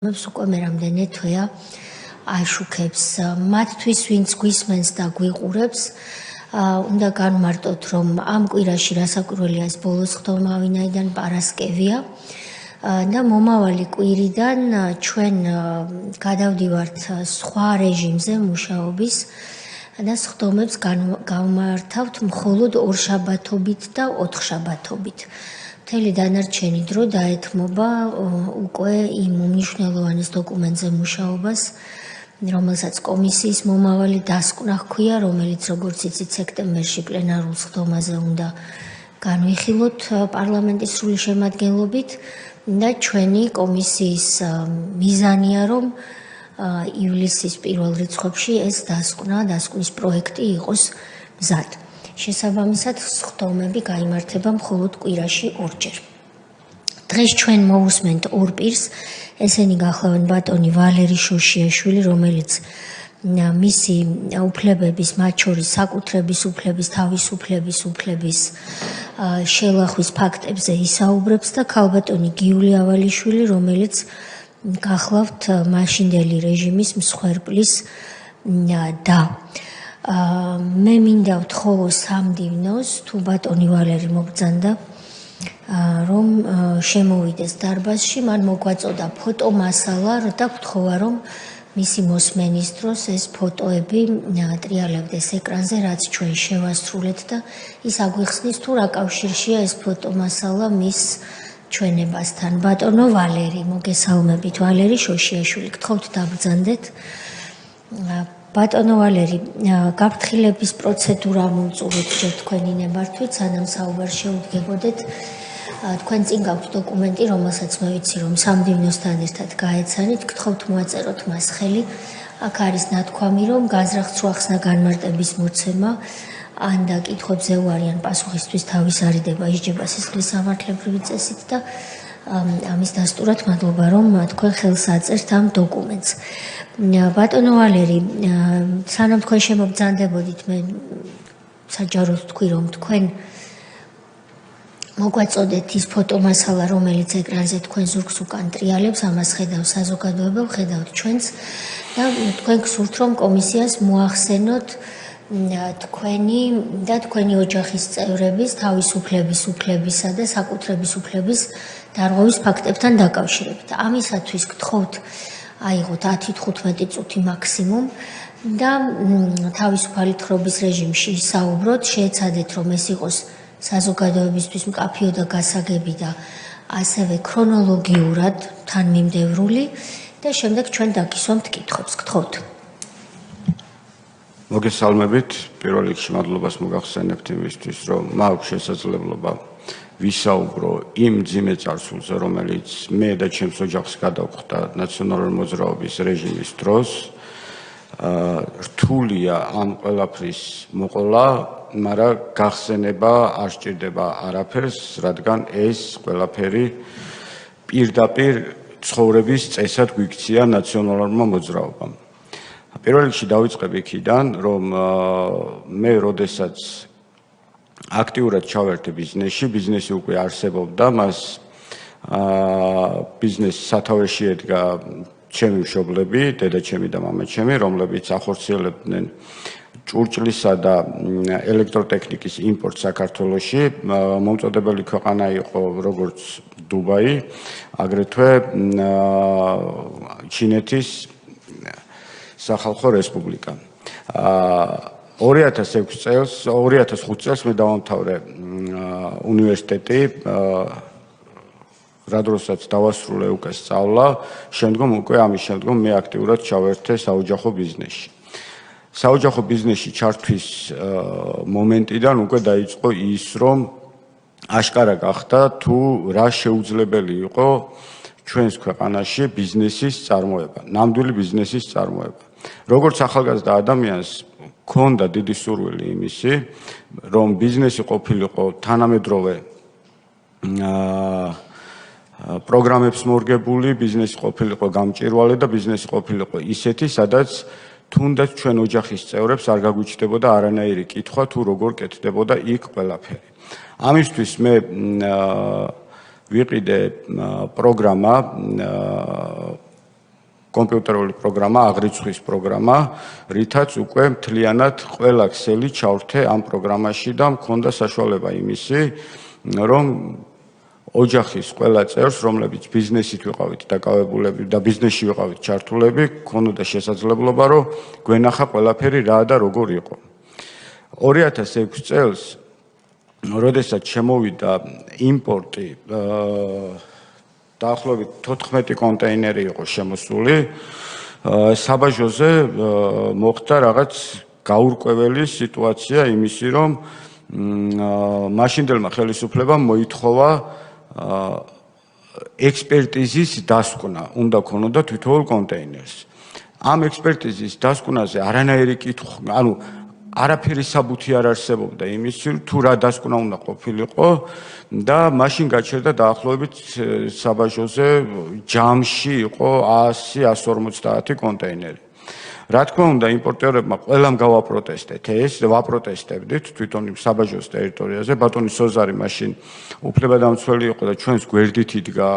უკვე მე რამდენი თვეა აშუქებს მათთვის ვინც გვისმენს და გვიყურებს უნდა განმარტოთ რომ ამ კვირაში რასაკვირველია ეს ბოლოს ხდომა ვინაიდან პარასკევია და მომავალი კვირიდან ჩვენ გადავდივართ სხვა რეჟიმზე მუშაობის და ხდომებს გავმართავთ მხოლოდ ორშაბათობით და ოთხშაბათობით მთელი დანარჩენი დრო დაეთმობა უკვე იმ უმნიშვნელოვანეს დოკუმენტზე მუშაობას, რომელსაც კომისიის მომავალი დასკვნა ჰქვია, რომელიც როგორც იცით სექტემბერში პლენარულ ხდომაზე უნდა განვიხილოთ პარლამენტის სრული შემადგენლობით და ჩვენი კომისიის მიზანია რომ ივლისის პირველ რიცხვებში ეს დასკვნის პროექტი იყოს მზად. შესაბამისად, ხდომები გაიმართება მხოლოდ კვირაში ორჯერ. დღეს ჩვენ მოვუსმენთ ორ პირს, ესენი გახლავენ ბატონი ვალერი შოშიაშვილი, რომელიც მისი უფლებების, მათ შორის საკუთრების უფლების, თავისუფლების უფლების შელახვის ფაქტებზე ისაუბრებს და ქალბატონი გიული ავალიშვილი, რომელიც გახლავთ მაშინდელი რეჟიმის მსხვერპლის და მე მინდა ვთხოვო სამდივნოს თუ ბატონი ვალერი მოგძანდა რომ შემოვიდეს დარბაზში, მან მოგვაწოდა ფოტომასალა და ვთხოვა რომ მისი მოსმენის დროს ეს ფოტოები ტრიალებდეს ეკრანზე, რაც ჩვენ შევასრულეთ და ის აგვიხსნის თუ რა კავშირშია ეს ფოტომასალა მის ჩვენებასთან. ბატონო ვალერი, მოგესალმებით, ვალერი შოშიაშვილი, გთხოვთ დაბრძანდეთ. ბატონო ვალერი, გაფრთხილების პროცედურა მომწუროთ ჯერ თქვენი ნებართვით, სანამ საუბარს შეუდგებოდეთ. თქვენ წინ გაქვთ დოკუმენტი, რომელსაც მე ვიცი რომ სამდივნოსთან ერთად გაეცანით, გთხოვთ მოაწეროთ მას ხელი. აქ არის ნათქვამი რომ გაზრახს რო ახსნა განმარტების მოცემა, ან და კითხვებზე უარიან პასუხისთვის თავის არიდება ისჯება სისხლის სამართლებრივი წესით და ამის დასტურად მადლობა რომ თქვენ ხელს აწერთ ამ დოკუმენტს. ბატონო ვალერი, სანამ თქვენ შემოგძანდებოდით, მე საჯაროდ ვთქვი რომ თქვენ მოგვაწოდეთ ის ფოტომასალა, რომელიც ეკრანზე თქვენ ზურგს უკან ტრიალებს, ამას ხედავს საზოგადოება, ხედავთ ჩვენც და თქვენ გსურთ რომ კომისიას მოახსენოთ თქვენი და თქვენი ოჯახის წევრების თავისუფლების, უფლებისა და საკუთრების უფლების დარღვევის ფაქტებთან დაკავშირებით. ამისათვის გთხოვთ აიღოთ 10-15 წუთი მაქსიმუმ და თავისუფალი თხრობის რეჟიმში ისაუბროთ, შეეცადეთ რომ ეს იყოს საზოგადოებისთვის მკაფიო და გასაგები და ასევე ქრონოლოგიურად თანმიმდევრული და შემდეგ ჩვენ დაგისვამთ კითხვებს. გთხოვთ. მოგესალმებით, პირველ რიგში მადლობას მოგახსენებთ იმისთვის, რომ მაქვს შესაძლებლობა ვისაუბრო იმ მძიმე წარსულზე, რომელიც მე და ჩემს ოჯახს გადავხვდა ნაციონალური მოძრაობის რეჟიმის დროს. რთულია ამ ყველაფრის მოყოლა, მაგრამ გახსენება არ სჭირდება არაფერს, რადგან ეს ყველაფერი პირდაპირ ცხოვრების წესად გვიქცია ნაციონალურმა მოძრაობამ. პირველ რიგში დავიწყებ იქიდან, რომ მე როდესაც აქტიურად ჩავერთე ბიზნესში, ბიზნესი უკვე არსებობდა, მას ბიზნესის სათავეში ედგა ჩემი მშობლები, დედაჩემი და მამაჩემი, რომლებიც ახორციელებდნენ ჭურჭლისა და ელექტროტექნიკის იმპორტს საქართველოში. მომწოდებელი ქვეყანა იყო როგორც დუბაი, აგრეთვე ჩინეთის სახალხო რესპუბლიკა. 2005 წელს მე დავამთავრე უნივერსიტეტი, რა დროსაც დავასრულე უკვე სწავლა, ამის შემდგომ მე აქტიურად ჩავერთე საოჯახო ბიზნესში. საოჯახო ბიზნესში ჩართვის მომენტიდან უკვე დაიწყო ის, რომ აშკარა გახდა თუ რა შეუძლებელი იყო ჩვენს ქვეყანაში ბიზნესის წარმოება, ნამდვილი ბიზნესის წარმოება. როგორც ახალგაზრდა ადამიანს მქონდა დიდი სურვილი იმისი, რომ ბიზნესი ყოფილიყო თანამედროვე პროგრამებს მორგებული, ბიზნესი ყოფილიყო გამჭვირვალე და ბიზნესი ყოფილიყო ისეთი, სადაც თუნდაც ჩვენ ოჯახის წევრებს არ გაგვიჩნდებოდა არანაირი კითხვა თუ როგორ კეთდებოდა იქ ყველაფერი. ამისთვის მე ვიყიდე პროგრამა კომპიუტერული პროგრამა, აღრიცხვის პროგრამა, რითაც უკვე მთლიანად ყველა ქსელი ჩავრთე ამ პროგრამაში და მქონდა საშუალება იმისი, რომ ოჯახის ყველა წევრს, რომლებიც ბიზნესით ვიყავით დაკავებულები და ბიზნესში ვიყავით ჩართულები, ქონოდა შესაძლებლობა, რომ გვენახა ყველაფერი რა და როგორ იყო. 2006 წელს, როდესაც შემოვიდა იმპორტი, დაახლოებით 14 კონტეინერი იყო შემოსული, საბაჟოზე მოხდა რაღაც გაურკვეველი სიტუაცია იმისი, რომ მაშინდელმა ხელისუფლებამ მოითხოვა ექსპერტიზის დასკვნა, უნდა ქონოდა თითოეულ კონტეინერს. ამ ექსპერტიზის დასკვნაზე არანაირი კითხვა, არაფერი საბუთი არ არსებობდა იმის, თუ რა დასკვნა უნდა ყოფილიყო და მაშინ გაჩერდა დაახლოებით საბაჟოზე ჯამში იყო 100-150 კონტეინერი. რა თქმა უნდა, იმპორტერებმა ყველამ გავაპროტესტეთ ეს, ვაპროტესტებდით თვითონ საბაჟოს ტერიტორიაზე. ბატონი სოზარი მაშინ უფლებადამცველი იყო და ჩვენს გვერდით იდგა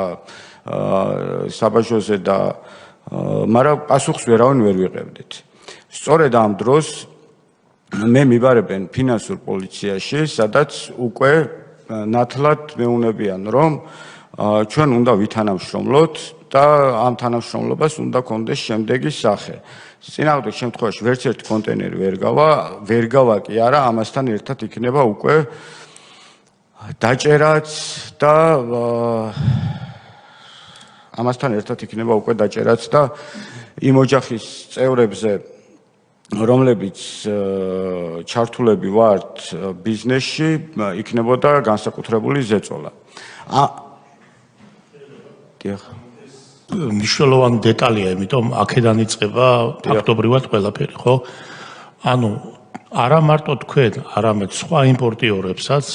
საბაჟოზე და მაგრამ პასუხს ვერავინ ვერ ვიღებდით. სწორედ ამ დროს მე მივარებენ ფინანსურ პოლიციაში, სადაც უკვე ნათლად მეუნებიან, რომ ჩვენ უნდა ვითანამშრომლოთ და ამ თანამშრომლობას უნდა კონდეს შემდეგი სახე. წინააღმდეგ შემთხვევაში ვერც ერთი კონტეინერი ვერ გავა კი არა, ამასთან ერთად იქნება უკვე დაჭერაც და იმ ოჯახის წევრებზე, რომლებიც ჩართულები ვართ ბიზნესში, იქნებოდა განსაკუთრებული ზეწოლა. მნიშვნელოვანი დეტალია, იმიტომ აქედან იწყება ფაქტობრივად ყველაფერი, ხო? არა მარტო თქვენ, არამედ სხვა იმპორტიორებსაც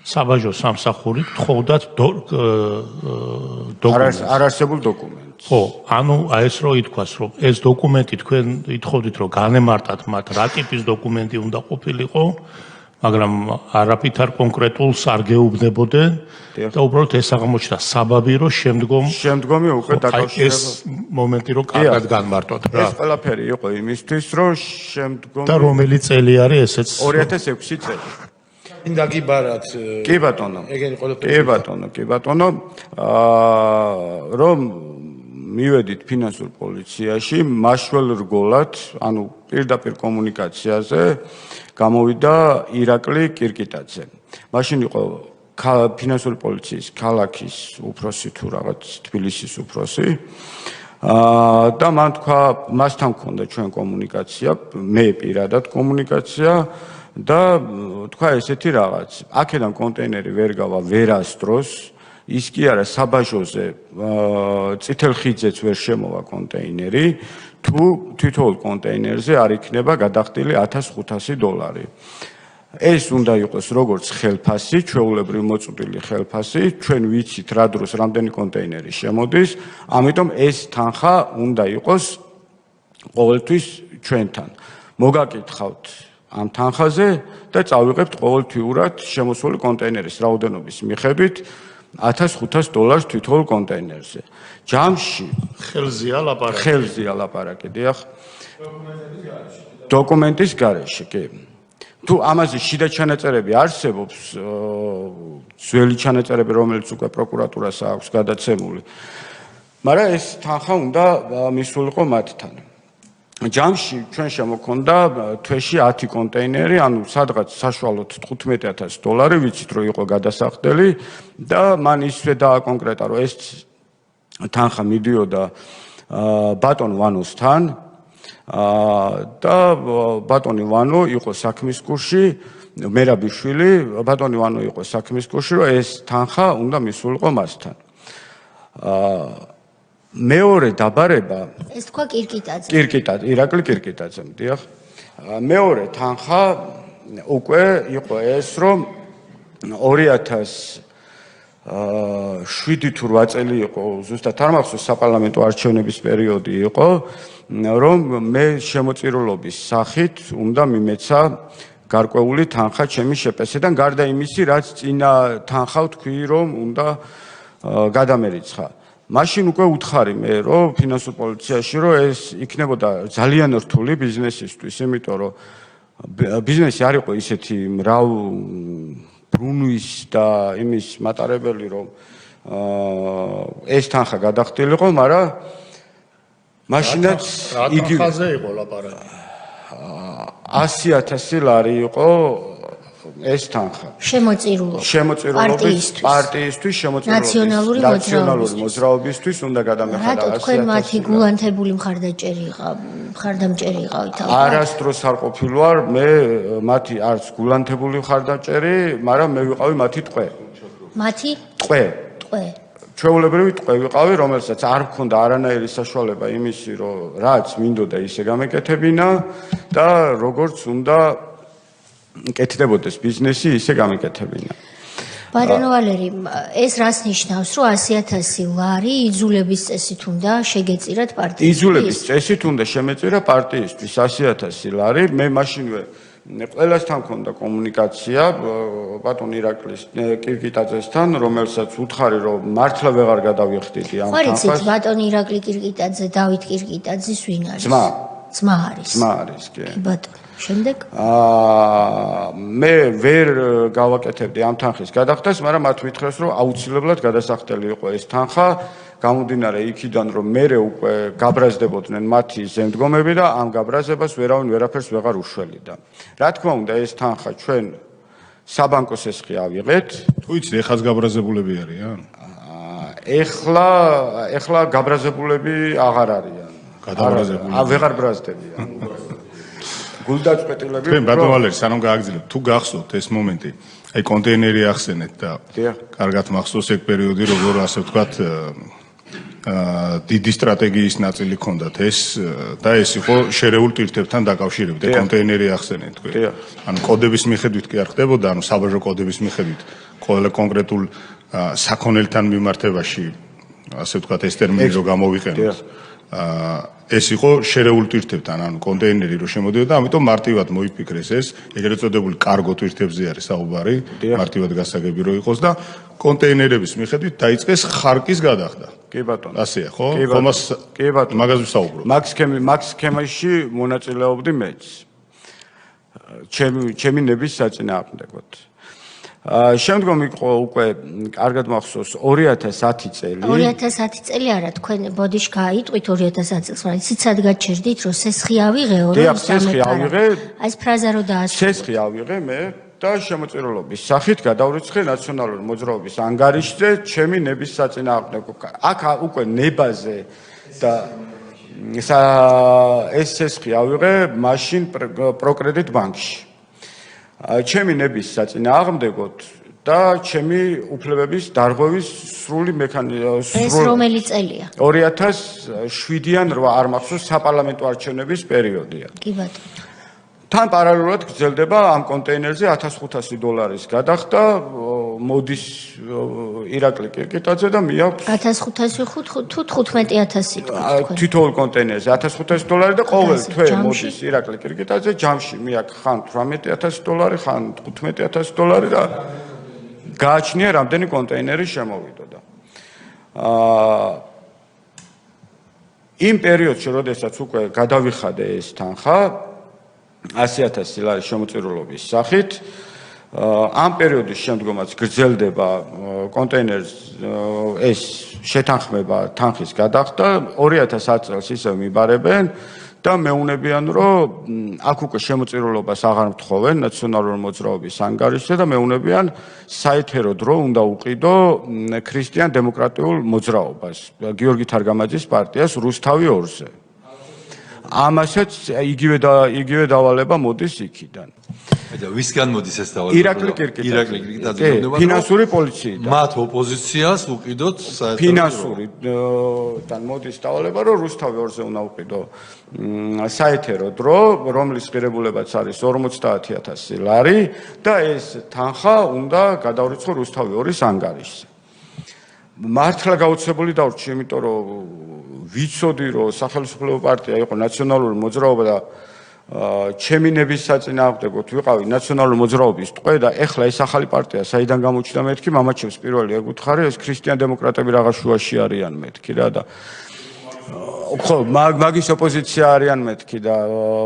საბაჟო სამსახური თხოვდათ დოკუმენტს. არარსებულ დოკუმენტს. ხო, აი ეს რო ითქვას, რომ ეს დოკუმენტი თქვენ ითხოვდით, რომ განემარტათ მათ რა ტიპის დოკუმენტი უნდა ყოფილიყო, მაგრამ არაფრით არ კონკრეტულს არ გეუბნებოდნენ და უბრალოდ ეს აღმოჩნდა საბაბი, რომ შემდგომი უკვე დაკავშირება ეს მომენტი რომ კარგად განმარტოთ რა. ეს ყველაფერი იყო იმისთვის, რომ შემდგომი და რომელი წელი არის ესეც 2006 წელი. მინდა გიბარათ. კი ბატონო. ეგენი ყველაფერი. კი ბატონო. რომ მივედით ფინანსურ პოლიციაში, მაშველ რგოლად, პირდაპირ კომუნიკაციაზე გამოვიდა ირაკლი კირკიტაძე. მაშინ იყო ფინანსური პოლიციის ქალაქის უფროსი თუ რაღაც თბილისის უფროსი. და მან თქვა, მასთან მქონდა ჩვენ კომუნიკაცია, მე პირადად კომუნიკაცია და თქვა ესეთი რაღაც. აქედან კონტეინერი ვერ გავა ვერასდროს, ის კი არა საბაჟოზე წითელ ხიდზეც ვერ შემოვა კონტეინერი, თუ თითოეულ კონტეინერზე არ იქნება გადახდილი $1500. ეს უნდა იყოს როგორც ხელფასი, ჩვეულებრივ მოწყვეტილი ხელფასი, ჩვენ ვიცით რა დროს რამდენი კონტეინერი შემოდის, ამიტომ ეს თანხა უნდა იყოს ყოველთვის ჩვენთან. მოგაკითხავთ ამ თანხაზე და წავიღებთ ყოველთვიურად შემოსული კონტეინერის რაოდენობის მიხედვით $1500 თითოეულ კონტეინერზე. ჯამში ხელზეა ლაპარაკი, დიახ. დოკუმენტის გარეშე, კი. თუ ამაზე შიდა ჩანაწერები არსებობს, ძველი ჩანაწერები, რომელიც უკვე პროკურატურას აქვს გადაცემული. მაგრამ ეს თანხა უნდა მისულიყო მათთან. ჯამში ჩვენ შემოქონდა თვეში 10 კონტეინერი, სადღაც საშუალოდ $15,000, ვიცით რომ იყო გადასახდელი და მან ისე დააკონკრეტა, რომ ეს თანხა მიდიოდა ბატონ ვანოსთან და ბატონი ვანო იყო საქმის კურსში, მერაბიშვილი, ბატონი ვანო იყო საქმის კურსში, რომ ეს თანხა უნდა მისულიყო მასთან. მეორე დაბარება ეს თქვა კირკიტაძე. ირაკლი კირკიტაძემ, დიახ. მეორე თანხა უკვე იყო ეს, რომ 2007 თუ 8 წელი იყო, ზუსტად არ მახსოვს, საპარლამენტო არჩევნების პერიოდი იყო, რომ მე შემოწირულობის სახით უნდა მიმეცა გარკვეული თანხა ჩემი შეპესედან, გარდა იმისი, რაც წინა თანხა ვთქვი, რომ უნდა გადამერიცხა. მაშინ უკვე უთხარი მე რომ ფინანსურ პოლიციაში რომ ეს იქნებოდა ძალიან რთული ბიზნესისთვის, იმიტომ რომ ბიზნესი არ იყო ისეთი ბრუნვის და იმის მატარებელი რომ ეს თანხა გადახდილიყო, მაგრამ მაშინაც იგი ხაზე იყო ლაპარაკი 100,000 ლარი იყო ეს თანხა შემოწირულობის პარტიისთვის ნაციონალური მოძრაობისთვის უნდა გადამეხადა 100,000 თქვენ მათი გულანთებული მხარდამჭერი იყავით არასდროს არ ყოფილვარ მე მათი არც გულანთებული მხარდამჭერი მაგრამ მე ვიყავი მათი ტყვე ჩვეულებრივი ტყვე ვიყავი რომელსაც არ მქონდა არანაირი საშუალება იმისი რომ რაც მინდოდა ისე გამეკეთებინა და როგორც უნდა კეთდებოდეს ბიზნესი ისე გამეკეთებინა. ბატონო ვალერი, ეს რას ნიშნავს, რომ 100,000 ლარი იძულების წესით უნდა შეგეწირათ პარტიისთვის? იძულების წესით უნდა შემეწირა პარტიისთვის 100,000 ლარი. მე მაშინვე ყველასთან მქონდა კომუნიკაცია ბატონ ირაკლის კირკიტაძესთან, რომელსაც უთხარი რომ მართლა ვეღარ გადავიხდიდი ამ თანხას. ხარიცით ბატონ ირაკლი კირკიტაძე, დავით კირკიტაძის ვინ არის? ძმა არის, კი. ბატონო შემდეგ მე ვერ გავაკეთებდი ამ თანხის გადახდას, მაგრამ მათ მითხრეს რომ აუცილებლად გადასახდელი იყო ეს თანხა, გამომდინარე იქიდან რომ მერე უკვე გაბრაზდებოდნენ მათი ზემდგომები და ამ გაბრაზებას ვერავინ ვერაფერს ვეღარ უშველიდა. რა თქმა უნდა ეს თანხა ჩვენ საბანკო სესხი ავიღეთ. თუ იცი ეხაც გაბრაზებულები არიან? ეხლა გაბრაზებულები აღარ არიან. ვეღარ ბრაზდებიან. გულდაწყვეტილები თქვენ ბატონ ვალერი სანამ გააგრძელებთ თუ გახსოვთ ეს მომენტი აი კონტეინერი ახსენეთ და კარგად მახსოვს ეგ პერიოდი როგორ ასე ვთქვათ დიდი სტრატეგიის ნაწილი ჰქონდათ ეს და ეს იყო შერეულ ტვირთებთან დაკავშირებით ეგ კონტეინერი ახსენეთ თქვენ ანუ კოდების მიხედვით კი არ ხდებოდა ანუ საბაჟო კოდების მიხედვით ყველა კონკრეტულ საქონელთან მიმართებაში ასე ვთქვათ ეს ტერმინი რო გამოვიყენოთ ეს იყო შერეულ ტვირთებთან, ანუ კონტეინერი რო შემოდიოდა, ამიტომ მარტივად მოიფიქრეს ეს, ეგრეთ წოდებული კარგო ტვირთებზე არის საუბარი, მარტივად გასაგები რო იყოს და კონტეინერების მიხედვით დაიწყეს ხარკის გადახდა. კი ბატონო. ასეა, ხო? კი ბატონო. მაგას ვსაუბრობ. მაგ სქემაში მონაწილეობდი მეც. ჩემი ნების საწინააღმდეგოდ. შემდგომ იყო უკვე კარგად მახსოვს 2010 წელი 2010 წელი არა თქვენ ბოდიშ გაიტყვით 2010 წელს მაგრამ ციცად გაჩერდით რომ სესხი ავიღეო რომ სესხი ავიღე აი ეს ფრაზა რო დაასრულე სესხი ავიღე მე და შემოწირულობის სახით გადავრიცხე ნაციონალური მოძრაობის ანგარიშზე ჩემი ნების საწინააღმდეგო აქ უკვე ნებაზე და ეს სესხი ავიღე მაშინ პროკრედიტ ბანკში ჩემი ნების საწინააღმდეგოდ და ჩემი უფლებების დარღვევის სრული მექანიზმი ეს რომელი წელია 2007-დან 8 არ მახსოვს საპარლამენტო არჩევნების პერიოდია კი ბატონო თან პარალელურად გრძელდება ამ კონტეინერზე $1,500 გადახდა მოდის ირაკლი კირკიტაძე და მიაქვს 1,500 თუ 15,000 თქვენ თითოეულ კონტეინერზე $1,500 და ყოველ თვე მოდის ირაკლი კირკიტაძე ჯამში მიაქვს ხან $18,000 ხან $15,000 და გააჩნია რამდენი კონტეინერი შემოვიდოდა იმ პერიოდში როდესაც უკვე გადავიხადე ეს თანხა 100,000 ლარი შემოწირულობის სახით ამ პერიოდის შემდგომაც გრძელდება კონტეინერს ეს შეთანხმება თანხის გადახდა 2010 წელს ისევ მიბარებენ და მეუნებიან რომ აქ უკვე შემოწირულობას აღარ მთხოვენ ნაციონალური მოძრაობის ანგარიშზე და მეუნებიან საეთერო დრო უნდა უყიდო ქრისტიან დემოკრატიულ მოძრაობას გიორგი თარგამაძის პარტიას რუსთავი 2-ზე ამასაც იგივე დავალება მოდის იქიდან. და ვისგან მოდის ეს დავალება? ირაკლი კირკიტაძე. ფინანსური პოლიციიდან. მათ ოპოზიციას უყიდოთ საერთოდ ფინანსურიდან მოდის დავალება, რომ რუსთავი 2-ზე უნდა უყიდო საეთერო დრო, რომლის ღირებულებაც არის 50,000 ლარი და ეს თანხა უნდა გადავრიცხო რუსთავი 2-ის ანგარიშზე. მართლა გაუცებული დავრჩი, იმიტომ რომ ვიცოდი რომ სახელმწიფო პარტია იყო ნაციონალური მოძრაობა და ჩემი ნების საწინააღმდეგოდ ვიყავი ნაციონალური მოძრაობის ტყვე და ეხლა ეს ახალი პარტია საიდან გამოჩნდა მეთქი მამაჩემს პირველი ეკუთხარი ეს ქრისტიან-დემოკრატები რაღაც შუაში არიან მეთქი რა და ხო მაგის ოპოზიცია არიან მეთქი და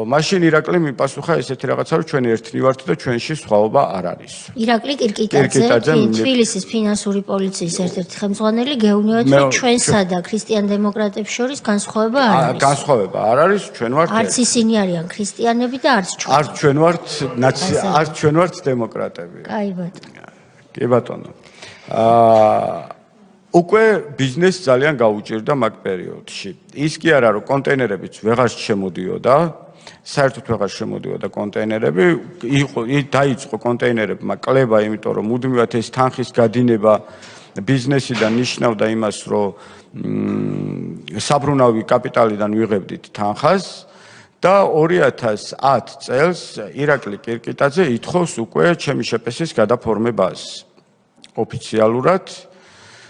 მაშინ ირაკლი მიპასუხა ესეთი რაღაცა რომ ჩვენ ერთნი ვართ და ჩვენში სხვაობა არ არის. ირაკლი კირკიტაძე თბილისის ფინანსური პოლიციის ერთ-ერთი ხელმძღვანელი გეუბნებათ რომ ჩვენსა და ქრისტიან-დემოკრატებს შორის განსხვავება არ არის. განსხვავება არ არის ჩვენ ვართ არც ისინი არიან ქრისტიანები და არც ჩვენ. არც ჩვენ ვართ დემოკრატები. კაი ბატონო. კი ბატონო. უკვე ბიზნეს ძალიან გაუჭირდა მაგ პერიოდში. ის კი არა რომ კონტეინერებიც ვეღარ შემოდიოდა, საერთოდ ვეღარ შემოდიოდა კონტეინერები, დაიწყო კონტეინერებმა კლება, იმიტომ რომ მუდმივად ეს თანხის გადინება ბიზნესიდან ნიშნავდა იმას, რომ საბრუნავი კაპიტალიდან ვიღებდით თანხას და 2010 წელს ირაკლი კირკიტაძე ითხოვს უკვე ჩემი შეპესის გადაფორმებას ოფიციალურად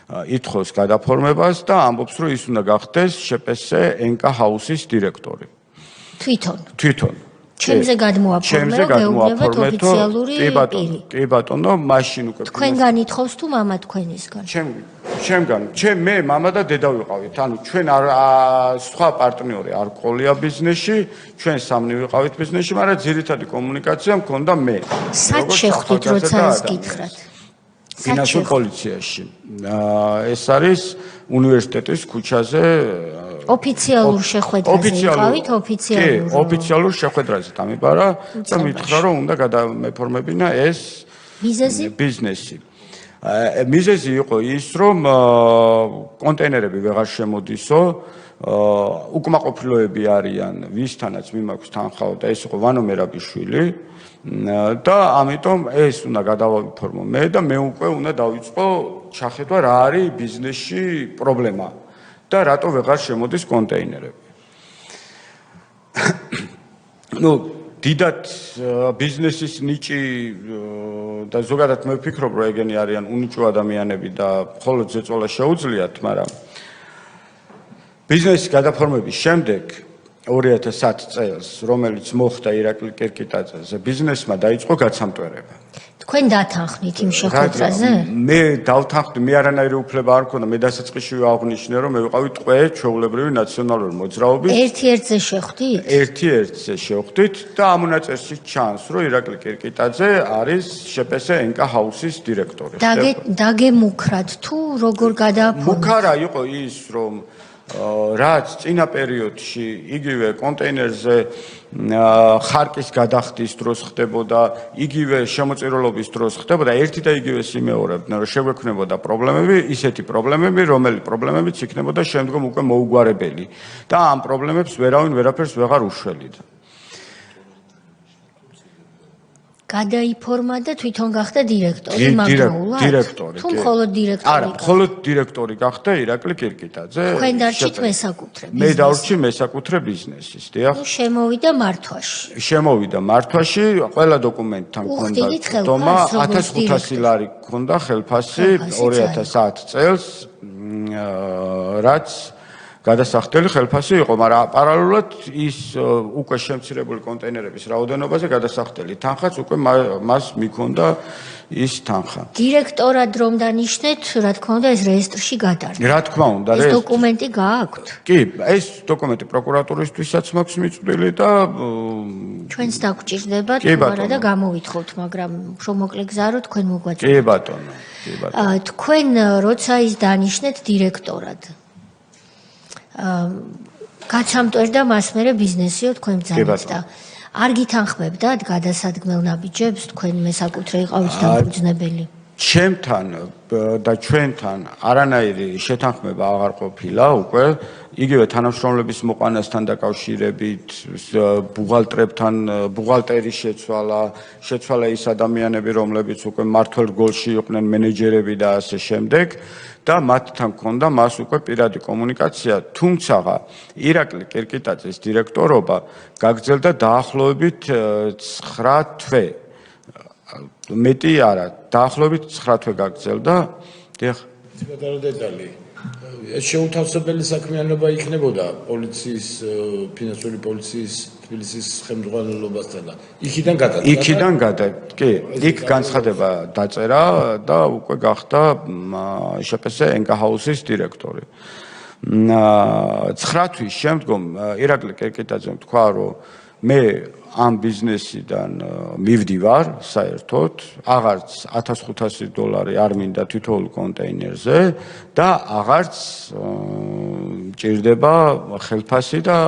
ითხოვს გადაფორმებას და ამბობს რომ ის უნდა გახდეს შეპესე ენკა ჰაუსის დირექტორი. თვითონ. ჩემზე გადმოაფორმე რომ გეუბნებათ ოფიციალური პირი. კი ბატონო, მაშინ უკვე თქვენგან ითხოვს თუ მამა თქვენისგან? ჩემ მე მამა და დედა ვიყავით. ანუ ჩვენ სხვა პარტნიორი არ ყოლია ბიზნესში, ჩვენ სამნი ვიყავით ბიზნესში, მაგრამ ძირითადი კომუნიკაცია მქონდა მე. სად შეხვდით როცა ეს გითხრათ? ფინანსურ პოლიციაში. ეს არის უნივერსიტეტის ქუჩაზე ოფიციალურ შეხვედრაზე იყავით ოფიციალურ შეხვედრაზე დამიბარა და მითხრა რომ უნდა გადამეფორმებინა ეს ბიზნესი. მიზეზი იყო ის რომ კონტეინერები ვეღარ შემოდისო უკმაყოფილოები არიან ვისთანაც მიმაქვს თანხაო და ეს იყო ვანო მერაბიშვილი და ამიტომ ეს უნდა გადავაფორმო მე და მე უკვე უნდა დავიწყო ჩახედვა რა არის ბიზნესში პრობლემა და რატო ვეღარ შემოდის კონტეინერები. ნუ დიდად ბიზნესის ნიჭი და ზოგადად მე ვფიქრობ რომ ეგენი არიან უნიჭო ადამიანები და მხოლოდ ზეწოლა შეუძლიათ, მაგრამ ბიზნესის გადაფორმების შემდეგ 2010 წელს, რომელიც მოხდა ირაკლი კირკიტაძეზე, ბიზნესმა დაიწყო გაცამტვერება. თქვენ დათანხმდით იმ შეხვედრაზე? მე დავთანხმდი, მე არანაირი უფლება არ მქონდა, მე დასაწყისში აღნიშნე, რომ მე ვიყავი ტყვე ჩვეულებრივი ნაციონალური მოძრაობის. ერთ-ერთზე შეხვდით? ერთ-ერთზე შეხვდით და ამ მონაწერში ჩანს, რომ ირაკლი კირკიტაძე არის შეპესე ენკა ჰაუსის დირექტორი. დაგემუქრათ თუ როგორ გადააფორმეთ? მუქარა იყო ის, რომ რაც წინა პერიოდში იგივე კონტეინერზე ხარკის გადახდის დროს ხდებოდა, იგივე შემოწირულობის დროს ხდებოდა, ერთი და იგივე სიმეორებდნენ, რომ შეგვექმნებოდა პრობლემები, ისეთი პრობლემები, რომელი პრობლემებიც იქნებოდა შემდგომ უკვე მოუგვარებელი და ამ პრობლემებს ვერავინ ვერაფერს ვეღარ უშველიდა. გადაიფორმა და თვითონ გახდა დირექტორი მაგდროულად? დირექტორი. თუ მხოლოდ დირექტორი? არა, მხოლოდ დირექტორი გახდა ირაკლი კირკიტაძე. თქვენ დარჩით მესაკუთრე ბიზნესის? მე დავრჩი მესაკუთრე ბიზნესის, დიახ. შემოვიდა მართვაში. შემოვიდა მართვაში, ყველა დოკუმენტთან მქონდა დომა, 1500 ლარი მქონდა ხელფასი 2010 წელს, რაც გადასახდელი ხელფასი იყო, მაგრამ პარალელურად ის უკვე შემცირებული კონტეინერების რაოდენობაზე გადასახდელი თანხაც უკვე მას მიქონდა ის თანხა. დირექტორად რომ დანიშნეთ, რა თქმა უნდა, ეს რეესტრში გადარდა. რა თქმა უნდა, ეს დოკუმენტი გააქვთ? კი, ეს დოკუმენტი პროკურატურისთვისაც მაქვს მიწვდილი და ჩვენს დაგჭირდება თუ არა და გამოვითხოვთ, მაგრამ უფრო მოკლე გზაა რომ თქვენ მოგვაწოდოთ. კი ბატონო, კი ბატონო. თქვენ როცა ის დანიშნეთ დირექტორად გაცამტვერდა მას მერე ბიზნესიო თქვენ ბრძანეთ და არ გითანხმებდათ გადასადგმელ ნაბიჯებს თქვენ მესაკუთრე იყავით დამფუძნებელი? ჩემთან და ჩვენთან არანაირი შეთანხმება აღარ ყოფილა უკვე იგივე თანამშრომლების მოყვანასთან დაკავშირებით ბუღალტრებთან ბუღალტერი შეცვალა ის ადამიანები რომლებიც უკვე მართლ რგოლში იყვნენ მენეჯერები და ასე შემდეგ და მათთან მქონდა მას უკვე პირადი კომუნიკაცია, თუმცა ირაკლი კირკიტაძის დირექტორობა გაგრძელდა დაახლოებით 9 თვე. მეტი არა, დაახლოებით 9 თვე გაგრძელდა. დიახ. ბატონო დედალი, ეს შეუთავსებელი საქმიანობა იქნებოდა პოლიციის, ფინანსური პოლიციის თბილისის ხელმძღვანელობასთან. იქიდან კი, იქ განცხადება დაწერა და უკვე გახდა შპს ენკაჰაუსის დირექტორი. 9 თვის შემდგომ ირაკლი კერკიტაძემ თქვა, რომ მე ამ ბიზნესიდან მივდივარ საერთოდ, აღარც $1500 არ მინდა თითოეულ კონტეინერზე და აღარც მჭირდება ხელფასი და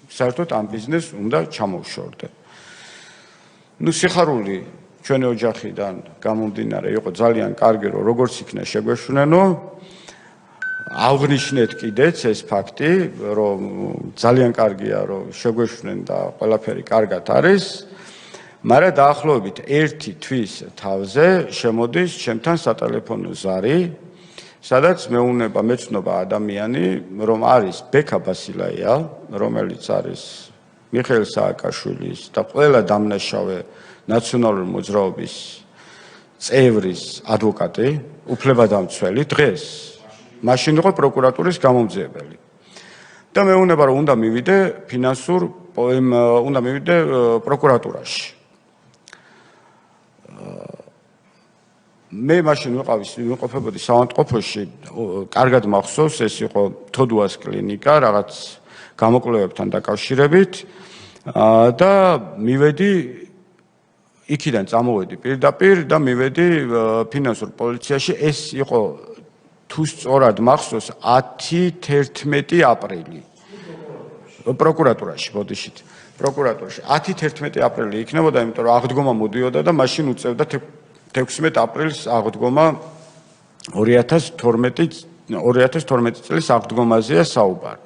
საერთოდ ამ ბიზნესს უნდა ჩამოვშორდე. სიხარული ჩვენი ოჯახიდან გამომდინარე იყო ძალიან კარგი, რომ როგორც იქნა შეგვეშვნენო, აღნიშნეთ კიდეც ეს ფაქტი, რომ ძალიან კარგია, რომ შეგვეშვნენ და ყველაფერი კარგად არის, მაგრამ დაახლოებით 1 თვის თავზე შემოდის ჩემთან სატელეფონო ზარი, სადაც მეცნობა ადამიანი, რომ არის ბექა ბასილაია, რომელიც არის მიხეილ სააკაშვილის და ყველა დამნაშავე ნაციონალური მოძრაობის წევრის ადვოკატი, უფლებადამცველი დღეს მაშინ იყო პროკურატურის გამომძიებელი. და მეუბნება, რომ უნდა მივიდე პროკურატურაში. მე მაშინ ვიყოფებოდი საავადმყოფოში, კარგად მახსოვს, ეს იყო თოდუას კლინიკა, რაღაც გამოკვლევებთან დაკავშირებით და მივედი იქიდან წამოვედი პირდაპირ და მივედი ფინანსურ პოლიციაში. ეს იყო თუ სწორად მახსოვს 10-11 აპრილი პროკურატურაში, ბოდიშით პროკურატურაში 10-11 აპრილი იქნებოდა, იმიტომ რომ აღდგომა მოდიოდა და მაშინ უწევდა 16 აპრილს აღდგომა 2012 წლის აღდგომაზეა საუბარი.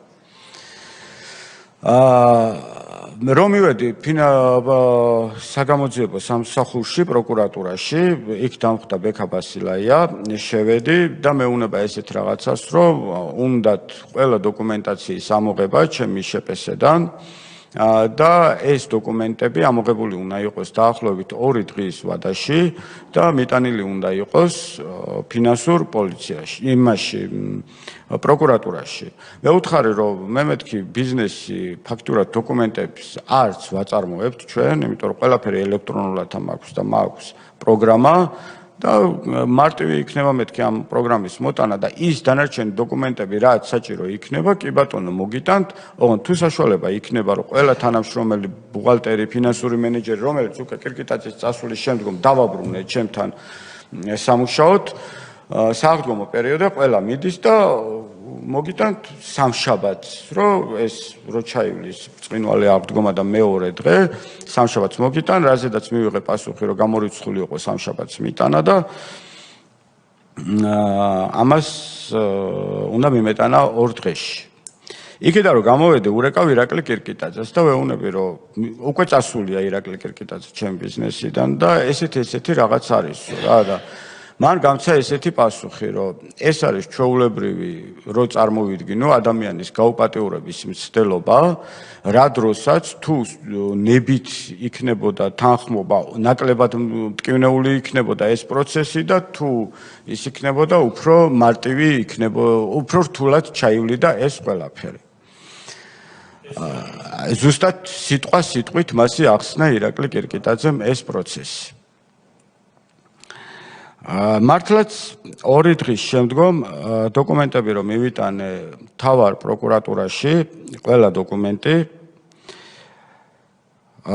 რომ მივედი საგამოძიებო სამსახურში პროკურატურაში, იქ დამხვდა ბექა ბასილაია, შევედი და მეუბნება ესეთ რაღაცას, რომ უნდათ ყველა დოკუმენტაციის ამოღება ჩემი შპს-დან და ეს დოკუმენტები ამოღებული უნდა იყოს დაახლოებით 2 დღის ვადაში და მიტანილი უნდა იყოს ფინანსურ პოლიციაში, იმაში პროკურატურაში. მე ვუთხარი, რომ მე მეთქი ბიზნესი ფაქტურად დოკუმენტებს არც ვაწარმოებთ ჩვენ, იმიტომ რომ ყველაფერი ელექტრონულად მაქვს და მაქვს პროგრამა და მარტივი იქნება მეთქი ამ პროგრამის მოტანა და ის დანარჩენი დოკუმენტები რაც საჭირო იქნება, კი ბატონო მოგიტანთ, ოღონდ თუ საშუალება იქნება, რომ ყველა თანამშრომელი, ბუღალტერი, ფინანსური მენეჯერი, რომელიც უკვე კირკიტაძის წასვლის შემდგომ დავაბრუნე ჩემთან სამუშაოდ, სააღდგომო პერიოდში ყველა მიდის და მოგიტანთ სამშაბათს, რომ ეს რო ჩაივლის ბრწყინვალე აღდგომა და მეორე დღე სამშაბათს მოგიტან, რაზედაც მივიღე პასუხი, რომ გამორიცხული იყო სამშაბათს მიტანა და ამას უნდა მიმეტანა 2 დღეში. იქიდან რომ გამოვედი, ურეკავ ირაკლი კირკიტაძეს და ვეუბნები, რომ უკვე წასულია ირაკლი კირკიტაძე ჩემ ბიზნესიდან და ესეთი რაღაც არის რა და მან გამცა ესეთი პასუხი, რომ ეს არის ჩვეულებრივი, რო წარმოვიდგინო ადამიანის გაუპატიურების მცდელობა, რა დროსაც თუ ნებით იქნებოდა თანხმობა, ნაკლებად მტკივნეული იქნებოდა ეს პროცესი და თუ ის იქნებოდა უფრო მარტივი იქნებოდა, უფრო რთულად ჩაივლიდა ეს ყველაფერი. ზუსტად სიტყვა სიტყვით მასი ახსნა ირაკლი კირკიტაძემ ეს პროცესი. მართლაც 2 დღის შემდგომ დოკუმენტები რომ მივიტანე მთავარ პროკურატურაში, ყველა დოკუმენტი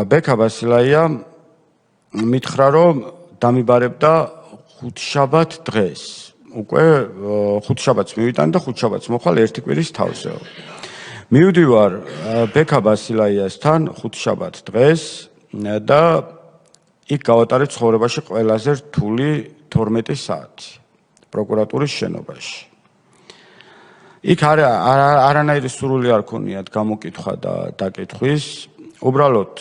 ბექა ბასილაია მითხრა რომ დამიბარებდა ხუთშაბათ დღეს. უკვე ხუთშაბათს მივიტანე და ხუთშაბათს მოხვალ 1 კვირის თავზე. მივდივარ ბექა ბასილაიასთან ხუთშაბათ დღეს და იქ გავატარე ცხოვრებაში ყველაზე რთული 12 საათი პროკურატურის შენობაში. იქ არანაირი სურვილი არ ქონიათ გამოკითხვა და დაკითხვის. უბრალოდ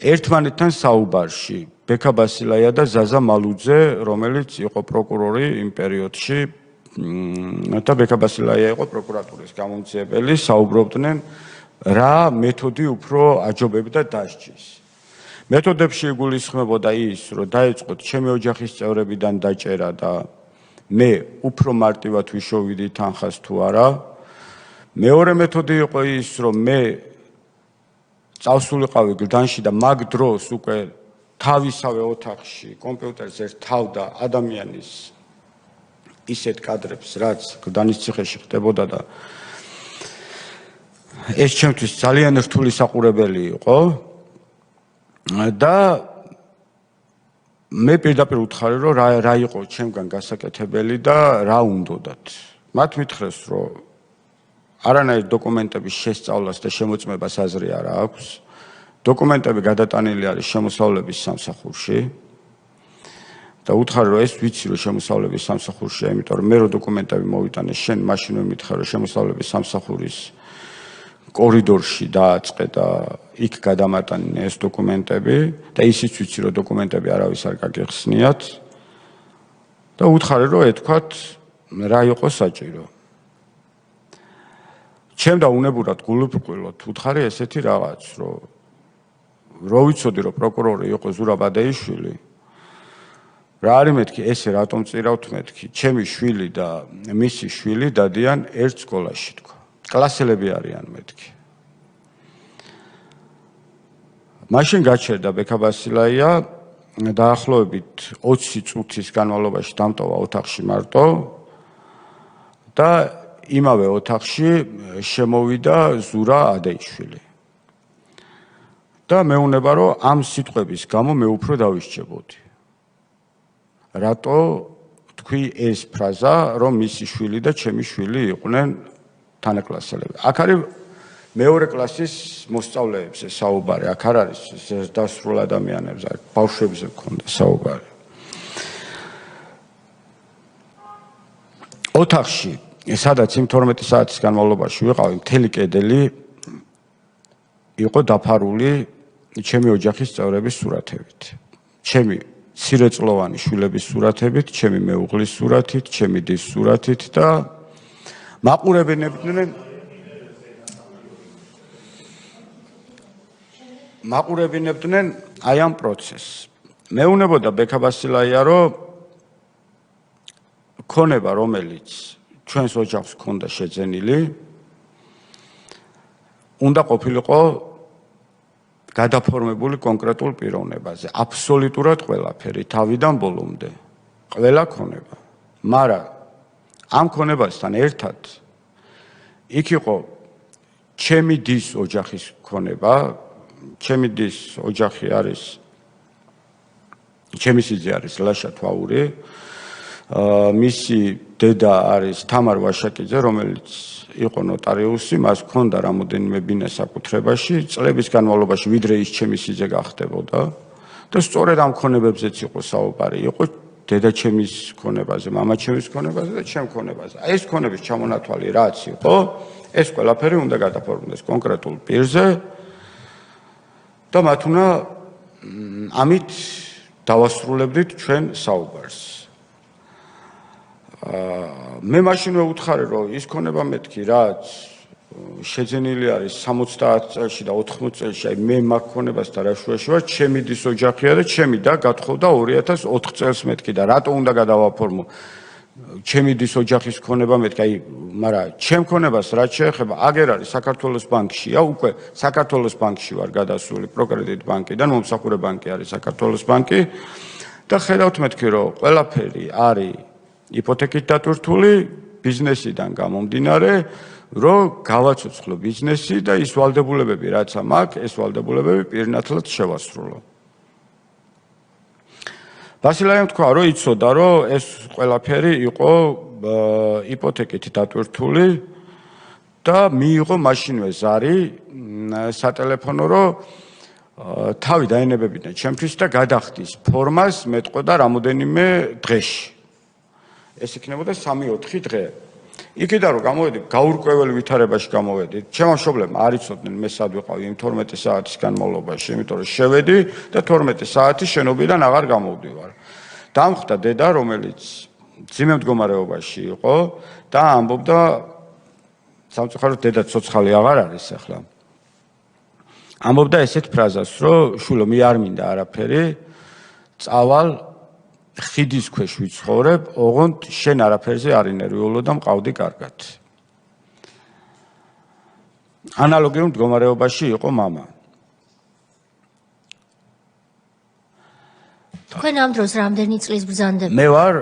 ერთმანეთთან საუბარში ბექა ბასილაია და ზაზა მალუძე, რომელიც იყო პროკურორი იმ პერიოდში და ბექა ბასილაია იყო პროკურატურის გამომძიებელი, საუბრობდნენ რა მეთოდი უფრო აჯობებდა დასჯის. მეთოდებში იგულისხმებოდა ის, რომ დაიწყოთ ჩემი ოჯახის წევრებიდან დაჭერა და მე უფრო მარტივად ვიშოვიდი თანხას თუ არა. მეორე მეთოდი იყო ის, რომ მე წავსულიყავი გლდანში და მაგ დროს უკვე თავისავე ოთახში კომპიუტერზე რთავდა ადამიანის ისეთ კადრებს, რაც გლდანის ციხეში ხდებოდა და ეს ჩემთვის ძალიან რთული საყურებელი იყო და მე პირდაპირ ვუთხარი, რომ რა იყო ჩემგან გასაკეთებელი და რა უნდოდათ. მათ მითხრეს, რომ არანაირ დოკუმენტების შესწავლას და შემოწმებას აზრი არ აქვს. დოკუმენტები გადატანილი არის შემოსავლების სამსახურში და უთხარი, რომ ეს ვიცი, რომ შემოსავლების სამსახურშია, იმიტომ რომ მე რო დოკუმენტები მოვიტანე შენ, მაშინ მე მითხრა, რომ შემოსავლების სამსახურის კორიდორში დააწყე და იქ გადამატანე ეს დოკუმენტები და ისიც ვიცი, რომ დოკუმენტები არავის არ გაგეხსნიათ და უთხარი, რომ ეთქვათ რა იყო საჭირო. ჩემ და უნებურად გულუბრყვილოდ უთხარი ესეთი რაღაც, რო ვიცოდი, რომ პროკურორი იყო ზურაბ ადეიშვილი, რა არის მეთქი, ესე რატომ წირავთ მეთქი, ჩემი შვილი და მისი შვილი დადიან ერთ სკოლაში თქო. კლასელები არიან მეთქი. მაშინ გაჩერდა ბექაბასილაია დაახლოებით 20 წუთის განმავლობაში დამტოვა ოთახში მარტო და იმავე ოთახში შემოვიდა ზურა ადეიშვილი. და მეუნება, რომ ამ სიტყვების გამო მე უფრო დავისჯებოდი. რატო თქვი ეს ფრაზა, რომ მისი შვილი და ჩემი შვილი იყვნენ თანაკლასელები. აქ არის მეორე კლასის მოსწავლეებზე საუბარი, აქ არ არის დასრულ ადამიანებზე, ბავშვებზე გქონდა საუბარი. ოთახში, სადაც იმ 12 საათის განმავლობაში ვიყავი, მთელი კედელი იყო დაფარული ჩემი ოჯახის წევრების სურათებით. ჩემი ცირეწლოვანი შვილების სურათებით, ჩემი მეუღლის სურათით, ჩემი დის სურათით და მაყურებინებდნენ აი ამ პროცესს. მეუნებოდა ბექაბასილაია, რომ ქონება, რომელიც ჩვენს ოჯახს ჰქონდა შეძენილი, უნდა ყოფილიყო გადაფორმებული კონკრეტულ პიროვნებაზე. აბსოლუტურად ყველაფერი, თავიდან ბოლომდე, ყველა ქონება. მაგრამ ამ ქონებასთან ერთად იქ იყო ჩემი დის ოჯახის ქონება, ჩემი დის ოჯახი არის, ჩემი სიძე არის ლაშა თვაური, მისი დედა არის თამარ ვაშაკიძე, რომელიც იყო ნოტარიუსი, მას ჰქონდა რამოდენიმე ბინა საკუთრებაში, წლების განმავლობაში ვიდრე ის ჩემი სიძე გახდებოდა და სწორედ ამ ქონებებზეც იყო საუბარი, იყო დედაჩემის ქონებაზე, მამაჩემის ქონებაზე და ჩემ ქონებაზე. ეს ქონების ჩამონათვალი რაც იყო, ეს ყველაფერი უნდა გადაფორმდეს კონკრეტულ პირზე და მათ უნდა ამით დავასრულებდით ჩვენ საუბარს. მე მაშინვე ვუთხარი, რომ ის ქონება მეთქი, რაც შეძენილი არის 70 წელში და 80 წელში, აი მე მაგ ქონებას და რა შუაში ვარ, ჩემი დის ოჯახია და ჩემი და გათხოვდა 2004 წელს მეთქი და რატო უნდა გადავაფორმო ჩემი დის ოჯახის ქონება მეთქი, აი, მაგრამ ჩემ ქონებას რაც შეეხება, აგერ არის საქართველოს ბანკშია, უკვე საქართველოს ბანკში ვარ გადასული, პროკრედიტ ბანკიდან, მომსახურე ბანკი არის საქართველოს ბანკი და ხედავთ მეთქი, რომ ყველაფერი არის იპოთეკით დატვირთული ბიზნესიდან გამომდინარე, რომ გავაცოცხლო ბიზნესი და ის ვალდებულებები, რაც მაქვს, ეს ვალდებულებები პირნათლად შევასრულო. ბასილაიამ თქვა, რომ იცოდა, რომ ეს ყველაფერი იყო იპოთეკით დატვირთული და მიიღო მაშინვე ზარი სატელეფონო, რომ თავი დაენებებინა ჩემთვის და გადახდის ფორმას მეტყოდა რამოდენიმე დღეში. ეს იქნებოდა 3-4 დღე. იქიდან რომ გამოვედი, გაურკვეველი ვითარებაში გამოვედი. ჩემო მშობლებმა არ იცოდნენ მე სად ვიყავი იმ 12 საათის განმავლობაში, იმიტომ რომ შევედი და 12 საათი შენობიდან აღარ გამოვდივარ. დამხვდა დედა, რომელიც ძიმე მდგომარეობაში იყო და ამბობდა, სამწუხაროდ დედა ცოცხალი აღარ არის ახლა. ამბობდა ესეთ ფრაზას, რომ შვილო, მე არ მინდა არაფერი, წავალ ხიდის ქვეშ ვიცხოვრებ, ოღონდ შენ არაფერზე არ ინერვიულო და მყავდი კარგად. ანალოგიურ მდგომარეობაში იყო მამა. თქვენ ამ დროს რამდენი წლის ბრძანდებით? მე ვარ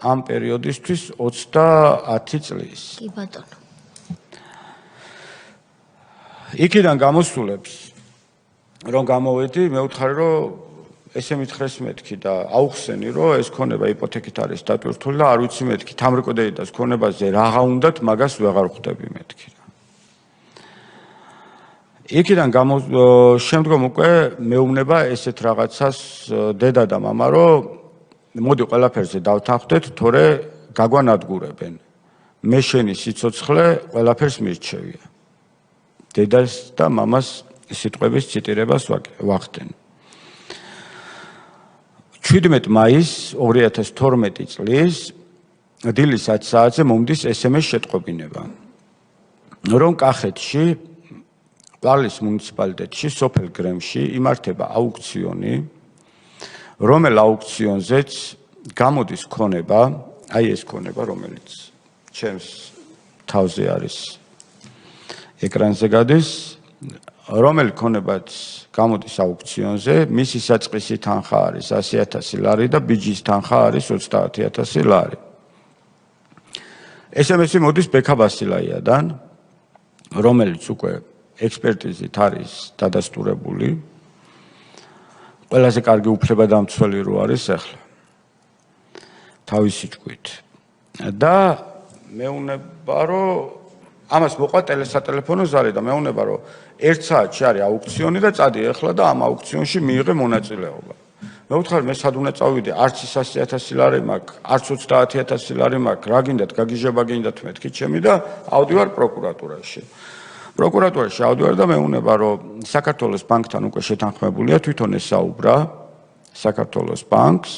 ამ პერიოდისთვის 30 წლის. კი ბატონო. იქიდან გამოსულებს რომ გამოვედი, მე ვთხარი რომ ესე მითხრეს მეთქი და აუხსენი რომ ეს ქონება იპოთეკით არის დატვირთული და არ ვიცი მეთქი თამრიკოდეიდას ქონებაზე რაღა უნდათ მაგას ვეღარ ხვდები მეთქი. იქიდან შემდგომ უკვე მეუბნება ესეთ რაღაცას დედა და მამა რომ მოდი ყველაფერზე დავთანხმდეთ, თორე გაგვანადგურებენ. მე შენი სიცოცხლე ყველაფერს მირჩევია. დედას და მამას სიტყვების ციტირებას ვახდენ. 17 მაისს 2012 წლის დილის 10 საათზე მომდის SMS შეტყობინება, რომ კახეთში ვალის მუნიციპალიტეტში სოფელ გრემში იმართება აუქციონი, რომელ აუქციონზეც გამოდის ქონება, აი ეს ქონება, რომელიც ჩემს თავზე არის ეკრანზე გადის, რომელი ქონებაც გამოდის აუქციონზე, მისი საწყისი თანხა არის 100.000 ლარი და ბიჯის თანხა არის 30.000 ლარი. SMS-ი მოდის ბექა ბასილაიადან, რომელიც უკვე ექსპერტიზით არის დადასტურებული. ყველაზე კარგი უფლებადამცველი რო არის ახლა. თავისი ჭკვით. და მეუნება რომ ამას მოყვა სატელეფონო ზარი და მეუნება რომ 1 საათში არის აუქციონი და წადი ახლა და ამ აუქციონში მიიღე მონაწილეობა. მე ვთხარ მე სად უნდა წავიდე, არც 100.000 ლარი მაქვს, არც 30.000 ლარი მაქვს, რა გინდათ, გაგიჟება გინდათ მეთქი ჩემი და ავდივარ პროკურატურაში. პროკურატურაში ავდივარ და მეუნება რომ საქართველოს ბანკთან უკვე შეთანხმებულია, თვითონ ესაუბრა საქართველოს ბანკს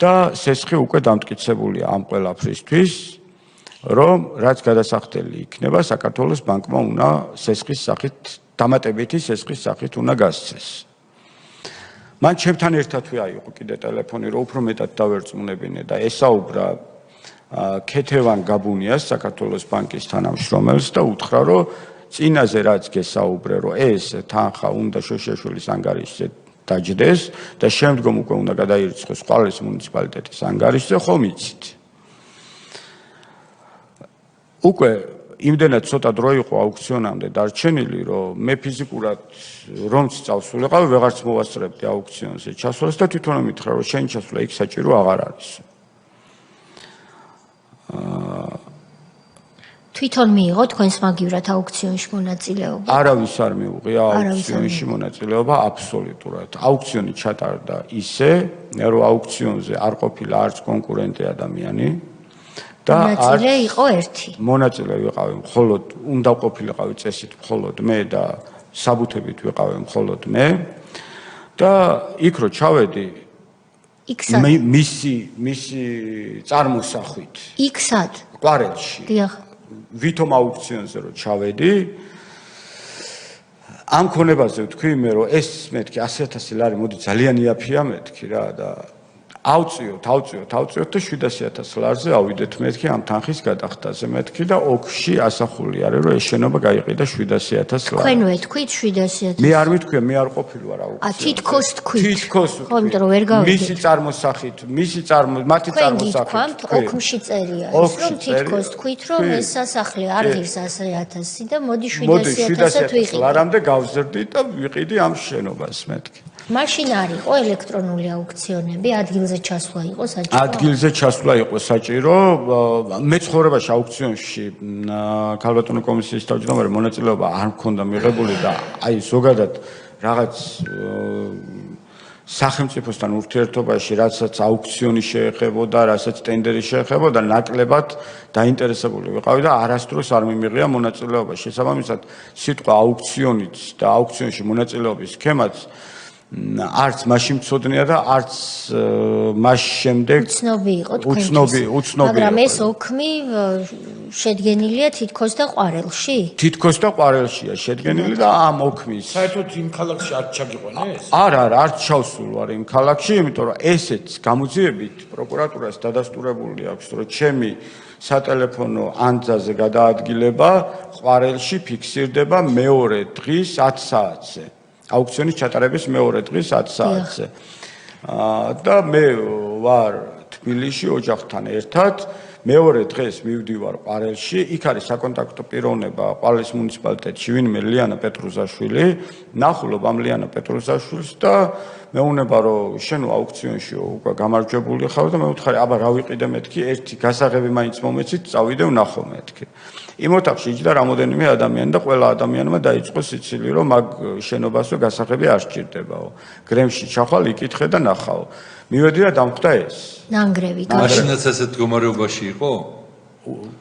და სესხი უკვე დამტკიცებულია ამ ყველაფრისთვის, რომ რაც გადასახდელი იქნება საქართველოს ბანკმა უნდა სესხის სახით, დამატებითი სესხის სახით უნდა გასცეს. მან ჩემთან ერთადვე აიღო კიდე ტელეფონი, რომ უფრო მეტად დავერწმუნებინე და ესაუბრა ქეთევან გაბუნიას, საქართველოს ბანკის თანამშრომელს და უთხრა, რომ წინაზე რაც გესაუბრე, რომ ეს თანხა უნდა შოშეშვილის ანგარიშზე დაჯდეს და შემდგომ უკვე უნდა გადაირიცხოს ყვალის მუნიციპალიტეტის ანგარიშზე, ხომ იცით? უკვე იმდენად ცოტა დრო იყო აუქციონამდე დარჩენილი, რომ მე ფიზიკურად რომც წავსულიყავი, ვეღარც მოვასწრებდი აუქციონზე ჩასვლას და თვითონ მითხრა, რომ შენი ჩასვლა იქ საჭირო აღარ არის. თვითონ მიიღო თქვენს მაგივრად აუქციონში მონაწილეობა? არავის არ მიუღია აუქციონში მონაწილეობა აბსოლუტურად. აუქციონი ჩატარდა ისე, რომ აუქციონზე არ ყოფილა არც კონკურენტი ადამიანი და მონაწილე იყო ერთი. მონაწილე ვიყავი მხოლოდ, უნდა ყოფილიყავი წესით მხოლოდ მე და საბუთებით ვიყავი მხოლოდ მე და იქ რო ჩავედი მისი წარმოსახვით. იქ სად? ყვარელში. დიახ. ვითომ აუქციონზე რო ჩავედი, ამ ქონებაზე ვთქვი მე რომ ეს მეთქი 100.000 ლარი მოდი ძალიან იაფია მეთქი რა და ავწიოთ და 700.000 ლარზე ავიდეთ მეთქი ამ თანხის გადახდაზე მეთქი და ოქში ასახული არის რომ ეს შენობა გაიყიდა 700.000 ლარი. თქვენ ვეთქვით 700.000? მე არ მithქვია, მე არ ყოფილვარ აუქციონზე. თითქოს თქვით. თითქოს. ხო, იმიტომ რომ ვერ გავიგეთ. მისი წარმოსახით, მათი წარმოსახით. ოქში წერია ის რომ თითქოს თქვით რომ ეს სასახლე არ ღირს 100.000 და მოდი 700.000 ვიყიდე. ლარამდე გავზრდი და ვიყიდი ამ შენობას მეთქი. მაშინ არ იყო ელექტრონული აუქციონები, ადგილზე ჩასვლა იყო საჭირო? ადგილზე ჩასვლა იყო საჭირო. მე ცხოვრებაში აუქციონში ქალბატონო კომისიის თავმჯდომარე მონაწილეობა არ მქონდა მიღებული და აი ზოგადად რაღაც სახელმწიფოსთან ურთიერთობაში, რასაც აუქციონი შეეხებოდა, რასაც ტენდერი შეეხებოდა, ნაკლებად დაინტერესებული ვიყავი და არასდროს არ მიმიღია მონაწილეობა. შესაბამისად, სიტყვა აუქციონიც და აუქციონში მონაწილეობის სქემაც არც მაშინ მცოდნია და არც მას შემდეგ უცნობი იყო უცნობი მაგრამ ეს ოქმი შედგენილია თითქოს და ყვარელში? თითქოს და ყვარელშია შედგენილი და ამ ოქმის საერთოდ იმ ქალაქში არ ჩაგიყვანეს? არა, არც ჩავსულ ვარ იმ ქალაქში, იმიტომ რომ ესეც გამოძიებით პროკურატურას დადასტურებული აქვს, რომ ჩემი სატელეფონო ანძაზე გადაადგილება ყვარელში ფიქსირდება მეორე დღის 10 საათზე. აუქციონის ჩატარების მეორე დღის 10 საათზე. და მე ვარ თბილისში ოჯახთან ერთად, მეორე დღეს მივდივარ ყვარელში, იქ არის საკონტაქტო პიროვნება ყვარლის მუნიციპალიტეტში, ვინმე ლიანა პეტრუზაშვილი, ნახულობ ამ ლიანა პეტრუზაშვილს და მეუბნება რომ შენ აუქციონში უკვე გამარჯვებული ხარ და მე ვუთხარი, აბა რა ვიყიდე მეთქი, ერთი გასაღები მაინც მომეცით, წავიდე ვნახო მეთქი. იმ ოთახში იჯდა რამოდენიმე ადამიანი და ყველა ადამიანმა დაიწყო სიცილი, რომ მაგ შენობასო გასაღები არ სჭირდებაო. გრემში ჩახვალ, იკითხე და ნახაო. მივედი და დამხვდა ეს. ნანგრევი. მაშინაც ესეთ მდგომარეობაში იყო?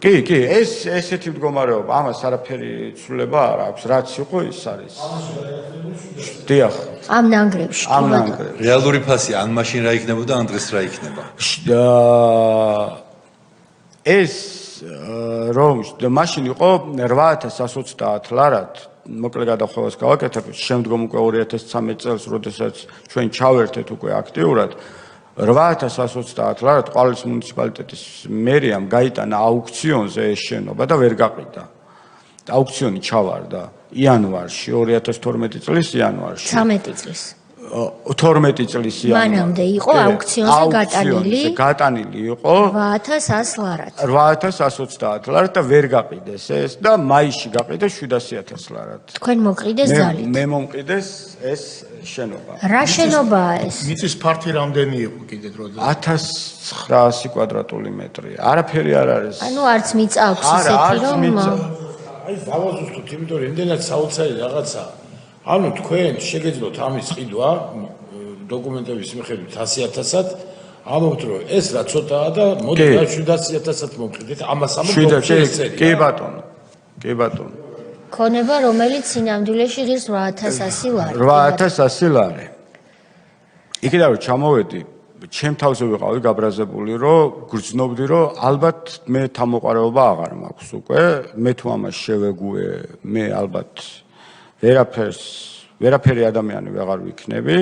კი, ესეთი მდგომარეობა, ამას არაფერი ცვლილება არ აქვს, რაც იყო ის არის. დიახ. ამ ნანგრევში. ამ ნანგრევში. რეალური ფასი ან მაშინ რა იქნებოდა, ან დღეს რა იქნება? ეს რომ მაშინ იყო 8130 ლარად, მოკლე გადახვევას გავაკეთებ, შემდგომ უკვე 2013 წელს, როდესაც ჩვენ ჩავერთეთ უკვე აქტიურად 8130 ლარად ყვარლის მუნიციპალიტეტის მერიამ გაიტანა აუქციონზე ეს შენობა და ვერ გაყიდა. აუქციონი ჩავარდა იანვარში, 2012 წლის იანვარში. 13 წლის. 12 წლის იანვარში. მანამდე იყო აუქციონზე გატანილი იყო 8100 ლარად. 8130 ლარად და ვერ გაყიდეს ეს და მაისში გაყიდეს 700000 ლარად. თქვენ მოყიდეს ძალით. მე მომყიდეს ეს შენობა. რა შენობაა ეს? მიწის ფართი რამდენი იყო კიდე დროზე? 1900 კვადრატული მეტრია. არაფერი არ არის. ანუ არც მიწა აქვს ისეთი რომ აი დავაზუსტოთ, იმიტომ რომ იმდენად საოცარი რაღაცა. ანუ თქვენ შეგეძლოთ ამის ყიდვა დოკუმენტების მიხედვით 100000-ად, ამობთ რომ ეს რა ცოტაა და მოდი რა 700000-ად მომყიდეთ, ამას ამობთ. კი ბატონო. კი ბატონო. ქონება რომელიც სინამდვილეში ღირს 8100 ლარი. 8100 ლარი. იქიდან რომ ჩამოვედი, ჩემ თავზე ვიყავი გაბრაზებული, რომ გრძნობდი, რომ ალბათ მე თამოყარეობა აღარ მაქვს უკვე, მე თუ ამას შევეგუე, მე ალბათ ვერაფერი ადამიანი ვეღარ ვიქნები.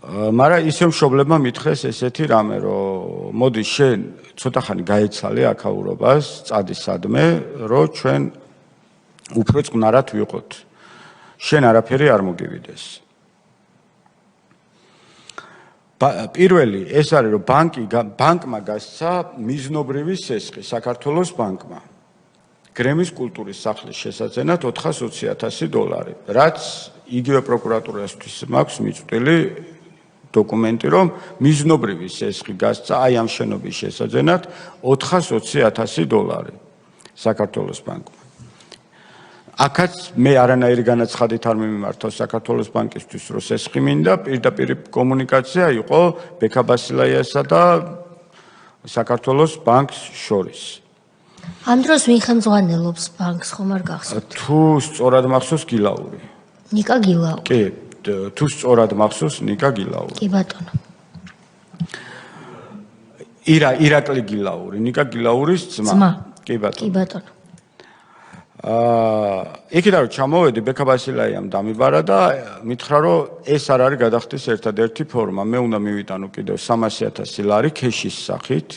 მაგრამ ისე მშობლებმა მითხრეს ესეთი რამე, რომ მოდი შენ ცოტა ხანი გაეცალე აქაურობას, წადი სადმე, რომ ჩვენ უფრო წყნარად ვიყოთ. შენ არაფერი არ მოგივიდეს. პირველი ეს არის, რომ ბანკმა გასცა მიზნობრივი სესხი საქართველოს ბანკმა. გრემის კულტურის სახლის შესაძენად 420,000 დოლარი, რაც იგივე პროკურატურასთვის მაქვს მიწვდილი დოკუმენტი, რომ მიზნობრივი სესხი გასცა აი ამ შენობის შესაძენად 420,000 დოლარი საქართველოს ბანკმა. აქაც მე არანაირი განაცხადით არ მიმართავ საქართველოს ბანკისთვის, რომ სესხი მინდა, პირდაპირ კომუნიკაცია იყო ბექაბასილაიასა და საქართველოს ბანკს შორის. ამ დროს ვინ ხელმძღვანელობს ბანკს, ხომ არ გახსოვთ? თუ სწორად მახსოვს გილაური. ნიკა გილაური. კი, თუ სწორად მახსოვს ნიკა გილაური. კი ბატონო. ირაკლი გილაური, ნიკა გილაურის ძმა. კი ბატონო. კი ბატონო. იქიდან რომ ჩამოვედი, ბექაბასილაიამ დამიბარა და მითხრა, რომ ეს არ არის გადახდის ერთადერთი ფორმა. მე უნდა მივიტანო კიდევ 300,000 ლარი ქეშის სახით.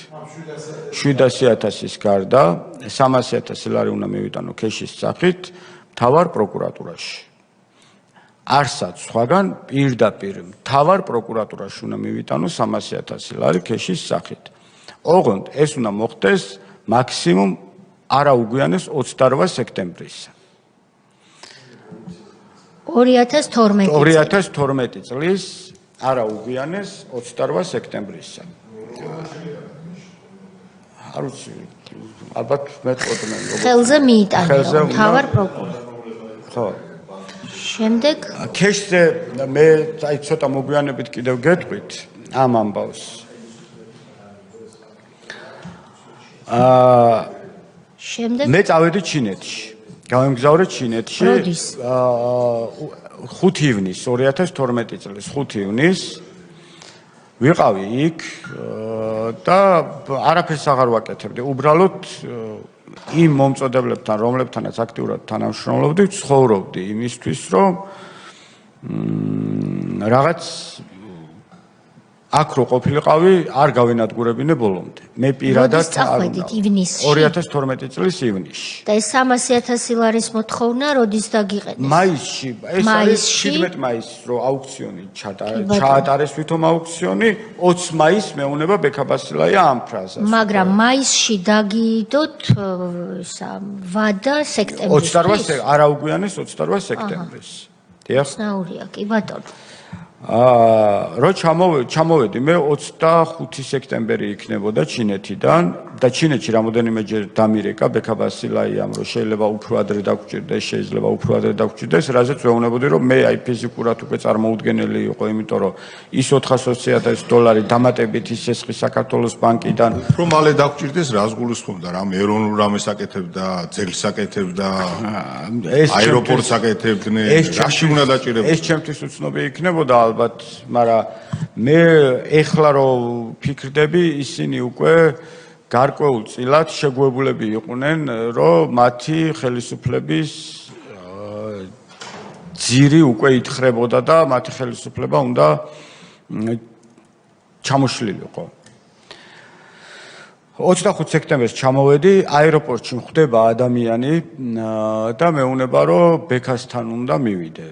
700,000-ის გარდა 300,000 ლარი უნდა მივიტანო ქეშის სახით მთავარ პროკურატურაში. არსად სხვაგან პირდაპირ მთავარ პროკურატურაში უნდა მივიტანო 300,000 ლარი ქეშის სახით. ოღონდ ეს უნდა მოხდეს მაქსიმუმ არაუგვიანეს 28 სექტემბრისა. 2012 წლის არაუგვიანეს 28 სექტემბრისა. არ ვიცი, ალბათ მეტყოდნე. ხელზე მიიტანე მთავარ პროკურორს. ხო. შემდეგ ქეშზე მე აი ცოტა მოგვიანებით კიდევ გეტყვით ამ ამბავს. შემდეგ მე წავედი ჩინეთში. გავემგზავრე ჩინეთში. როდის? 5 ივნის 2012 წლის 5 ივნის ვიყავი იქ და არაფერს აღარ ვაკეთებდი. უბრალოდ იმ მომწოდებლებთან, რომლებთანაც აქტიურად თანამშრომლობდი, ცხოვრობდი იმისთვის, რომ რაღაც აქ რო ყოფილიყავი, არ გავენადგურებინე ბოლომდე. მე პირადად 2012 წლის ივნისში. და ეს 300,000 ლარის მოთხოვნა როდის დაგიყენეს? მაისში, ეს არის 17 მაისს, რო აუქციონი ჩაატარეს თვითონ აუქციონი, 20 მაისს მეუნება ბექაბასილაია ამ ფრაზას. მაგრამ მაისში დაგიდოთ ვადა სექტემბრის. 28 არ აუგვიანეს 28 სექტემბრის. დიახ. ნაურია, კი ბატონო. რო ჩამოვედი მე 25 სექტემბერი იქნებოდა ჩინეთიდან და ჩინეთში რამოდენიმეჯერ დამირეკა ბექაბასილაიამ რომ შეიძლება უფრო ადრე დაგჭირდეს, შეიძლება უფრო ადრე დაგჭირდეს, რაზეც ვეუბნებოდი რომ მე აი ფიზიკურად უკვე წარმოუდგენელი იყო, იმიტომ რომ ის $400,000 დამატებით ის ესხი საქართველოს ბანკიდან რომ მალე დაგჭირდეს რას გულისხმობდა, რამ ეროვნულ რამეს აკეთებდა, ძეგლს აკეთებდა, აეროპორტს აკეთებდნენ, რაში უნდა დაჭირებოდეს? ეს ჩემთვის უცნობი იქნებოდა ალბათ, მაგრამ მე ეხლა რომ ფიქრდები, ისინი უკვე გარკვეულ წილად შეგუებულები იყვნენ, რომ მათი ხელისუფლების ძირი უკვე ითხრებოდა და მათი ხელისუფლება უნდა ჩამოშლილიყო. 25 სექტემბერს ჩამოვედი, აეროპორტში ხვდება ადამიანი და მეუნება, რომ ბექასთან უნდა მივიდე.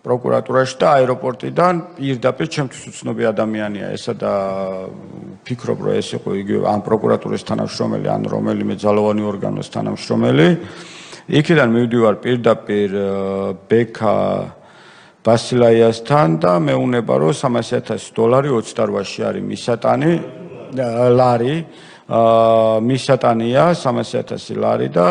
პროკურატურაში და აეროპორტიდან პირდაპირ ჩემთვის უცნობი ადამიანია ესა და ფიქრობ რომ ეს იყო იგივე ან პროკურატურის თანამშრომელი ან რომელიმე ძალოვანი ორგანოს თანამშრომელი. იქიდან მივდივარ პირდაპირ ბექა ბასილაიასთან და მეუნება რომ $300,000 28-ში არის მისატანი ლარი მისატანია $300,000 და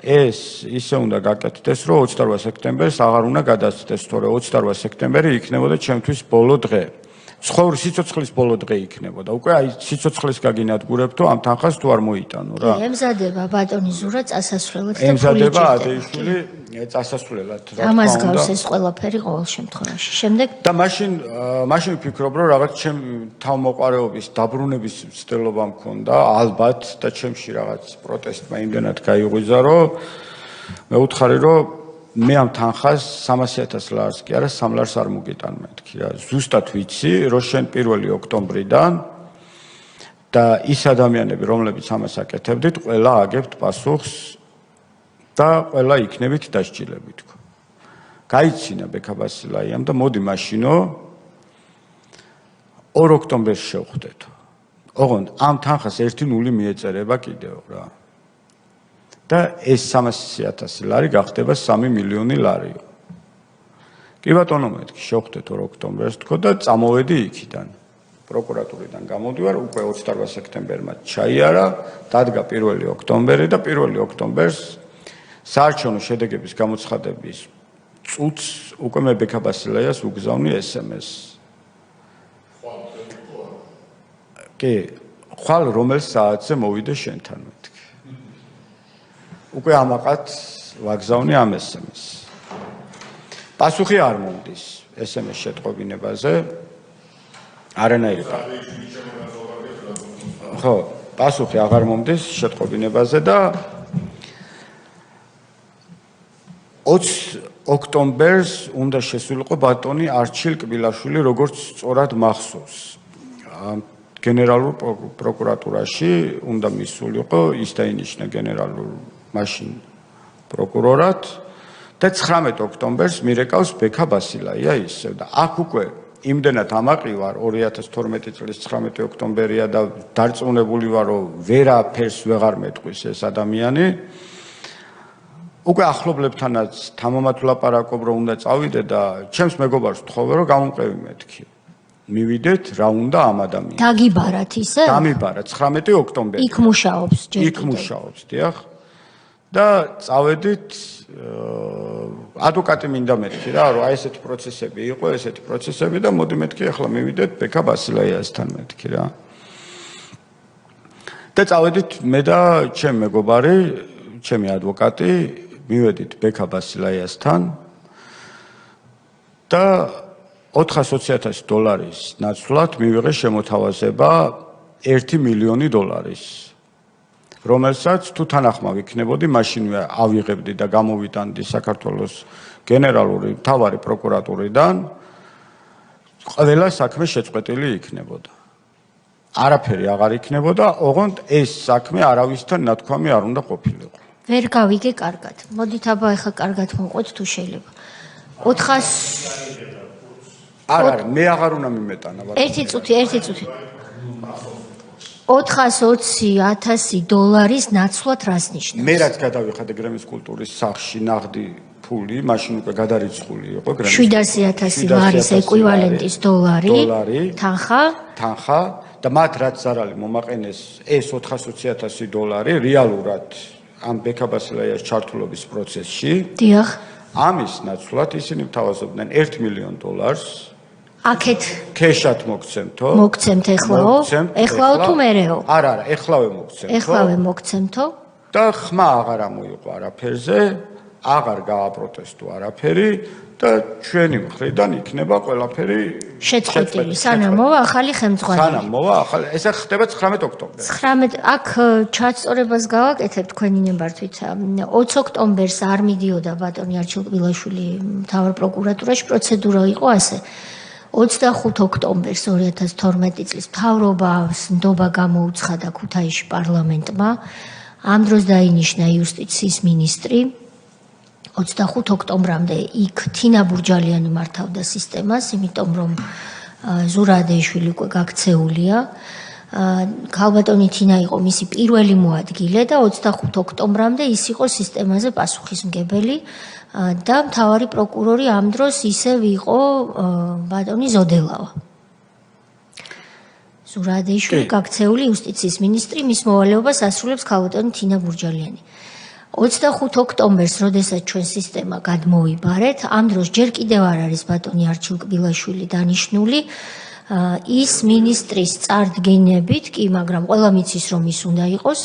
ეს ისე უნდა გაკეთდეს, რომ 28 სექტემბერს აღარ უნდა გადასცდეს, თორე 28 სექტემბერი იქნებოდა ჩემთვის ბოლო დღე. ცხოვრების სიცოცხლის ბოლო დღე იქნებოდა. უკვე აი სიცოცხლის გაგინადგურებთო ამ თანხას თუ არ მოიტანო რა. ემზადება ბატონი ზურა წასასვლელად და ემზადება ადეიშვილი წასასვლელად რა. ამას გავს ეს ყველაფერი ყოველ შემთხვევაში. შემდეგ და მაშინ ვფიქრობ, რომ რაღაც ჩემ თავმოყარეობის დაბრუნების მცდელობა მქონდა, ალბათ და ჩემში რაღაც პროტესტმა იმდენად გაიღვიძა, რომ მე უთხარი, რომ მე ამ თანხას $300,000 კი არა, $3 არ მოგიტან მეთქი რა. ზუსტად ვიცი, რომ შენ 1 ოქტომბრიდან და ის ადამიანები, რომლებიც ამას აკეთებდით, ყველა აგებთ პასუხს და ყველა იქნებით დასჯილები თქო. გაიცინა ბექაბასილაიამ და მოდი მაშინო 2 ოქტომბერს შევხვდეთ. ოღონდ ამ თანხას 1 მიეწერება კიდევ რა. და ეს $300,000 გახდება $3 მილიონი ლარი. კი ბატონო მეთქი, შევხვდეთ 2 ოქტომბერს თქო და წამოვედი იქიდან. პროკურატურიდან გამოდივარ, უკვე 28 სექტემბერმა ჩაიარა, დადგა 1 ოქტომბერი და 1 ოქტომბერს საარჩევნო შედეგების გამოცხადების წუთს უკვე მე ბექაბასილაიას უგზავნი SMS. კი, ხვალ რომელ საათზე მოვიდე შენთან მეთქი. უკვე ამაყად ვაგზავნი ამ SMS. პასუხი არ მომდის SMS შეტყობინებაზე. არანაირი. ხო, პასუხი აღარ მომდის შეტყობინებაზე და 20 ოქტომბერს უნდა შესულიყო ბატონი არჩილ კბილაშვილი, როგორც სწორად მახსოვს. გენერალურ პროკურატურაში უნდა მისულიყო, ის დაინიშნა გენერალურ მაშინ პროკურორად და 19 ოქტომბერს მირეკავს ბექაბასილაია ისევ და აქ უკვე იმდენად ამაყივარ 2012 წლის 19 ოქტომბერია და დარწმუნებული ვარ რომ ვერაფერს ვეღარ მეტყვის ეს ადამიანი უკვე ახლობლებთანაც თამამად ვლაპარაკობ რომ უნდა წავიდე და ჩემს მეგობარს ვთხოვე რომ გამომყევი მეთქი მივიდეთ რა უნდა ამ ადამიანს დაგიბარათ ისე დამიბარა 19 ოქტომბერი იქ მუშაობს ჯერ იქ მუშაობს დიახ და წავედით ადვოკატი მინდა მეთქი რა რომ აი ესეთი პროცესები იყო ესეთი პროცესები და მოდი მეთქი ახლა მივიდეთ ბექაბასილაიასთან მეთქი რა და წავედით მე და ჩემი მეგობარი ჩემი ადვოკატი მივედით ბექაბასილაიასთან და 420,000 ნაცვლად მივიღე შემოთავაზება $1 მილიონი, რომელსაც თუ თანახმავ იქნებოდი, მაშინვე ავიღებდი და გამოვიტანდი საქართველოს გენერალური მთავარი პროკურატურიდან, ყველა საქმე შეწყვეტილი იქნებოდა. არაფერი აღარ იქნებოდა, ოღონდ ეს საქმე არავისთან ნათქვამი არ უნდა ყოფილიყო. ვერ გავიგე კარგად. მოდით აბა ახლა კარგად მომყვეთ თუ შეიძლება. 400 არა, მე აღარ უნდა მიმეტანა. ერთი წუთი. $420,000 ნაცვლად რას ნიშნავს? მე რაც გადავიხადე გრემის კულტურის სახლში ნაღდი ფული, მაშინ უკვე გადარიცხული იყო გრემის 700,000 ლარის ეკვივალენტის დოლარი, თანხა და მათ რაც ზარალი მომაყენეს ეს $420,000 რეალურად ამ ბექა ბასილაიას ჩართულობის პროცესში. დიახ. ამის ნაცვლად ისინი მთავაზობდნენ $1 მილიონ. აქეთ ქეშად მოგცემთო? მოგცემთ ეხლაო? ეხლაო თუ მერეო? არა, ეხლავე მოგცემთო. ეხლავე მოგცემთო? და ხმა აღარ ამოიყო არაფერზე, აღარ გააპროტესტო არაფერი და ჩვენი მხრიდან იქნება ყველაფერი შეწყვეტილი. სანამ მოვა ახალი ხელმძღვანელი. სანამ მოვა ახალი, ესა ხდება 19 ოქტომბერს. 19 აქ ჩასწორებას გავაკეთებ თქვენი ნებართვით. 20 ოქტომბერს არ მიდიოდა ბატონი არჩილ კბილაშვილი მთავარ პროკურატურაში, პროცედურა იყო ასე. 25 ოქტომბერს 2012 წლის მთავრობას ნდობა გამოუცხადა ქუთაისში პარლამენტმა. ამ დროს დაინიშნა იუსტიციის მინისტრი. 25 ოქტომბრამდე იქ თინა ბურჯალიანი მართავდა სისტემას, იმიტომ რომ ზურადეიშვილი უკვე გაქცეულია. ქალბატონი თინა იყო მისი პირველი მოადგილე და 25 ოქტომბრამდე ის იყო სისტემაზე პასუხისმგებელი და მთავარი პროკურორი ამ დროს ისევ იყო ბატონი ზოდელავა. ზურადეიშვილი გაქცეული იუსტიციის მინისტრი, მის მოვალეობას ასრულებს ქალბატონი თინა ბურჯალიანი. 25 ოქტომბერს, როდესაც ჩვენ სისტემა გადმოვიბარეთ, ამ დროს ჯერ კიდევ არ არის ბატონი არჩილ კბილაშვილი დანიშნული. ის მინისტრის წარდგინებით, კი, მაგრამ ყველა მიცის რომ ის უნდა იყოს,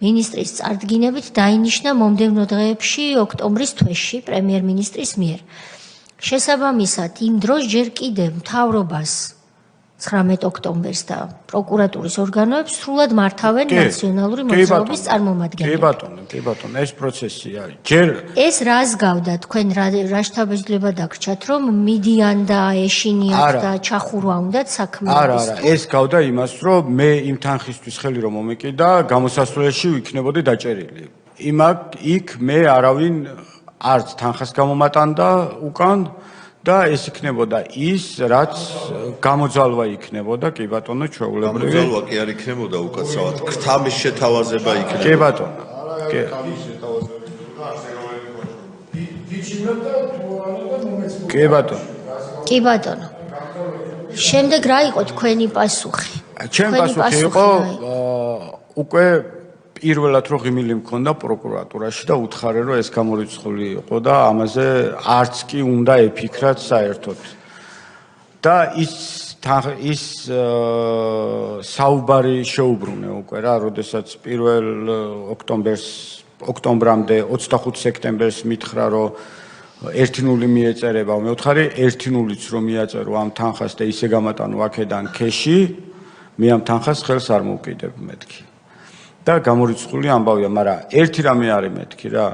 მინისტრის წარდგინებით დაინიშნა მომდევნო დღეებში ოქტომბრის თვეში პრემიერ-მინისტრის მიერ. შესაბამისად, იმ დროს ჯერ კიდევ მთავრობას 19 ოქტომბერს და პროკურატურის ორგანოებს სრულად მართავენ ნაციონალური მოძრაობის წარმომადგენლები. კი ბატონო, ეს პროცესია. ჯერ ეს რას გავდა თქვენ რა შთაბეჭდილება დაგრჩათ, რომ მიდიან და ეშინიათ და ჩახურვა უნდათ საქმეების? არა, ეს გავდა იმას, რომ მე იმ თანხისთვის ხელი რომ მომეკიდა, გამოსასვლელში ვიქნებოდი დაჭერილი. იქ მე არავინ არც თანხას გამომატანდა უკან და ეს იქნებოდა ის, რაც გამოძალვა იქნებოდა, კი ბატონო, ჩვეულებრივი. გამოძალვა კი არ იქნებოდა უკაცრავად, ქრთამის შეთავაზება იქნებოდა. კი ბატონო. კი ბატონო. შემდეგ რა იყო თქვენი პასუხი? ჩემი პასუხი იყო უკვე პირველად რო ღიმილი მქონდა პროკურატურაში და უთხარი რომ ეს გამორიცხული იყო და ამაზე არც კი უნდა ეფიქრათ საერთოდ. და ის საუბარი შეუბრუნე უკვე რა, როდესაც 1 ოქტომბრამდე 25 სექტემბერს მითხრა რომ 1-0 მიეწერება, მე ვთხარი 1-0-იც რომ მიაწერო ამ თანხას და ისე გამატანო აქედან ქეში, მე ამ თანხას ხელს არ მოვკიდებ მეთქი. და გამორიცხული ამბავია, მაგრამ ერთი რამე არის მეთქი რა.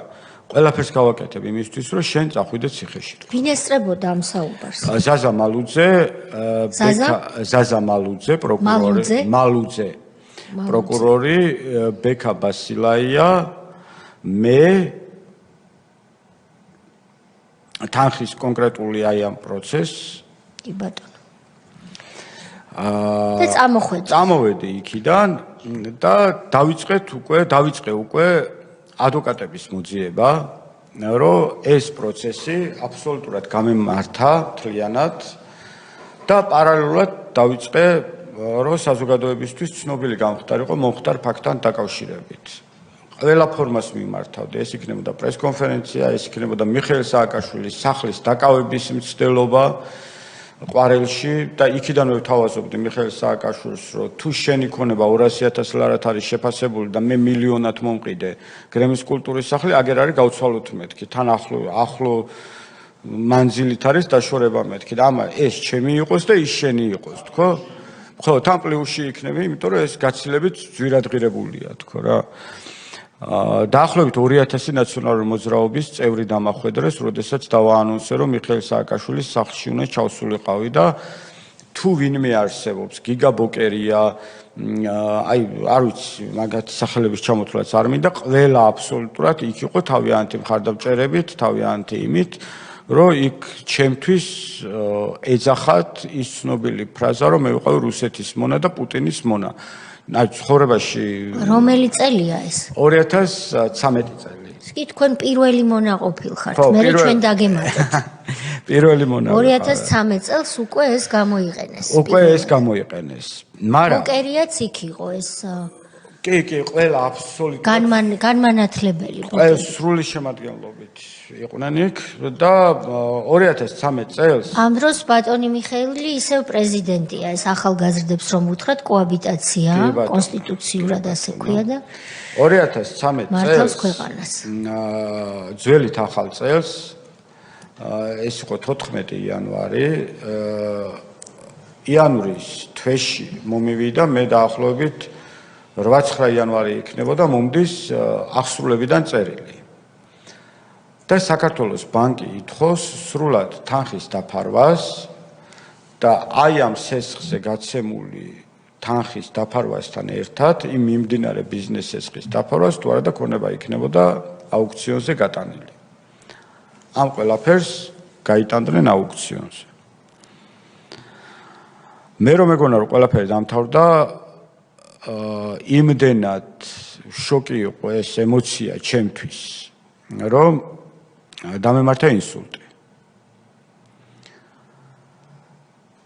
ყველაფერს გავაკეთებ იმისთვის, რომ შენ წახვიდე ციხეში. ვინ ესწრებოდა ამ საუბარს? ზაზა მალუძე, პროკურორი, ბექა ბასილაია, მე თანხის კონკრეტული აი ამ პროცესს. კი ბატონო. და წამოვედი იქიდან და დავიწყე უკვე ადვოკატების მოძიება, რომ ეს პროცესი აბსოლუტურად გამემართა მთლიანად და პარალელურად დავიწყე, რომ საზოგადოებისთვის ცნობილი გამხდარიყო მომხდარ ფაქტთან დაკავშირებით. ყველა ფორმას მიმართავდი, ეს იქნებოდა პრესკონფერენცია, ეს იქნებოდა მიხეილ სააკაშვილის სახლის დაკავების მცდელობა ყვარელში და იქიდანვე ვთავაზობდი მიხეილ სააკაშვილს, რომ თუ შენი ქონება 200,000 ლარად არის შეფასებული და მე მილიონად მომყიდე გრემის კულტურის სახლი, აგერ არის გავცვალოთ მეთქი. თან ახლო მანძილით არის დაშორება მეთქი და ამა ეს ჩემი იყოს და ის შენი იყოს, თქო? ხო, თან პლუსში იქნება, იმიტომ რომ ეს გაცილებით ძვირადღირებულია, თქო რა. დაახლოებით 2000 ნაციონალური მოძრაობის წევრი დამახვედრეს, როდესაც დავაანონსე, რომ მიხეილ სააკაშვილის სახლში უნდა ჩავსულიყავი და თუ ვინმე არსებობს, გიგა ბოკერია, აი, არ ვიცი, მაგათი სახელების ჩამოთვლაც არ მინდა, ყველა აბსოლუტურად იქ იყო თავიანთი მხარდამჭერებით, თავიანთი იმით, რომ იქ ჩემთვის ეძახათ ის ცნობილი ფრაზა, რომ მე ვიყავი რუსეთის მონა და პუტინის მონა. აი, ცხოვრებაში რომელი წელია ეს? 2013 წელი. კი თქვენ პირველი მონა ყოფილხართ, მე ჩვენ დაგემართ. პირველი მონა. 2013 წელს უკვე ეს გამოიყენეს. უკვე ეს გამოიყენეს. მაგრამ ბოკერიაც იქ იყო ეს კი, ყველა აბსოლუტურად განმანათლებელი. ყველა სრული შემადგენლობით იყვნენ იქ და 2013 წელს ამ დროს ბატონი მიხეილი ისევ პრეზიდენტია, ეს ახალგაზრდებს რომ უთხრათ კოაბიტაცია, კონსტიტუციურად ასე ქვია და 2013 მართავს ქვეყანას. ძველით ახალ წელს ეს იყო 14 იანვარი, იანვრის თვეში მომივიდა მე დაახლოებით 8-9 იანვარი იქნებოდა მომდის აღსრულებიდან წერილი. და საქართველოს ბანკი ითხოვს სრულად თანხის დაფარვას და აი ამ სესხზე გაცემული თანხის დაფარვასთან ერთად იმ მიმდინარე ბიზნეს სესხის დაფარვას თუ არა და ქონება იქნებოდა აუქციონზე გატანილი. ამ ყველაფერს გაიტანდნენ აუქციონზე. მე რომ მეგონა რომ ყველაფერი დამთავრდა, იმდენად შოკი იყო ეს ემოცია ჩემთვის, რომ დამემართა ინსულტი.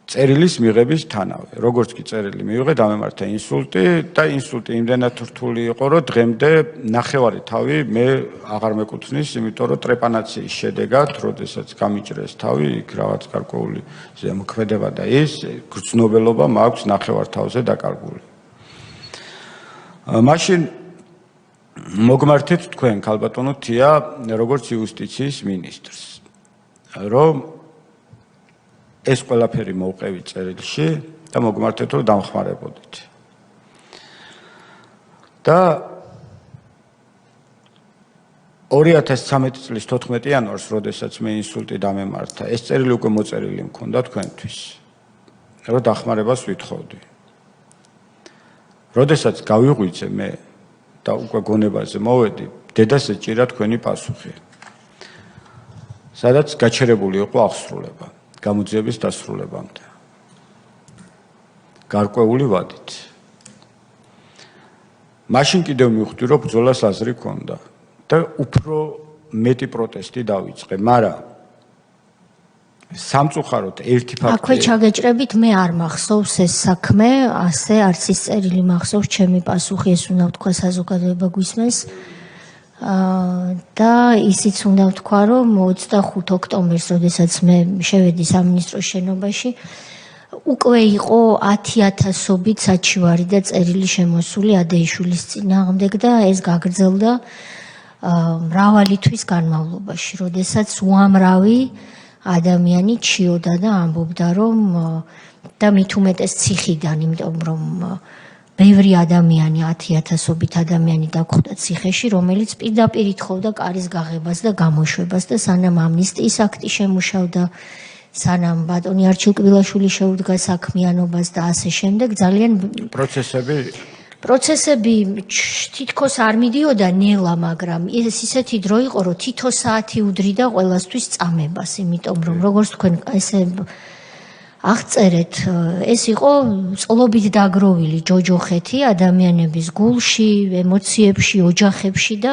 წერილის მიღების თანავე, როგორც კი წერილი მივიღე, დამემართა ინსულტი და ინსულტი იმდენად რთული იყო, რომ დღემდე ნახევარი თავი მე აღარ მეკუთვნის, იმიტომ რომ ტრეპანაციის შედეგად, როდესაც გამიჭრეს თავი, იქ რაღაც გარკვეული ზემოქმედება და ის გრძნობელობა მაქვს ნახევარ თავზე დაკარგული. მაშინ მოგმართეთ თქვენ ქალბატონო თია როგორც იუსტიციის მინისტრს, რომ ეს ყველაფერი მოვყევი წერილში და მოგმართეთ რომ დამხმარებოდით. და 2013 წლის 14 იანვარს, როდესაც მე ინსულტი დამემართა, ეს წერილი უკვე მოწერილი მქონდა თქვენთვის, რომ დახმარებას ვითხოვდი. როდესაც გავიღვიძე მე და უკვე გონებაზე მოვედი, დედას ეჭირა თქვენი პასუხი. სადაც გაჩერებული იყო აღსრულება, გამოძიების დასრულებამდე. გარკვეული ვადით. მაშინ კიდევ მივხვდი, რომ ბრძოლას აზრი ჰქონდა და უფრო მეტი პროტესტი დავიწყე, მაგრამ სამწუხაროდ ერთი ფაქტი. აქვე ჩაგეჭრებით მე არ მახსოვს ეს საქმე, ასე არც ის წერილი მახსოვს, ჩემი პასუხი ეს უნდა ვთქვა საზოგადოება გვისმენს. და ისიც უნდა ვთქვა, რომ 25 ოქტომბერს, როდესაც მე შევედი სამინისტროს შენობაში, უკვე იყო 10,000-ობით საჩივარი და წერილი შემოსული ადეიშვილის წინააღმდეგ და ეს გაგრძელდა მრავალი თვის განმავლობაში, როდესაც უამრავი ადამიანი ჩიოდა და ამბობდა, რომ და მით უმეტეს ციხიდან, იმიტომ რომ ბევრი ადამიანი, 10,000-ობით ადამიანი დაგხვდა ციხეში, რომელიც პირდაპირ ითხოვდა კარის გაღებას და გამოშვებას და სანამ ამნისტიის აქტი შემუშავდა, სანამ ბატონი არჩილ-კბილაშვილი შეუდგა საქმიანობას და ასე შემდეგ, ძალიან პროცესები თითქოს არ მიდიოდა ნელა, მაგრამ ეს ისეთი დრო იყო, რომ თითო საათი უდრიდა ყველასთვის წამებას, იმიტომ რომ როგორც თქვენ ესე აღწერეთ, ეს იყო წყლობით დაგროვილი ჯოჯოხეთი ადამიანების გულში, ემოციებში, ოჯახებში და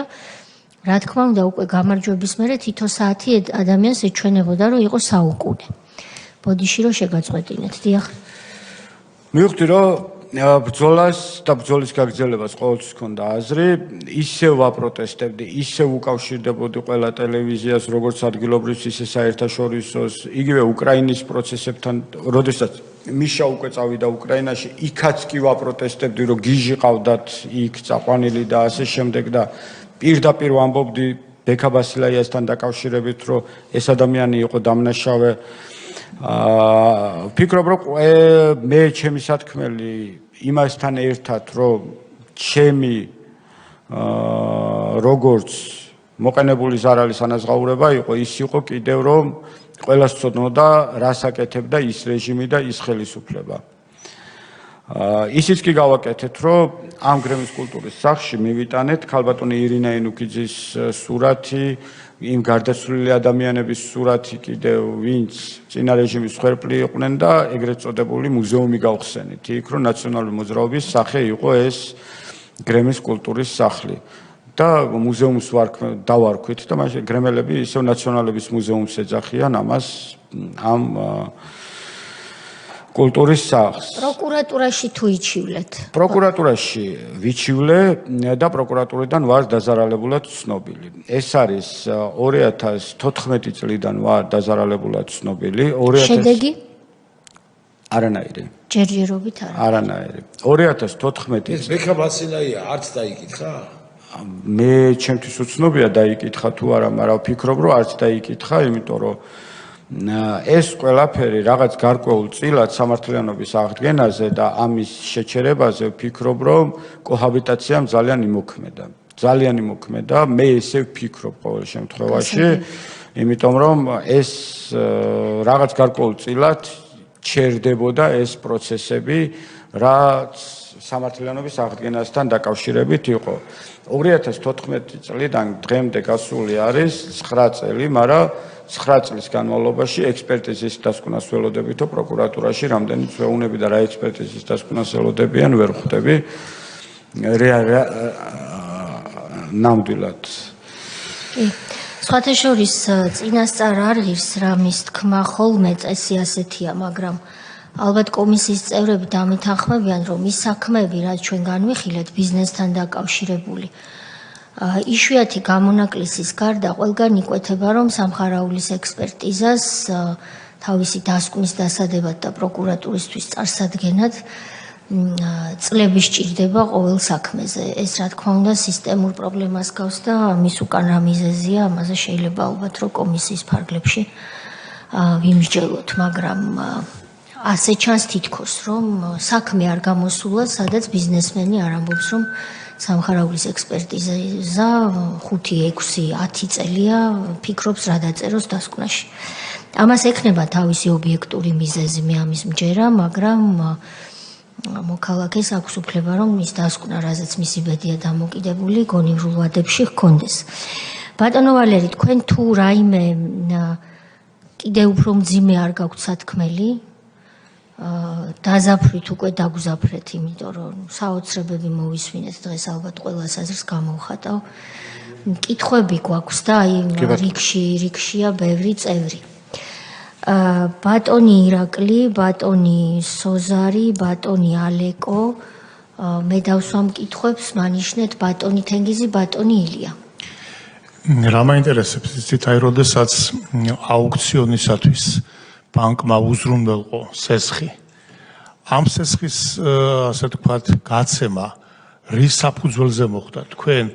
რა თქმა უნდა, უკვე გამარჯვების მერე თითო საათი ადამიანს ეჩვენებოდა, რომ იყო საუკუნე. ბოდიში რომ შეგაწყვეტინეთ, დიახ. მივხვდი, რომ ბრძოლას და ბრძოლის გაგრძელებას ყოველთვის ჰქონდა აზრი, ისევ ვაპროტესტებდი, ისევ უკავშირდებოდი ყველა ტელევიზიას, როგორც ადგილობრივს, ისე საერთაშორისოს, იგივე უკრაინის პროცესებთან, როდესაც მიშა უკვე წავიდა უკრაინაში, იქაც კი ვაპროტესტებდი, რომ გიჟი ყავდათ იქ წაყვანილი და ასე შემდეგ და პირდაპირ ვამბობდი ბექა ბასილაიასთან დაკავშირებით, რომ ეს ადამიანი იყო დამნაშავე. ვფიქრობ, რომ მე ჩემი სათქმელი იმასთან ერთად, რომ ჩემი როგორც მოყენებული ზარალის ანაზღაურება იყო, ის იყო კიდევ რომ ყველას ცოდნოდა რას აკეთებდა ის რეჟიმი და ის ხელისუფლება. ისიც კი გავაკეთეთ, რომ ამ გრემის კულტურის სახლში მივიტანეთ ქალბატონი ირინა ენუქიძის სურათი, იმ გარდაცვლილი ადამიანების სურათი კიდევ, ვინც წინა რეჟიმის მსხვერპლი იყვნენ და ეგრეთ წოდებული მუზეუმი გავხსენით. იქ რომ ნაციონალური მოძრაობის სახე იყო ეს გრემის კულტურის სახლი. და მუზეუმს დავარქვით და მაშინ გრემელები ისევ ნაციონალების მუზეუმს ეძახიან ამას ამ კულტურის სახლს. პროკურატურაში თუ იჩივლეთ? პროკურატურაში ვიჩივლე და პროკურატურიდან ვარ დაზარალებულად ცნობილი. ეს არის 2014 წლიდან ვარ დაზარალებულად ცნობილი. შედეგი? არანაირი. ჯერჯერობით არა. არანაირი. 2014 ეს ბექა ბასილაია არც დაიკითხა? მე ჩემთვის უცნობია დაიკითხა თუ არა, მაგრამ ვფიქრობ, რომ არც დაიკითხა, იმიტომ რომ ეს ყველაფერი რაღაც გარკვეულ წილად სამართლიანობის აღდგენაზე და ამის შეჩერებაზე ვფიქრობ, რომ კოჰაბიტაციამ ძალიან იმოქმედა. ძალიან იმოქმედა, მე ესე ვფიქრობ ყოველ შემთხვევაში, იმიტომ რომ ეს რაღაც გარკვეულ წილად ჩერდებოდა ეს პროცესები, რაც სამართლიანობის აღდგენასთან დაკავშირებით იყო. 2014 წლიდან დღემდე გასული არის 9 წელი, მაგრამ 9 წლის განმავლობაში ექსპერტიზის დასკვნას ველოდებითო პროკურატურაში რამდენი წვეუნები და რა ექსპერტიზის დასკვნას ველოდებიან ვერ ხვდები ნამდვილად. სხვათა შორის წინასწარ არ ღირს რა მის თქმა ხოლმე წესი ასეთია, მაგრამ ალბათ კომისიის წევრები დამეთანხმებიან, რომ ის საქმეები, რაც ჩვენ განვიხილეთ ბიზნესთან დაკავშირებული, იშვიათი გამონაკლისის გარდა ყველგან იკვეთება, რომ სამხარაულის ექსპერტიზას თავისი დასკვნის დასადებად და პროკურატურისთვის წარსადგენად წლები სჭირდება ყოველ საქმეზე. ეს რა თქმა უნდა სისტემურ პრობლემას გავს და მის უკან რა მიზეზია, ამაზე შეიძლება ალბათ რომ კომისიის ფარგლებში ვიმსჯელოთ, მაგრამ ასე ჩანს თითქოს, რომ საქმე არ გამოსულა, სადაც ბიზნესმენი არ ამბობს, რომ სამხარაულის ექსპერტიზა 5, 6, 10 წელია ფიქრობს რა დაწეროს დასკვნაში. ამას ექნება თავისი ობიექტური მიზეზი, მე ამის მჯერა, მაგრამ მოქალაქეს აქვს უფლება, რომ ის დასკვნა, რაზეც მისი ბედია დამოკიდებული, გონივრულ ვადებში ჰქონდეს. ბატონო ვალერი, თქვენ თუ რაიმე კიდევ უფრო მძიმე არ გაქვთ სათქმელი, დაზაფრით უკვე დაგზაფრეთ, იმიტომ რომ საოცრებები მოვისმინეთ დღეს ალბათ ყველას აზრს გამოვხატავ. კითხვები გვაქვს და აი რიგშია ბევრი წევრი. ბატონი ირაკლი, ბატონი სოზარი, ბატონი ალეკო, მე დავსვამ კითხვებს, მანიშნეთ ბატონი თენგიზი, ბატონი ილია. რა მაინტერესებს იცით, აი როდესაც აუქციონისათვის ბანკმა უზრუნველყო სესხი. ამ სესხის ასე თქვათ გაცემა რის საფუძველზე მოხდა? თქვენ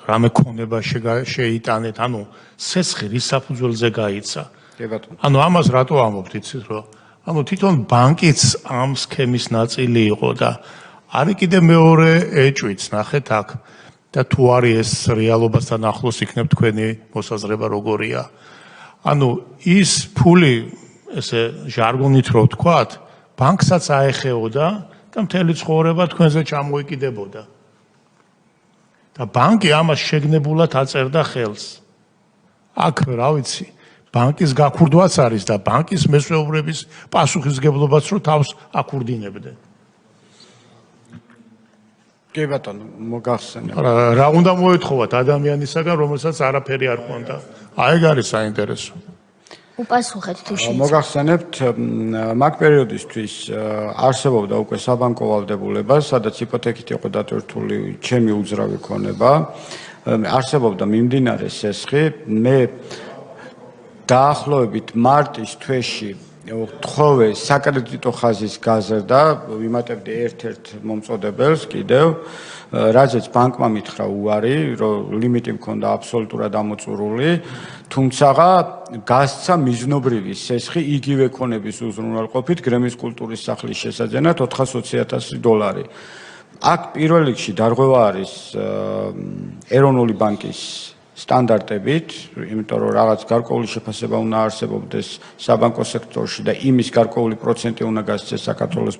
რამე ქონება შეიტანეთ, ანუ სესხი რის საფუძველზე გაიცა? ანუ ამას რატო ამობთ, იცით რომ? ანუ თვითონ ბანკიც ამ სქემის ნაწილი იყო და არის კიდე მეორე ეჭვიც, ნახეთ აქ და თუ არის ეს რეალობასთან ახლოს იქნებ თქვენი მოსაზრება როგორია? ანუ ის ფული, ესე ჟარგონით რო ვთქვათ, ბანკსაც აეხეოდა და მთელი ცხოვრება თქვენზე ჩამოიკიდებოდა. და ბანკი ამას შეგნებულად აწერდა ხელს. აქ რა ვიცი, ბანკის გაქურდვაც არის და ბანკის მესვეურების პასუხისგებლობაც რო თავს აქურდინებდნენ. კი ბატონო, მოგახსენებ. რა უნდა მოეთხოვათ ადამიანისაგან, რომელსაც არაფერი არ ჰქონდა? აი ეგ არის საინტერესო. უპასუხეთ თუ შეიძლება. მოგახსენებთ, მაგ პერიოდისთვის არსებობდა უკვე საბანკო ვალდებულება, სადაც იპოთეკით იყო დატვირთული ჩემი უძრავი ქონება. არსებობდა მიმდინარე სესხი. მე დაახლოებით მარტის თვეში თხოვე საკრედიტო ხაზის გაზრდა, ვიმატებდი ერთ-ერთ მომწოდებელს კიდევ, რაზეც ბანკმა მითხრა უარი, რომ ლიმიტი მქონდა აბსოლუტურად ამოწურული, თუმცა გასცა მიზნობრივი სესხი იგივე ქონების უზრუნველყოფით გრემის კულტურის სახლის შესაძენად $420,000. აქ პირველ რიგში დარღვევა არის ეროვნული ბანკის სტანდარტებით, იმიტომ რომ რაღაც გარკვეული შეფასება უნდა არსებობდეს საბანკო სექტორში და იმის გარკვეული პროცენტი უნდა გასცეს საქართველოს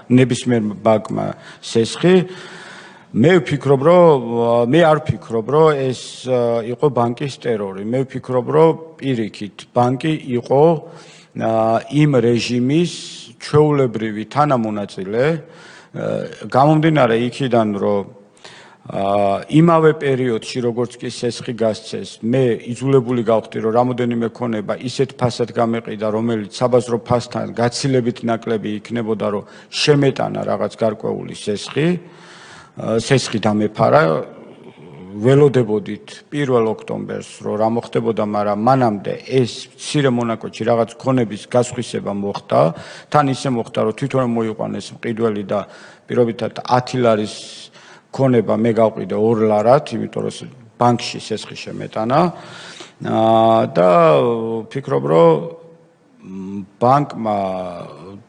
ნებისმიერ ბანკმა სესხი. მე არ ვფიქრობ, რომ ეს იყო ბანკის ტერორი. მე ვფიქრობ, რომ პირიქით ბანკი იყო იმ რეჟიმის ჩვეულებრივი თანამონაწილე, გამომდინარე იქიდან, რომ იმავე პერიოდში, როგორც კი სესხი გასცეს, მე იძულებული გავხდი, რომ რამოდენიმე ქონება ისეთ ფასად გამეყიდა, რომელიც საბაზრო ფასთან გაცილებით ნაკლები იქნებოდა, რომ შემეტანა რაღაც გარკვეული სესხი დამეფარა. ველოდებოდით 1 ოქტომბერს, რომ რა მოხდებოდა, მაგრამ მანამდე ეს მცირე მონაკოჩი რაღაც ქონების გასხვისება მოხდა. თან ისე მოხდა, რომ თვითონ მოიყვანეს მყიდველი და პირობითად 10 ლარის ქონება მე გავყიდე 2 ლარად, იმიტომ რომ ბანკში სესხი შემეტანა და ვფიქრობ, რომ ბანკმა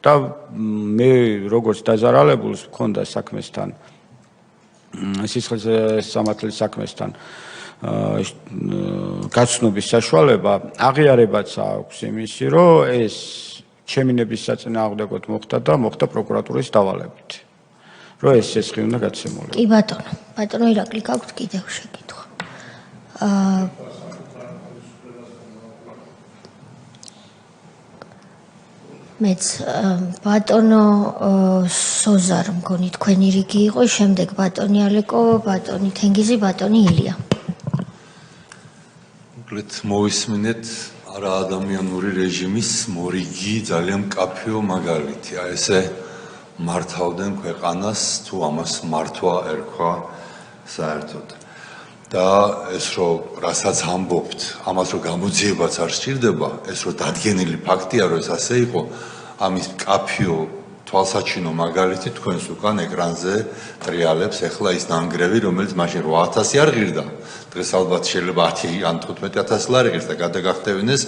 და მე როგორც დაზარალებულს მქონდა საქმესთან სისხლისამართლის საქმესთან გაცნობის საშუალება, აღიარებაც აქვს იმისი, რომ ეს ჩემინების საწინააღმდეგოდ მოხდა და მოხდა პროკურატურის დავალებით. რომ ეს სესხი უნდა გაცემულიყო. კი ბატონო, ბატონო ირაკლი, გაქვთ კიდევ შეკითხვა. მეც ბატონო სოზარ მგონი თქვენი რიგი იყო, შემდეგ ბატონი ალეკო, ბატონი თენგიზი, ბატონი ილია. მოკლედ მოვისმინეთ არა ადამიანური რეჟიმის მორიგი ძალიან მკაფიო მაგალითი. აი ესე მართავდნენ ქვეყანას, თუ ამას მართვა ერქვა საერთოდ. და ეს რომ რასაც ამბობთ, ამას რომ გამოძიებაც არ სჭირდება, ეს რომ დადგენილი ფაქტია, რომ ეს ასე იყო, ამის მკაფიო თვალსაჩინო მაგალითი თქვენს უკან ეკრანზე ტრიალებს ახლა ის ნანგრევი, რომელიც მაშინ 8,000 არ ღირდა. დღეს ალბათ შეიძლება 10 ან 15,000 ლარი ღირს და გადაგახტევინეს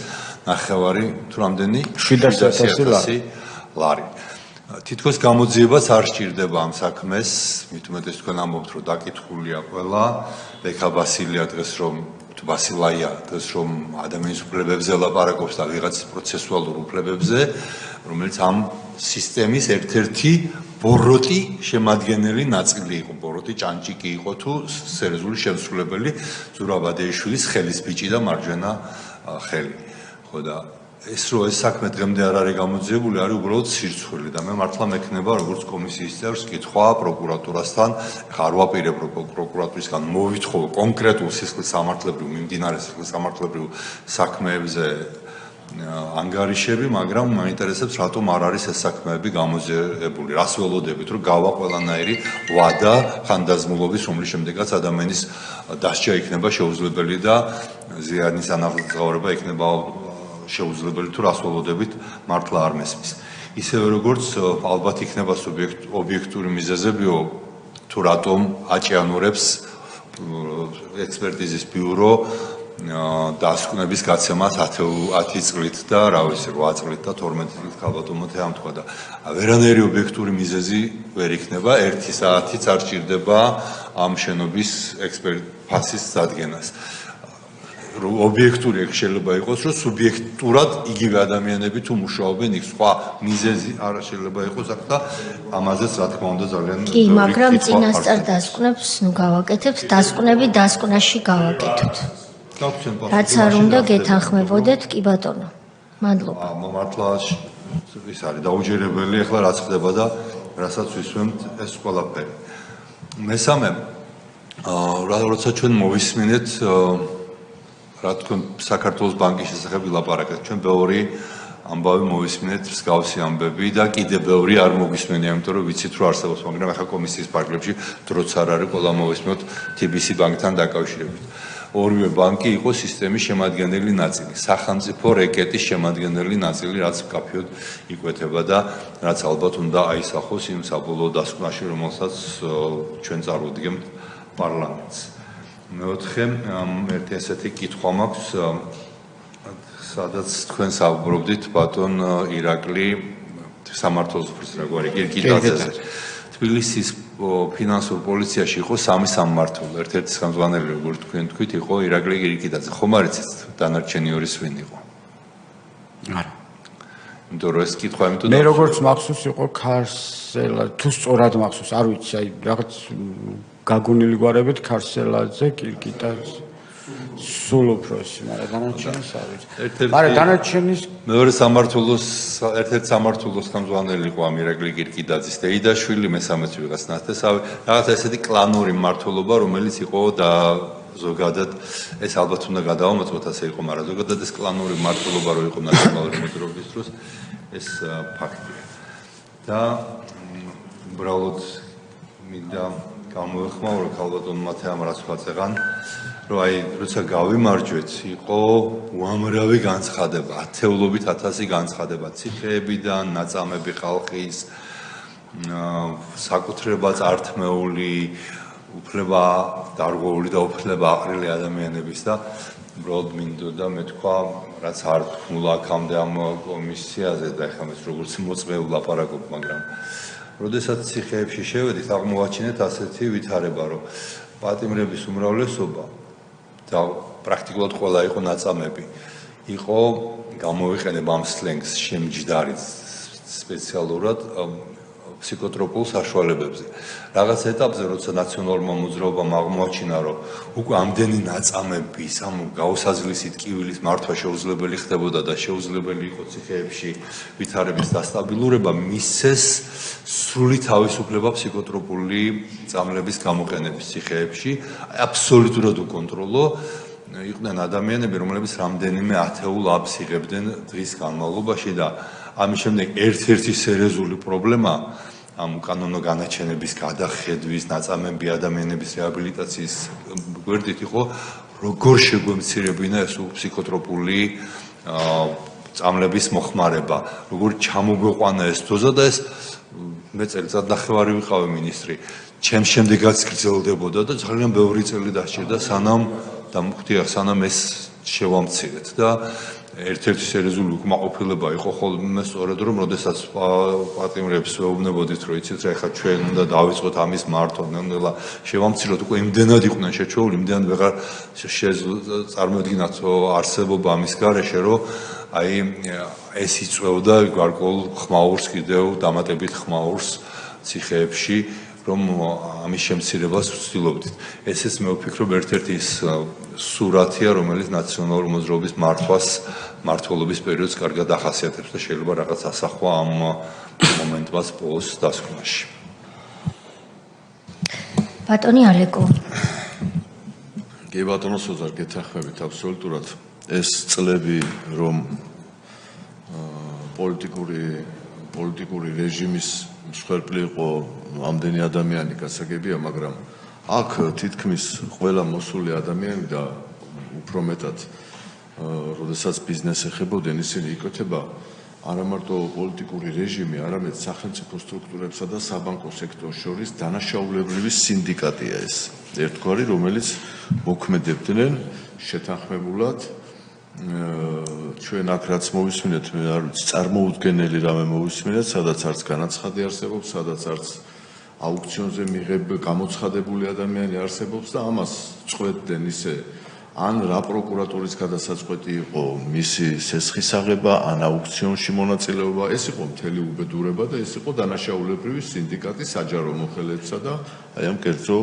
9 თუ რამდენი 700,000 ლარი. თითქოს გამოძიებაც არ სჭირდება ამ საქმეს, მით უმეტეს თქვენ ამბობთ, რომ დაკითხულია ყველა, ლექა ბასილია დღეს რომ ბასილაია დღეს რომ ადამიანის უფლებებზე ლაპარაკობს და ვიღაც პროცესუალურ უფლებებზე, რომელიც ამ სისტემის ერთ-ერთი ბოროტი შემადგენელი ნაწილი იყო, ბოროტი ჭანჭიკი იყო თუ სერიოზული შემსრულებელი ზურაბ ადეიშვილის ხელის ბიჭი და მარჯვენა ხელი. ხო და ეს რო ეს საქმე დღემდე არ არის გამოძიებული, არის უბრალოდ სირცხვილი და მე მართლა მექნება როგორც კომისიის წევრს კითხვა პროკურატურასთან, ხა არ ვაპირებ რომ პროკურატურისგან მოვითხოვო კონკრეტულ სისხლისამართლებრივ მიმდინარე სისხლისამართლებრივ საქმეებზე ანგარიშები, მაგრამ მაინტერესებს რატომ არ არის ეს საქმეები გამოძიებული, რას ველოდებით რომ გავა ყველანაირი ვადა ხანდაზმულობის, რომლის შემდეგაც ადამიანის დასჯა იქნება შეუძლებელი და ზიანის ანაღწევრება იქნება შეუძლებელი თუ რას ველოდებით მართლა არ მესმის. ისევე როგორც ალბათ იქნება ობიექტური მიზეზებიო თუ რატომ აჭიანურებს ექსპერტიზის ბიურო დასკვნების გაცემას 10 წლით და რა ვიცი 8 წლით და 12 წლით ქალბატონოთე ამ თქვა და ვერანაირი ობიექტური მიზეზი ვერ იქნება 1 საათიც არ სჭირდება ამ შენობის ფასის დადგენას. ობიექტური შეიძლება იყოს, რომ სუბიექტურად იგივე ადამიანები თუ მუშაობენ, იქ სხვა მიზეზი არ შეიძლება იყოს აქ და ამაზეც რა თქმა უნდა ძალიან კი, მაგრამ წინასწარ დასკვნებს ნუ გავაკეთებთ, დასკვნები დასკვნაში გავაკეთოთ. რაც არ უნდა გეთანხმებოდეთ, კი ბატონო. მადლობა. მართლა ის არის დაუჯერებელი ახლა რაც ხდება და რასაც ვისვენთ ეს ყველაფერი. მესამე, როცა ჩვენ მოვისმინეთ რა თქვენ საქართველოს ბანკის შესახებ ვილაპარაკეთ, ჩვენ ბევრი ამბავი მოვისმინეთ, მსგავსი ამბები და კიდე ბევრი არ მოვისმენია, იმიტომ რომ ვიცით რომ არსებობს, მაგრამ ახლა კომისიის პარკლებში დროც არ არის ყველა მოვისმინოთ TBC ბანკთან დაკავშირებით. ორივე ბანკი იყო სისტემის შემადგენელი ნაწილი, სახელმწიფო რეკეტის შემადგენელი ნაწილი, რაც კაფეოდ იკვეთება და რაც ალბათ უნდა აისახოს იმ საბოლოო დასკვნაში, რომელსაც ჩვენ წარუდგენთ პარლამენტს. მეოთხე, ერთი ესეთი კითხვა მაქვს, სადაც თქვენ საუბრობდით ბატონ ირაკლი სამართლოსფრის რაგვარი კირკიტაძეზე. თბილისის ფინანსურ პოლიციაში იყო 3 სამმართველო, ერთ-ერთი ხელმძღვანელი, როგორც თქვენ თქვით, იყო ირაკლი კირკიტაძე. ხომ არ იცით დანარჩენი ორი ვინ იყო? არა. იმიტომ რომ ეს კითხვა იმიტომ მე როგორც მახსოვს იყო ქარსელა, თუ სწორად მახსოვს, არ ვიცი, აი რაღაც გაგონილი გვარებით ქარსელაძე, კირკიტაძე სულ უფროსი, მაგრამ დანარჩენის არ ვიცი. მაგრამ დანარჩენის მეორე სამმართველოს ერთ-ერთი სამმართველოს ხელმძღვანელი იყო ამირაკლი კირკიტაძის დეიდაშვილი, მესამეც ვიღაც ნათესავი, რაღაც ესეთი კლანური მმართველობა, რომელიც იყო და ზოგადად ეს ალბათ უნდა გადავამოწმოთ, ასე იყო, მაგრამ ზოგადად ეს კლანური მმართველობა რო იყო ნაციონალური მოძრაობის დროს, ეს ფაქტია. და უბრალოდ მინდა გამოვეხმაუროთ ალბათ მათე ამ რას ვაწეღან, რომ აი როცა გავიმარჯვეთ, იყო უამრავი განცხადება, ათეულობით 1000 განცხადება, ციხეებიდან, ნაწამები ხალხის, საკუთრება წართმეული, უფლება დარღვეული და უფლება აყრილი ადამიანების და უბრალოდ მინდოდა მეთქვა, რაც არ თქმულა აქამდე ამ კომისიაზე და ეხლა მეც როგორც მოწმეულ ლაპარაკობ, მაგრამ როდესაც ციხეებში შევედით, აღმოვაჩინეთ ასეთი ვითარება, რომ პატიმრების უმრავლესობა და პრაქტიკულად ყველა იყო ნაწამები. იყო გამოვიყენებ ამ სლენგს შემჯდარი სპეციალურად ფსიქოტროპულ საშუალებებზე. რაღაც ეტაპზე, როცა ნაციონალურმა მოძრაობამ აღმოაჩინა, რომ უკვე ამდენი ნაწამების, ამ გაუსაზღლისი ტკივილის მართვა შეუძლებელი ხდებოდა და შეუძლებელი იყო ციხეებში ვითარების დასტაბილურება, მისცეს სრული თავისუფლება ფსიქოტროპული წამლების გამოყენების ციხეებში, აბსოლუტურად უკონტროლო. იყვნენ ადამიანები, რომლებიც რამდენიმე ათეულ აბს იღებდნენ დღის განმავლობაში და ამის შემდეგ ერთ-ერთი სერიოზული პრობლემა ამ უკანონო განაჩენების გადახედვის, ნაწამები ადამიანების რეაბილიტაციის გვერდით იყო, როგორ შეგვემცირებინა ეს ფსიქოტროპული წამლების მოხმარება, როგორ ჩამოგვეყვანა ეს დოზა და ეს მე წელიწად ნახევარი ვიყავი მინისტრი, ჩემ შემდეგაც გრძელდებოდა და ძალიან ბევრი წელი დასჭირდა სანამ დამხვდია, სანამ ეს შევამცირეთ და ერთ-ერთი სერიოზული უკმაყოფილება იყო ხოლმე სწორედ რომ როდესაც პატიმრებს ვეუბნებოდით რომ იცით რა ეხლა ჩვენ უნდა დავიწყოთ ამის მართვა ნელ-ნელა შევამციროთ უკვე იმდენად იყვნენ შეჩეული იმდენად ვეღარ წარმოედგინათ არსებობა ამის გარეშე რომ აი ეს იწვევდა გარკვეულ ხმაურს კიდევ დამატებით ხმაურს ციხეებში რომ ამის შემცირებას ვცდილობდით. ესეც მე ვფიქრობ ერთ-ერთი სურათია, რომელიც ნაციონალური მოძრაობის მმართველობის პერიოდს კარგად ახასიათებს და შეიძლება რაღაც ასახვა ამ მომენტს ბოლოს დასკვნაში. ბატონი ალეკო. კი ბატონო სოზარ, გეთანხმებით აბსოლუტურად. ეს წლები რომ პოლიტიკური რეჟიმის მსხვერპლი იყო ამდენი ადამიანი გასაგებია, მაგრამ აქ თითქმის ყველა მოსული ადამიანი და უფრო მეტად როდესაც ბიზნეს ეხებოდნენ, ისინი იკვეთება არა მარტო პოლიტიკური რეჟიმი, არამედ სახელმწიფო სტრუქტურებსა და საბანკო სექტორს შორის დანაშაულებრივი სინდიკატია ეს. ერთგვარი, რომელიც მოქმედებდნენ შეთანხმებულად ჩვენ აქ რაც მოვისმინეთ, მე არ ვიცი, წარმოუდგენელი რამე მოვისმინეთ, სადაც არც განაცხადი არსებობს, სადაც არც აუქციონზე გამოცხადებული ადამიანი არსებობს და ამას წყვეტდნენ ისე ან რა პროკურატურის გადასაწყვეტი იყო მისი სესხის აღება, ან აუქციონში მონაწილეობა, ეს იყო მთელი უბედურება და ეს იყო დანაშაულებრივი სინდიკატი საჯარო მოხელეებსა და აი ამ კერძო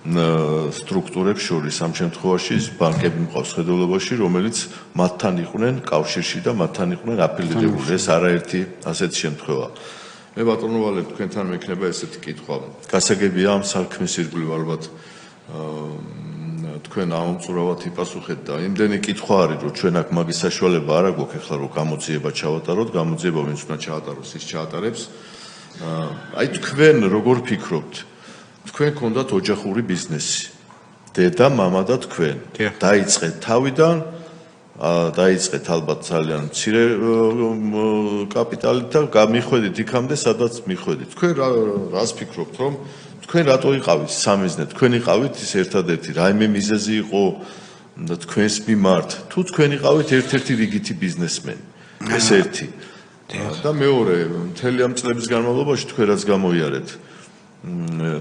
სტრუქტურებს შორის ამ შემთხვევაში ბანკები მყავს ხედულობაში, რომელიც მათთან იყვნენ კავშირში და მათთან იყვნენ აფილირებული. ეს არაერთი ასეთი შემთხვევაა. მე ბატონო ვალე თქვენთან მექნება ესეთი კითხვა. გასაგებია ამ საქმის ირგვლივ ალბათ თქვენ ამომწურავად იპასუხეთ და იმდენი კითხვა არის, რომ ჩვენ აქ მაგის საშუალება არ აქვს ახლა რომ გამოძიება ჩავატაროთ, გამოძიება ვინც უნდა ჩაატაროს, ის ჩაატარებს. აი თქვენ როგორ ფიქრობთ? თქვენ გქონდათ ოჯახური ბიზნესი დედა, მამა და თქვენ. დაიწყეთ თავიდან, დაიწყეთ ალბათ ძალიან მცირე კაპიტალით და გამიხვედით იქამდე, სადაც მიხვედით. თქვენ რას ფიქრობთ, რომ თქვენ რატო იყავით სამიზნე? თქვენ იყავით ის ერთადერთი რაიმე მიზეზი იყო თქვენს მიმართ, თუ თქვენ იყავით ერთ-ერთი რიგითი ბიზნესმენი. ეს ერთი. და მეორე, მთელი ამ წლების განმავლობაში თქვენ რაც გამოიარეთ,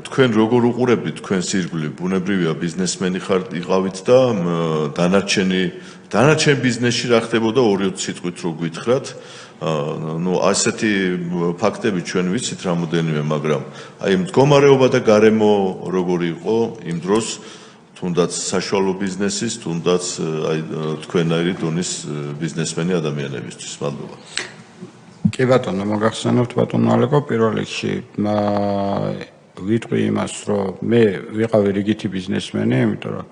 თქვენ როგორ უყურებთ თქვენს ირგვლივ, ბუნებრივია ბიზნესმენი ხართ, იყავით და დანარჩენ ბიზნესში რა ხდებოდა 2-20 სიტყვით რო გითხრათ. ნუ ასეთი ფაქტები ჩვენ ვიცით რამოდენიმე, მაგრამ აი მდგომარეობა და გარემო როგორი იყო იმ დროს, თუნდაც საშუალო ბიზნესის, თუნდაც აი თქვენაირი დონის ბიზნესმენი ადამიანებისთვის. მადლობა. კი ბატონო, მოგახსენებთ ბატონო ალეკო, პირველ რიგში ვიტყვი იმას, რომ მე ვიყავი რიგითი ბიზნესმენი, იმიტომ რომ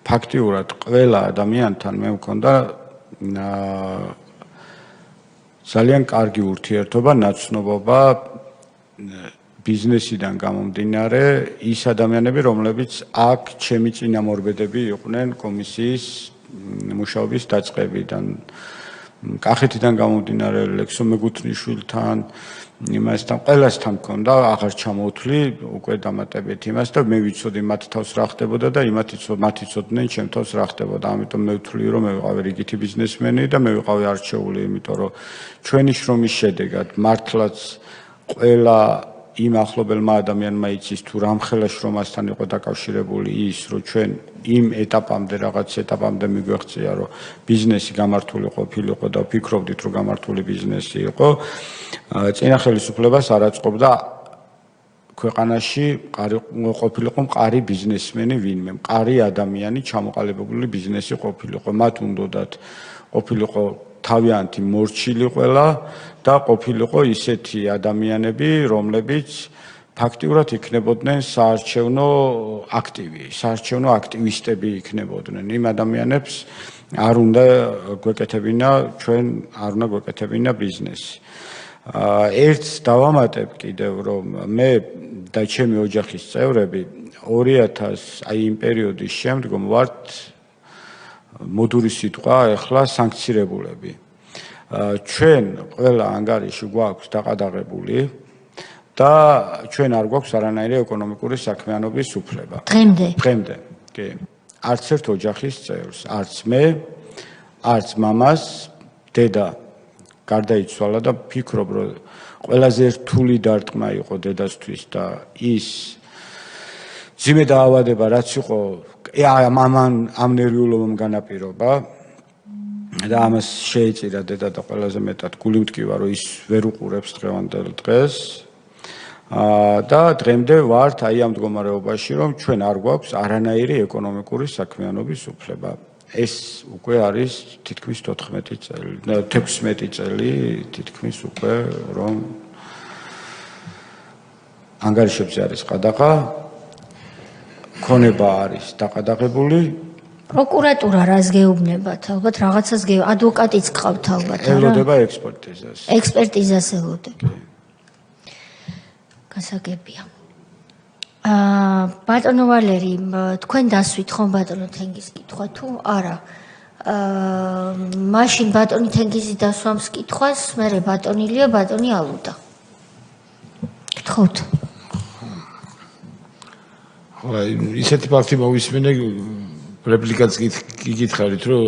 ფაქტიურად ყველა ადამიანთან მე მქონდა ძალიან კარგი ურთიერთობა, ნაცნობობა ბიზნესიდან გამომდინარე, ის ადამიანები, რომლებიც აქ ჩემი წინამორბედები იყვნენ კომისიის მუშაობის დაწყებიდან. კახეთიდან გამომდინარე ლექსო მეგუთნიშვილთან, იმასთან ყველასთან მქონდა, აღარ ჩამოვთვლი უკვე დამატებით იმას და მე ვიცოდი მათ თავს რა ხდებოდა და მათი ცოდნენ ჩემ თავს რა ხდებოდა. ამიტომ მე ვთვლი რომ მე ვიყავი რიგითი ბიზნესმენი და მე ვიყავი არჩეული, იმიტომ რომ ჩვენი შრომის შედეგად მართლაც ყველა იმ ახლობელმა ადამიანმა იცის თუ რამხელა შრომასთან იყო დაკავშირებული ის, რომ ჩვენ იმ ეტაპამდე რაღაც ეტაპამდე მიგვეღწია, რომ ბიზნესი გამართული ყოფილიყო და ვფიქრობდით, რომ გამართული ბიზნესი იყო. წინა ხელისუფლებას არ აწყობდა ქვეყანაში ყოფილიყო მყარი ბიზნესმენი ვინმე, მყარი ადამიანი ჩამოყალიბებული ბიზნესი ყოფილიყო. მათ უნდათ ყოფილიყო თავიანთი მორჩილი ყველა და ყოფილიყო ისეთი ადამიანები, რომლებიც ფაქტიურად იქნებოდნენ საარჩევნო აქტივისტები იქნებოდნენ. იმ ადამიანებს არ უნდა გვეკეთებინა ბიზნესი. ერთს დავამატებ კიდევ, რომ მე და ჩემი ოჯახის წევრები 2000 აი იმ პერიოდის შემდგომ ვართ მოდური სიტყვა ახლა სანქცირებულები. ჩვენ ყველა ანგარიში გვაქვს დაყადაღებული და ჩვენ არ გვაქვს არანაირი ეკონომიკური საქმიანობის უფლება. დღემდე, კი. არც ერთ ოჯახის წევრს, არც მე, არც მამას, დედა გარდაიცვალა და ფიქრობ, რომ ყველაზე რთული დარტყმა იყო დედასთვის და ის ძიმე დაავადება რაც იყო ამ ნერვიულობამ განაპირობა და ამას შეეწირა დედა და ყველაზე მეტად გული ვტკივა, რომ ის ვერ უყურებს დღევანდელ დღეს. და დღემდე ვართ აი ამ მდგომარეობაში, რომ ჩვენ არ გვაქვს არანაირი ეკონომიკური საქმიანობის უფლება. ეს უკვე არის თითქმის 16 წელი თითქმის უკვე რომ ანგარიშებზე არის ყადაღა, ქონება არის დაყადაღებული. პროკურატურა რას გეუბნებათ? ალბათ რაღაცას ადვოკატიც გყავთ ალბათ, არა? ელოდება ექსპერტიზას. ექსპერტიზას ელოდება. გასაგებია. ბატონო ვალერი, თქვენ დასვით ხომ ბატონო თენგიზ კითხვა თუ არა? მაშინ ბატონი თენგიზი დასვამს კითხვას, მერე ბატონილია, ბატონი ალუდა. გთხოვთ. ხო, ისეთი ფაქტი მოვისმინე, რეპლიკაც გიკითხარით, რომ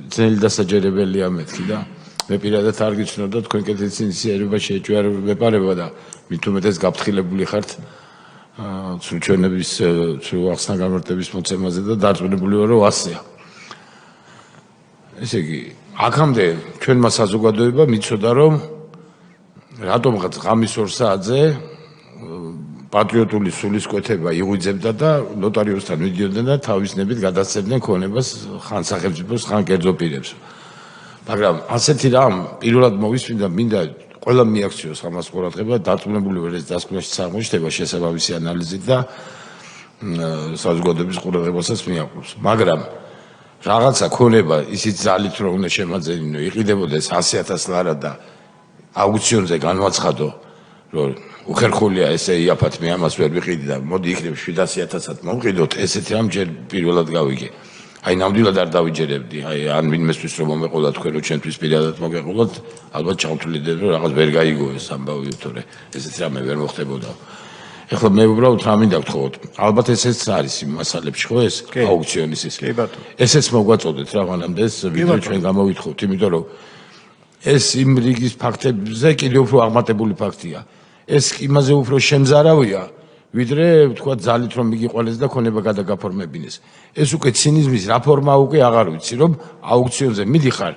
ძნელი დასაჯერებელია მეთქი და მე პირადად არ გიცნობდა თქვენ კეთილ ინიციატივა შეეჭვარება და მით უმეტეს გაფრთხილებული ხართ ჩვენების ახსნა გამარტების მოცემაზე და დარწმუნებული ვარ, რომ ასეა. ესე იგი, აქამდე ჩვენმა საზოგადოებამ იცოდა, რომ რატომღაც ღამის 2 საათზე პატრიოტული სულისკვეთება იღვიძებდა და ნოტარიუსთან მიდიოდნენ და თავისნებით გადასცემდნენ ქონებას ხან სახელმწიფოს, ხან კერძო პირებს. მაგრამ ასეთი რამ პირველად მოვისმინდა, მინდა ყველა მიაქციოს ამას ყურადღება, დარწმუნებული ვარ ეს დასკვნაში წარმოჩდება შესაბამისი ანალიზით და საზოგადოების ყურადღებასაც მიაყენებს. მაგრამ რაღაცა ქონება ისიც ძალით რომ უნდა შემაძენინო, იყიდებოდეს 100,000 ლარა და აუქციონზე განვაცხადო, რომ უხერხულია ესე იაფად მე ამას ვერ ვიყიდი და მოდი იქნებ 700.000-ად მომყიდოთ, ესეთი რამ ჯერ პირველად გავიგე. აი ნამდვილად არ დავიჯერებდი. აი ან ვინმესთვის რომ მომეყოლა თქვენ რომ ჩვენთვის პირადად მოგეყოლოთ, ალბათ ჩავთვლიდეთ რომ რაღაც ვერ გაიგო ეს ამბავი, თორე ესეთი რამე ვერ მოხდებოდა. ეხლა მე უბრალოდ რა მინდა გთხოვოთ. ალბათ ესეც არის იმ მასალებში ხო ეს აუქციონის ის. კი ბატონო. ესეც მოგვაწოდეთ რა მანამდე ეს ვიდეო ჩვენ გამოვითხოვთ, იმიტომ რომ ეს იმ რიგის ფაქტებზე კიდევ უფრო აღმატებული ფაქტია. ეს იმაზე უფრო შემზარავია, ვიდრე თქვა ძალით რომ მიგიყოლეს და ქონება გადაგაფორმებინეს. ეს უკვე ცინიზმის რა ფორმა უკვე აღარ ვიცი, რომ აუქციონზე მიდიხარ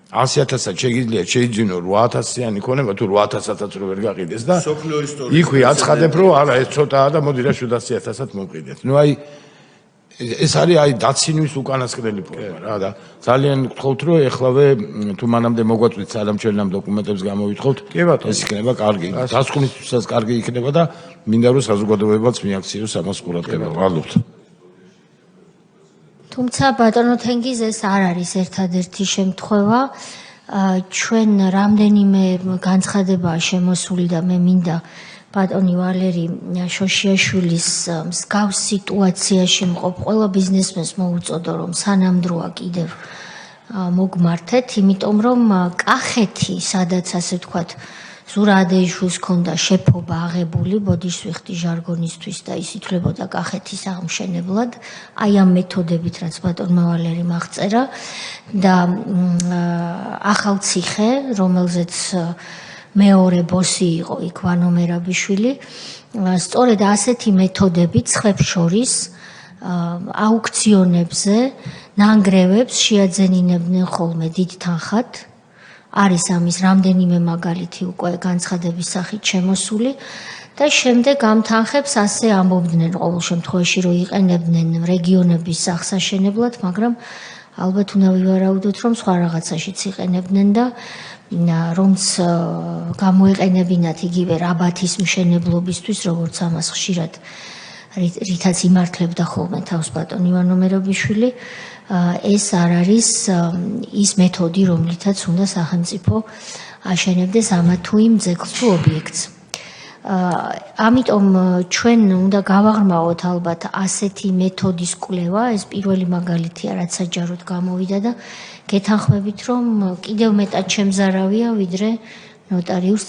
100.000-ად შეიძლება 8,000-იანი ქონება თუ 800-ად რო ვერ გაყიდეს და იქვე აცხადებ რომ არა ეს ცოტაა და მოდი რა 700.000-ად მომყიდეთ. ნუ აი ეს არის აი დაცინვის უკანასკნელი ფორმა რა და ძალიან გთხოვთ რომ ეხლავე თუ მანამდე მოგვაწვით სანამ ჩვენ ამ დოკუმენტებს გამოვითხოვთ ეს იქნება კარგი დასკვნისთვისაც კარგი იქნება და მინდა რომ საზოგადოებაც მიაქციოს ამას ყურადღება. მადლობთ. თუმცა ბატონო თენგიზ ეს არ არის ერთადერთი შემთხვევა. ჩვენ რამდენიმე განცხადებაა შემოსული და მე მინდა ბატონი ვალერი შოშიაშვილის მსგავს სიტუაციაში მყოფ ყველა ბიზნესმენს მოუწოდო რომ სანამდროა კიდევ მოგმართეთ, იმიტომ რომ კახეთი, სადაც ასე ვთქვათ, ზურა ადეიშვილს ჰქონდა შეფობა აღებული, ბოდიშს ვიხდი ჟარგონისთვის და ის ითვლებოდა კახეთის აღმშენებლად, აი ამ მეთოდებით, რაც ბატონმა ვალერიმ აღწერა და ახალციხე, რომელზეც მეორე ბოსი იყო იქ ვანო მერაბიშვილი, სწორედ ასეთი მეთოდებით ცხებს შორის აუქციონებზე ნანგრევებს შეაძენინებდნენ ხოლმე დიდ თანხად. არის ამის რამდენიმე მაგალითი უკვე განცხადების სახით შემოსული და შემდეგ ამ თანხებს ასე ამბობდნენ ყოველ შემთხვევაში რომ იყენებდნენ რეგიონების აღსაშენებლად, მაგრამ ალბათ უნდა ვივარაუდოთ რომ სხვა რაღაცაშიც იყენებდნენ და რომც გამოეყენებინათ იგივე რაბათის მშენებლობისთვის, როგორც ამას ხშირად რითაც იმართლებდა ხოლმე თავს ბატონი ივანო მერაბიშვილი, ეს არ არის ის მეთოდი, რომლითაც უნდა სახელმწიფო აშენებდეს ამა თუ იმ ძეგლს თუ ობიექტს. ამიტომ ჩვენ უნდა გავაღრმავოთ ალბათ ასეთი მეთოდის კვლევა, ეს პირველი მაგალითია, რაც საჯაროდ გამოვიდა და გეთანხმებით, რომ კიდევ მეტად შემზარავია, ვიდრე ნოტარიუს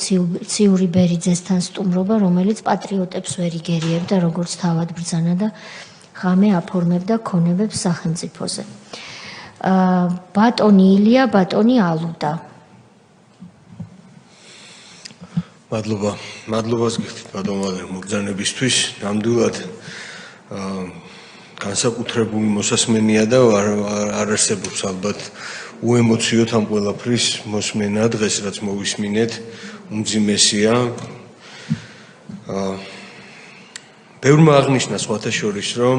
ციური ბერიძესთან სტუმრობა, რომელიც პატრიოტებს ვერ იგერიებდა, როგორც თავად ბრძანა და ღამე აფორმებდა ქონებებს სახელმწიფოზე. ბატონი ილია, ბატონი ალუდა. მადლობას გიხდით ბატონ ვალერ მოგზაურობისთვის. ნამდვილად განსაკუთრებული მოსასმენია და არ არსებობს ალბათ უემოციოთ ამ ყველაფრის მოსმენა დღეს რაც მოვისმინეთ უმძიმესია. ბევრმა აღნიშნა სხვათა შორის რომ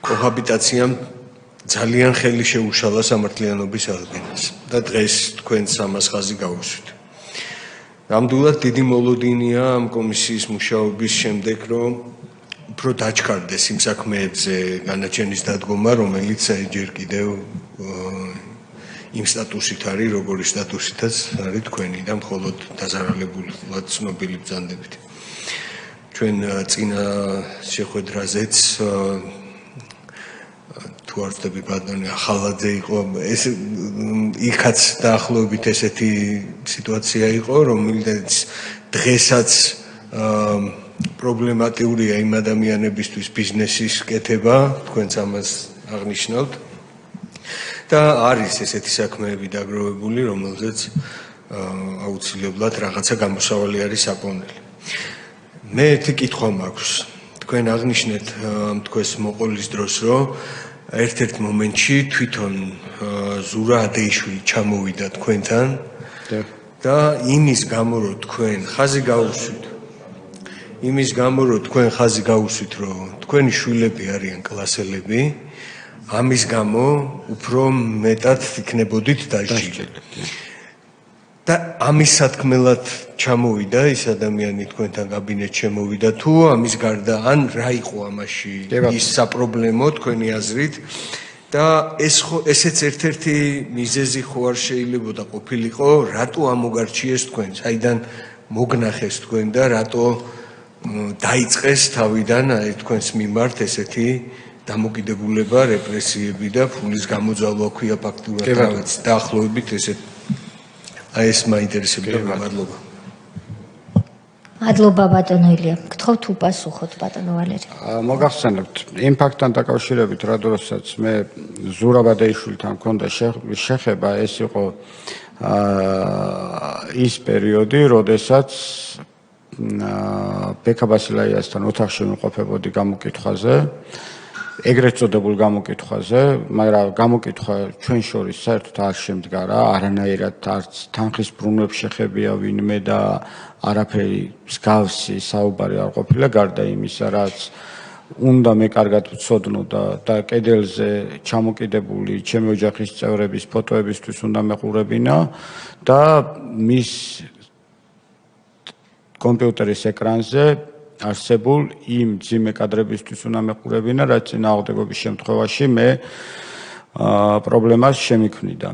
კოჰაბიტაციამ ძალიან ხელი შეუშალა სამართლიანობის აღდგენას და დღეს თქვენს ამას ხაზი გაუსვით. ნამდვილად დიდი მოლოდინია ამ კომისიის მუშაობის შემდეგ რომ უფრო დაჩქარდეს იმ საქმეებზე განაჩენის დადგომა, რომელიც ჯერ კიდევ იმ სტატუსით არის, როგორი სტატუსითაც არის თქვენი და მხოლოდ დაზარალებულად ცნობილი ბრძანდებით. ჩვენ წინა შეხვედრაზეც თუ არ ვცდები ბატონი ახალაძე იყო, ეს იქაც დაახლოებით ესეთი სიტუაცია იყო, რომელიც დღესაც პრობლემატიურია იმ ადამიანებისთვის ბიზნესის კეთება, თქვენც ამას აღნიშნავთ. და არის ესეთი საქმეები დაგროვებული, რომელზეც აუცილებლად რაღაცა გამოსავალი არის საპონელი. მე ერთი კითხვა მაქვს. თქვენ აღნიშნეთ თქვენს მოყოლის დროს, რომ ერთ-ერთ მომენტში თვითონ ზურა ადეიშვილი ჩამოვიდა თქვენთან და იმის გამო, რომ თქვენ ხაზი გაუსვით, რომ თქვენი შვილები არიან კლასელები, ამის გამო უფრო მეტად იქნებოდით დაჟილი. და ამის სათქმელად ჩამოვიდა ის ადამიანი თქვენთან კაბინეტში შემოვიდა თუ ამის გარდა ან რა იყო ამაში ის საპრობლემო თქვენი აზრით და ესეც ერთ-ერთი მიზეზი ხო არ შეიძლებოდა ყოფილიყო, რატო ამოგარჩიეს თქვენ, საიდან მოგნახეს თქვენ და რატო დაიწყეს თავიდან თქვენს მიმართ ესეთი დამოკიდებულება, რეპრესიები და ფულის გამოძალვა ქვია ფაქტურად რაღაც დაახლოებით ესეთ ეს მაინტერესებდა მადლობა. მადლობა ბატონო ილია. გთხოვთ უპასუხოთ ბატონო ვალერი. მოგახსენებთ იმ ფაქტთან დაკავშირებით, როდესაც მე ზურაბადეიშვილთან მქონდა შეხება, ეს იყო ის პერიოდი, როდესაც ბექა ბასილაიასთან ოთახში ვიმყოფებოდი გამოკითხვაზე, ეგრეთ წოდებულ გამოკითხვაზე, მაგრამ გამოკითხვა ჩვენ შორის საერთოდ არ შემდგარა, არანაირად არც თანხის ბრუნვებს შეხებია ვინმე და არაფერი მსგავსი საუბარი არ ყოფილა, გარდა იმისა, რაც უნდა მე კარგად ვცოდნო და კედელზე ჩამოკიდებული ჩემი ოჯახის წევრების ფოტოებისთვის უნდა მეყურებინა და მის კომპიუტერის ეკრანზე არსებულ იმ ძიმე კადრებისთვის უნდა მეყურებინა, რაც წინააღმდეგობის შემთხვევაში მე პრობლემას შემიქმნიდა.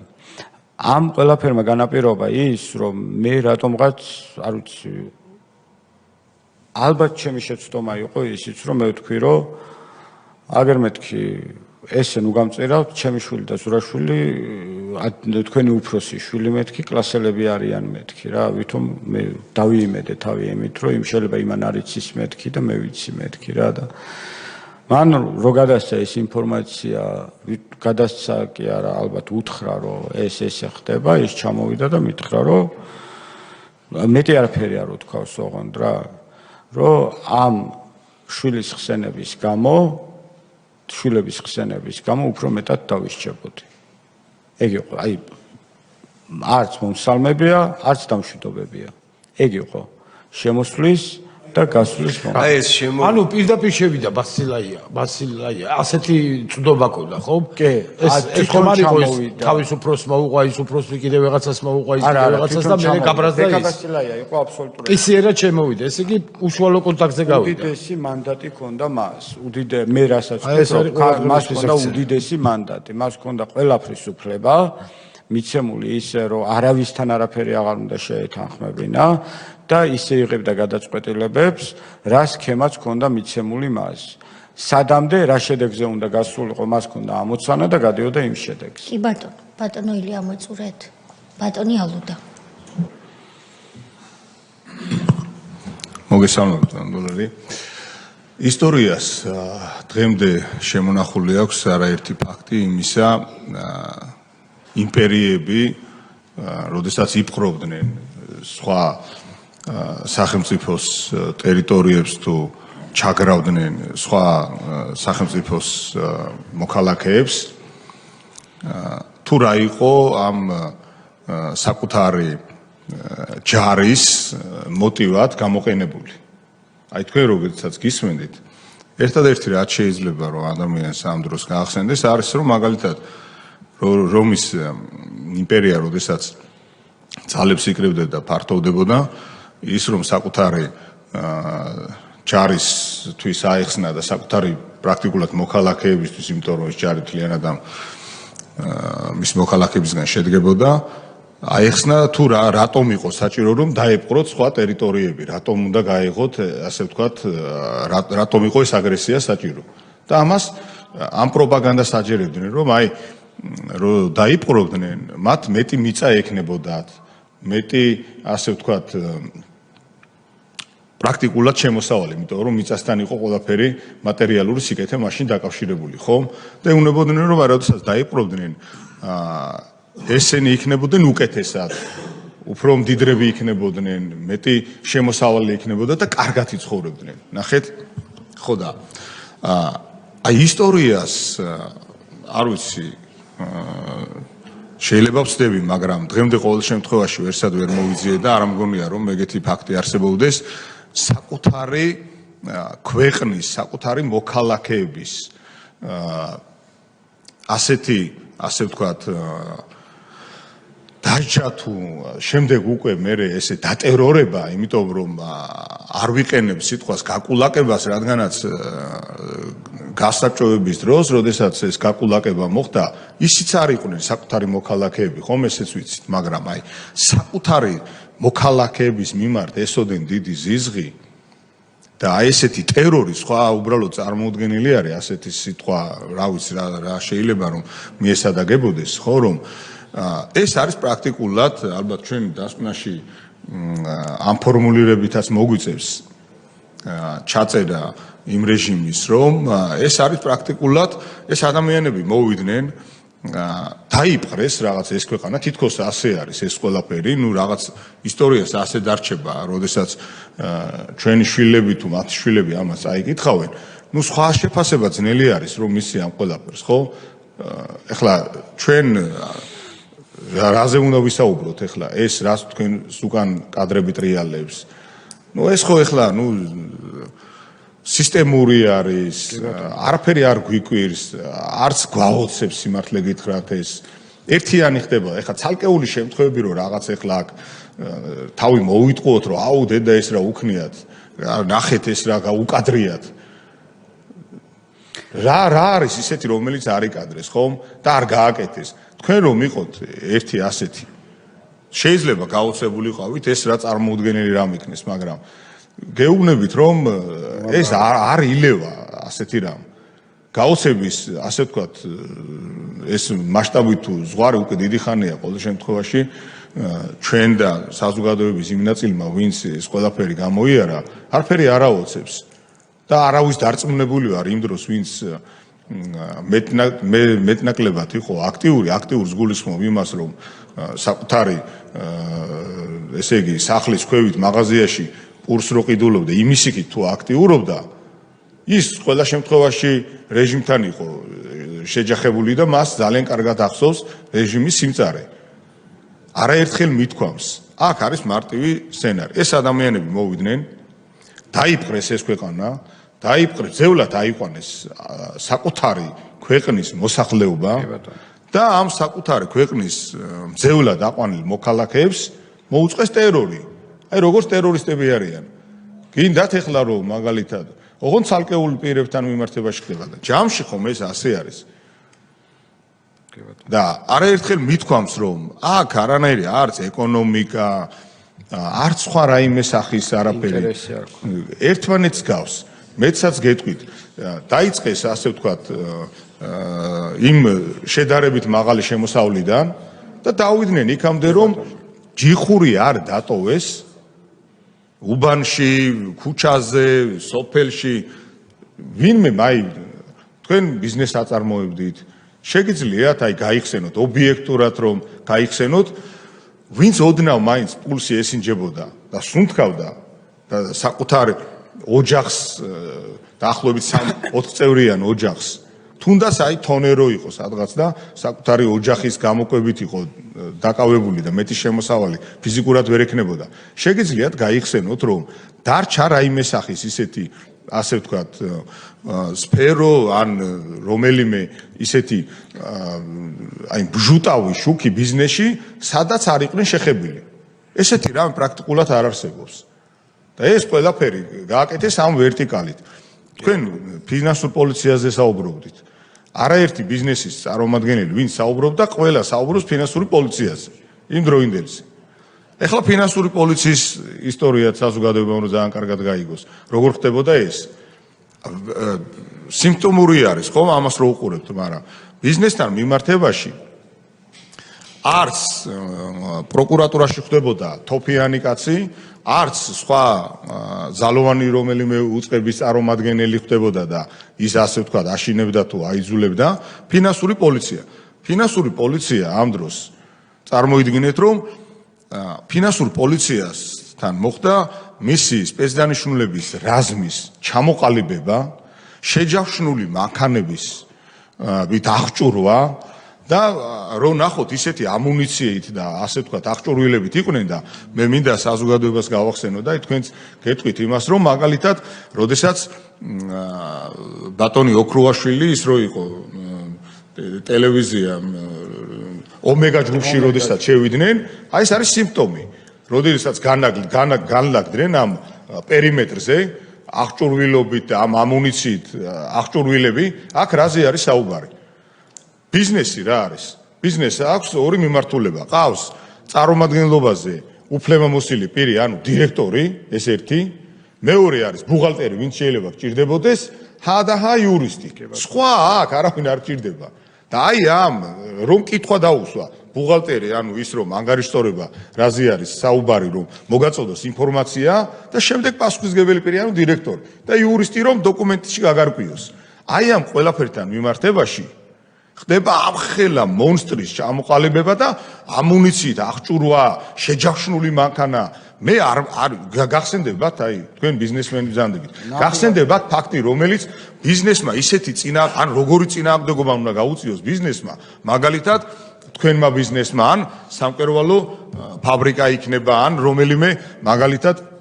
ამ ყველაფერმა განაპირობა ის, რომ მე რატომღაც, არ ვიცი, ალბათ ჩემი შეცდომა იყო ისიც, რომ მე ვთქვი, რომ აგერ მეთქი ესე ნუ გამწირავთ, ჩემი შვილი და ზურაშვილი, თქვენი უფროსი შვილი მეთქი, კლასელები არიან მეთქი რა, ვითომ მე დავიიმედე თავი იმით, რომ იმ შეიძლება იმან არ იცის მეთქი და მე ვიცი მეთქი რა და მან რო გადასცა ეს ინფორმაცია, გადასცა კი არა, ალბათ უთხრა, რომ ესე ხდება, ის ჩამოვიდა და მითხრა, რომ მეტი არაფერი არ უთქვავს ოღონდ რა, რომ ამ შვილის ხსენების გამო უფრო მეტად დავისჯებოდი. ეგ იყო, აი არც მომსალმებია, არც დამშვიდობებია. ეგ იყო შემოსვლის და გასვლის მომენტი. აი ეს ანუ პირდაპირ შევიდა ბასილაია, ასეთი წვდობა ქონდა, ხო? კი, ეს ხომ არ იყო თავის უფროსმა უყვა, ის უფროსი კიდევ ვიღაცას მოუყვა, ის კიდევ ვიღაცას და მე გაბრაზდა ის. ბასილაია იყო აბსოლუტურად. ისიერად შემოვიდა, ესე იგი უშუალო კონტაქტზე გავიდა. უდიდესი მანდატი ქონდა მას. მე რასაც ვთქვი, მას ქონდა უდიდესი მანდატი, მას ქონდა ყველაფრის უფლება. მიცემული ისე, რომ არავისთან არაფერი აღარ უნდა შეეთანხმებინა და ისე იღებდა გადაწყვეტილებებს, რა სქემაც ქონდა მიცემული მას. სადამდე რა შედეგზე უნდა გასულიყო, მას ქონდა ამოცანა და გადიოდა იმ შედეგს. კი ბატონო, ბატონო ილია მოწურეთ. ბატონი ალუდა. მოგესალმებით, ბატონო. ისტორიას დღემდე შემონახული აქვს არაერთი ფაქტი იმისა, იმპერიები, როდესაც იპყრობდნენ სხვა სახელმწიფოს ტერიტორიებს თუ ჩაგრავდნენ სხვა სახელმწიფოს მოქალაქეებს, თუ რა იყო ამ საკუთარი ჯარის მოტივად გამოყენებული. აი თქვენ როდესაც გისმენთ, ერთადერთი რაც შეიძლება რომ ადამიანს ამ დროს გაახსენდეს, არის რომ მაგალითად რომის იმპერია, როდესაც ძალებს იკრებდა და ფართოვდებოდა, ის რომ საკუთარი ჯარისთვის აიხსნა და საკუთარი პრაქტიკულად მოქალაქეებისთვის, იმიტომ რომ ეს ჯარი მთლიანად მის მოქალაქეებისგან შედგებოდა, აიხსნა თუ რატომ იყო საჭირო რომ დაეპყროთ სხვა ტერიტორიები, რატომ უნდა გაეღოთ, ასე ვთქვათ, რატომ იყო ეს აგრესია საჭირო. და ამას ამ პროპაგანდას აჯერებდნენ, რომ აი რომ დაიპყრობდნენ, მათ მეტი მიწა ექნებოდათ, მეტი, ასე ვთქვათ, პრაქტიკულად შემოსავალი, იმიტომ რომ მიწასთან იყო ყველაფერი მატერიალური სიკეთე მაშინ დაკავშირებული, ხომ? და ეუბნებოდნენ, რომ როდესაც დაიპყრობდნენ, ესენი იქნებოდნენ უკეთესად, უფრო მდიდრები იქნებოდნენ, მეტი შემოსავალი იქნებოდა და კარგად იცხოვრებდნენ. ნახეთ? ხო და აი ისტორიას არ ვიცი შეიძლება ვცდები, მაგრამ დღემდე ყოველ შემთხვევაში ვერსად ვერ მოვიძიე და არ მგონია რომ ეგეთი ფაქტი არსებობდეს საკუთარი ქვეყნის, საკუთარი მოქალაქეების ასეთი, ასე ვთქვათ, დაჭა თუ შემდეგ უკვე მე ესე დატერორება, იმიტომ რომ არ ვიყენებ სიტყვას გაკულაკებას, რადგანაც გასაჭროების დროს, როდესაც ეს გაკულაკება მოხდა, ისიც არ იყვნენ საკუთარი მოქალაქეები, ხომ ესეც ვიცით, მაგრამ აი საკუთარი მოქალაქეების მიმართ ესოდენ დიდი ზიზღი და აი ესეთი ტერორი სხვა უბრალოდ წარმოუდგენელი არის, ასეთი სიტყვა, რა ვიცი, რა შეიძლება რომ მიესადაგებოდეს, ხო, რომ ეს არის პრაქტიკულად, ალბათ ჩვენ დასკვნაში ამ ფორმულირებითაც მოგვიწევს ჩაწერა იმ რეჟიმის, რომ ეს არის პრაქტიკულად ეს ადამიანები მოვიდნენ დაიპყრეს რაღაც ეს ქვეყანა, თითქოს ასე არის ეს ყველაფერი, ნუ რაღაც ისტორიას ასე დარჩება, როდესაც ჩვენი შვილები თუ მათი შვილები ამას აიკითხავენ, ნუ სხვა შეფასება ძნელი არის რომ ისი ამ ყველაფერს, ხო? ეხლა ჩვენ რაზე უნდა ვისაუბროთ ეხლა ეს რას თქვენ უკან კადრები ტრიალებს. ნუ ეს ხო ეხლა ნუ სისტემური არის, არაფერი არ გვიკვირს, არც გვაოცებს სიმართლე გითხრათ ეს. ერთიანი ხდება, ეხლა ცალკეული შემთხვევები რომ რაღაც ეხლა აქ თავი მოვიტყუოთ რომ აუ დედა ეს რა უქნიათ, ნახეთ ეს რა უკადრიათ. რა არის ისეთი რომელიც არ იკადრეს, ხომ? და არ გააკეთეს. თქვენ რომ იყოთ ერთი ასეთი შეიძლება გაოცებულიყავით ეს რა წარმოუდგენელი რამ იქნეს, მაგრამ გეუბნებით რომ ეს არ ილევა ასეთი რამ. გაოცების ასე ვთქვათ ეს მასშტაბი თუ ზღვარი უკვე დიდი ხანია ყოველ შემთხვევაში ჩვენ და საზოგადოების იმ ნაწილმა ვინც ეს ყველაფერი გამოიარა, არაფერი არ აოცებს და არავის დარწმუნებული ვარ იმ დროს ვინც მეტნაკლებად იყო აქტიურს გულისხმობ იმას რომ საკუთარი ესე იგი სახლის ქვევით მაღაზიაში პურს რო ყიდულობდა იმის იქით თუ აქტიურობდა ის ყველა შემთხვევაში რეჟიმთან იყო შეჯახებული და მას ძალიან კარგად ახსოვს რეჟიმის სიმწარე. არაერთხელ მithქვამს, აქ არის მარტივი სცენარი. ეს ადამიანები მოვიდნენ, დაიპყრეს ეს ქვეყანა, ძევლად აიყვანეს საკუთარი ქვეყნის მოსახლეობა და ამ საკუთარი ქვეყნის ძევლად აყვანილ მოქალაქეებს მოუწყეს ტერორი. აი როგორც ტერორისტები არიან. გინდათ ეხლა რომ მაგალითად ოღონდ ცალკეულ პირებთან მიმართებაში ხდება და ჯამში ხომ ეს ასე არის. და არაერთხელ მithქვამს რომ აქ არანაირი არც ეკონომიკა, არც სხვა რაიმე სახის არაფერი ერთმანეთს გავს. მეცაც გეტყვით, დაიწყეს ასე ვთქვათ იმ შედარებით მაღალი შემოსავლიდან და დავიდნენ იქამდე რომ ჯიხური არ დატოვეს უბანში, ქუჩაზე, სოფელში, ვინმე აი თქვენ ბიზნესს აწარმოებდით, შეგიძლიათ აი გაიხსენოთ ობიექტურად რომ გაიხსენოთ, ვინც ოდნავ მაინც პულსი ესინჯებოდა და სუნთქავდა და საკუთარ ოჯახს დაახლოებით 3-4 წევრიან ოჯახს თუნდაც აი თონერო იყო სადღაც და საკუთარი ოჯახის გამოკვებით იყო დაკავებული და მეტი შემოსავალი ფიზიკურად ვერ ექნებოდა. შეგიძლიათ გაიხსენოთ რომ დარჩა რაიმე სახის ისეთი ასე ვთქვათ სფერო ან რომელიმე ისეთი აი ბჟუტავი შუქი ბიზნესში სადაც არ იყვნენ შეხებილი. ესეთი რამე პრაქტიკულად არ არსებობს. და ეს ყველაფერი გააკეთეს ამ ვერტიკალით. თქვენ ფინანსურ პოლიციაზე საუბრობდით. არაერთი ბიზნესის წარმომადგენელი, ვინც საუბრობდა, ყველა საუბრობს ფინანსური პოლიციაზე. იმ დროინდელზე. ეხლა ფინანსური პოლიციის ისტორიაც საზოგადოებამ რომ ძალიან კარგად გაიგოს. როგორ ხდებოდა ეს? სიმპტომური არის, ხომ? ამას რო უყურებთ, მაგრამ ბიზნესთან მიმართებაში არც პროკურატურაში ხდებოდა თოფიანი კაცი, არც სხვა ზალოვანი რომელიმე უწყების წარმომადგენელი ხდებოდა და ის ასე ვთქვათ აშინებდა თუ აიძულებდა ფინანსური პოლიცია. ფინანსური პოლიცია ამ დროს წარმოიდგინეთ რომ ფინანსურ პოლიციასთან მოხდა მისი სპეცდანიშნულების რაზმის ჩამოყალიბება, შეჯავშნული მანქანების ვით აღჭურვა და რო ნახოთ ისეთი ამუნიციით და ასე ვთქვათ აღჭურვილებით იყვნენ და მე მინდა საზოგადოებას გავახსენო და თქვენც გეტყვით იმას რომ მაგალითად როდესაც ბატონი ოქრუაშვილი ის რო იყო ტელევიზია ომეგა ჯგუფში როდესაც შევიდნენ აი ეს არის სიმპტომი როდესაც განლაგდნენ ამ პერიმეტრზე აღჭურვილობით და ამ ამუნიციით აღჭურვილები, აქ რაზე არის საუბარი? ბიზნესი რა არის? ბიზნესს აქვს ორი მიმართულება. ყავს წარმომადგენლობაზე უფლებამოსილი პირი, ანუ დირექტორი, ეს ერთი, მეორე არის ბუღალტერი, ვინც შეიძლება გჭირდებოდეს, და იურისტი. სხვა აქ არავინ არ გჭირდება. და აი ამ რომ კითხვა დაუსვა ბუღალტერი, ანუ ის რომ ანგარიშწორება რაზე არის საუბარი, რომ მოგაწოდოს ინფორმაცია და შემდეგ პასუხისმგებელი პირი, ანუ დირექტორი და იურისტი რომ დოკუმენტში გაგარკვიოს. აი ამ ყველაფერთან მიმართებაში ხდება ამხელა მონსტრის ჩამოყალიბება და ამუნიციით აღჭურვა, შეჯახშნული მანქანა. მე არ გახსენდებათ, აი თქვენ ბიზნესმენი ბრძანდებით. გახსენდებათ ფაქტი, რომელიც ბიზნესმა ისეთი ან როგორი წინააღმდეგობა უნდა გაუწიოს ბიზნესმა, მაგალითად თქვენმა ბიზნესმა ან სამკერვალო ფაბრიკა იქნება, ან რომელიმე მაგალითად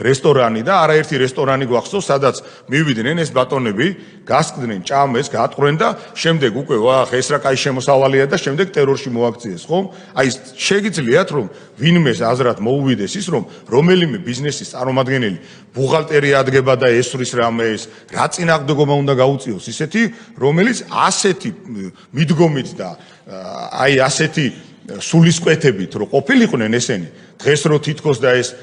რესტორანი და არაერთი რესტორანი გვახსოვს, სადაც მივიდნენ ეს ბატონები, გასკდნენ ჭამეს, გაატყრენ და შემდეგ უკვე ვახ ეს რა კაი შემოსავალია და შემდეგ ტერორში მოაქციეს, ხო? აი შეგიძლიათ რომ ვინმე აზრად მოუვიდეს ის რომ რომელიმე ბიზნესის წარმომადგენელი ბუღალტერი ადგება და ესვრის რამეს, რა წინააღმდეგობა უნდა გაუწიოს ისეთი, რომელიც ასეთი მიდგომით და აი ასეთი სულისკვეთებით რომ ყოფილიყვნენ ესენი, დღეს რო თითქოს და ეს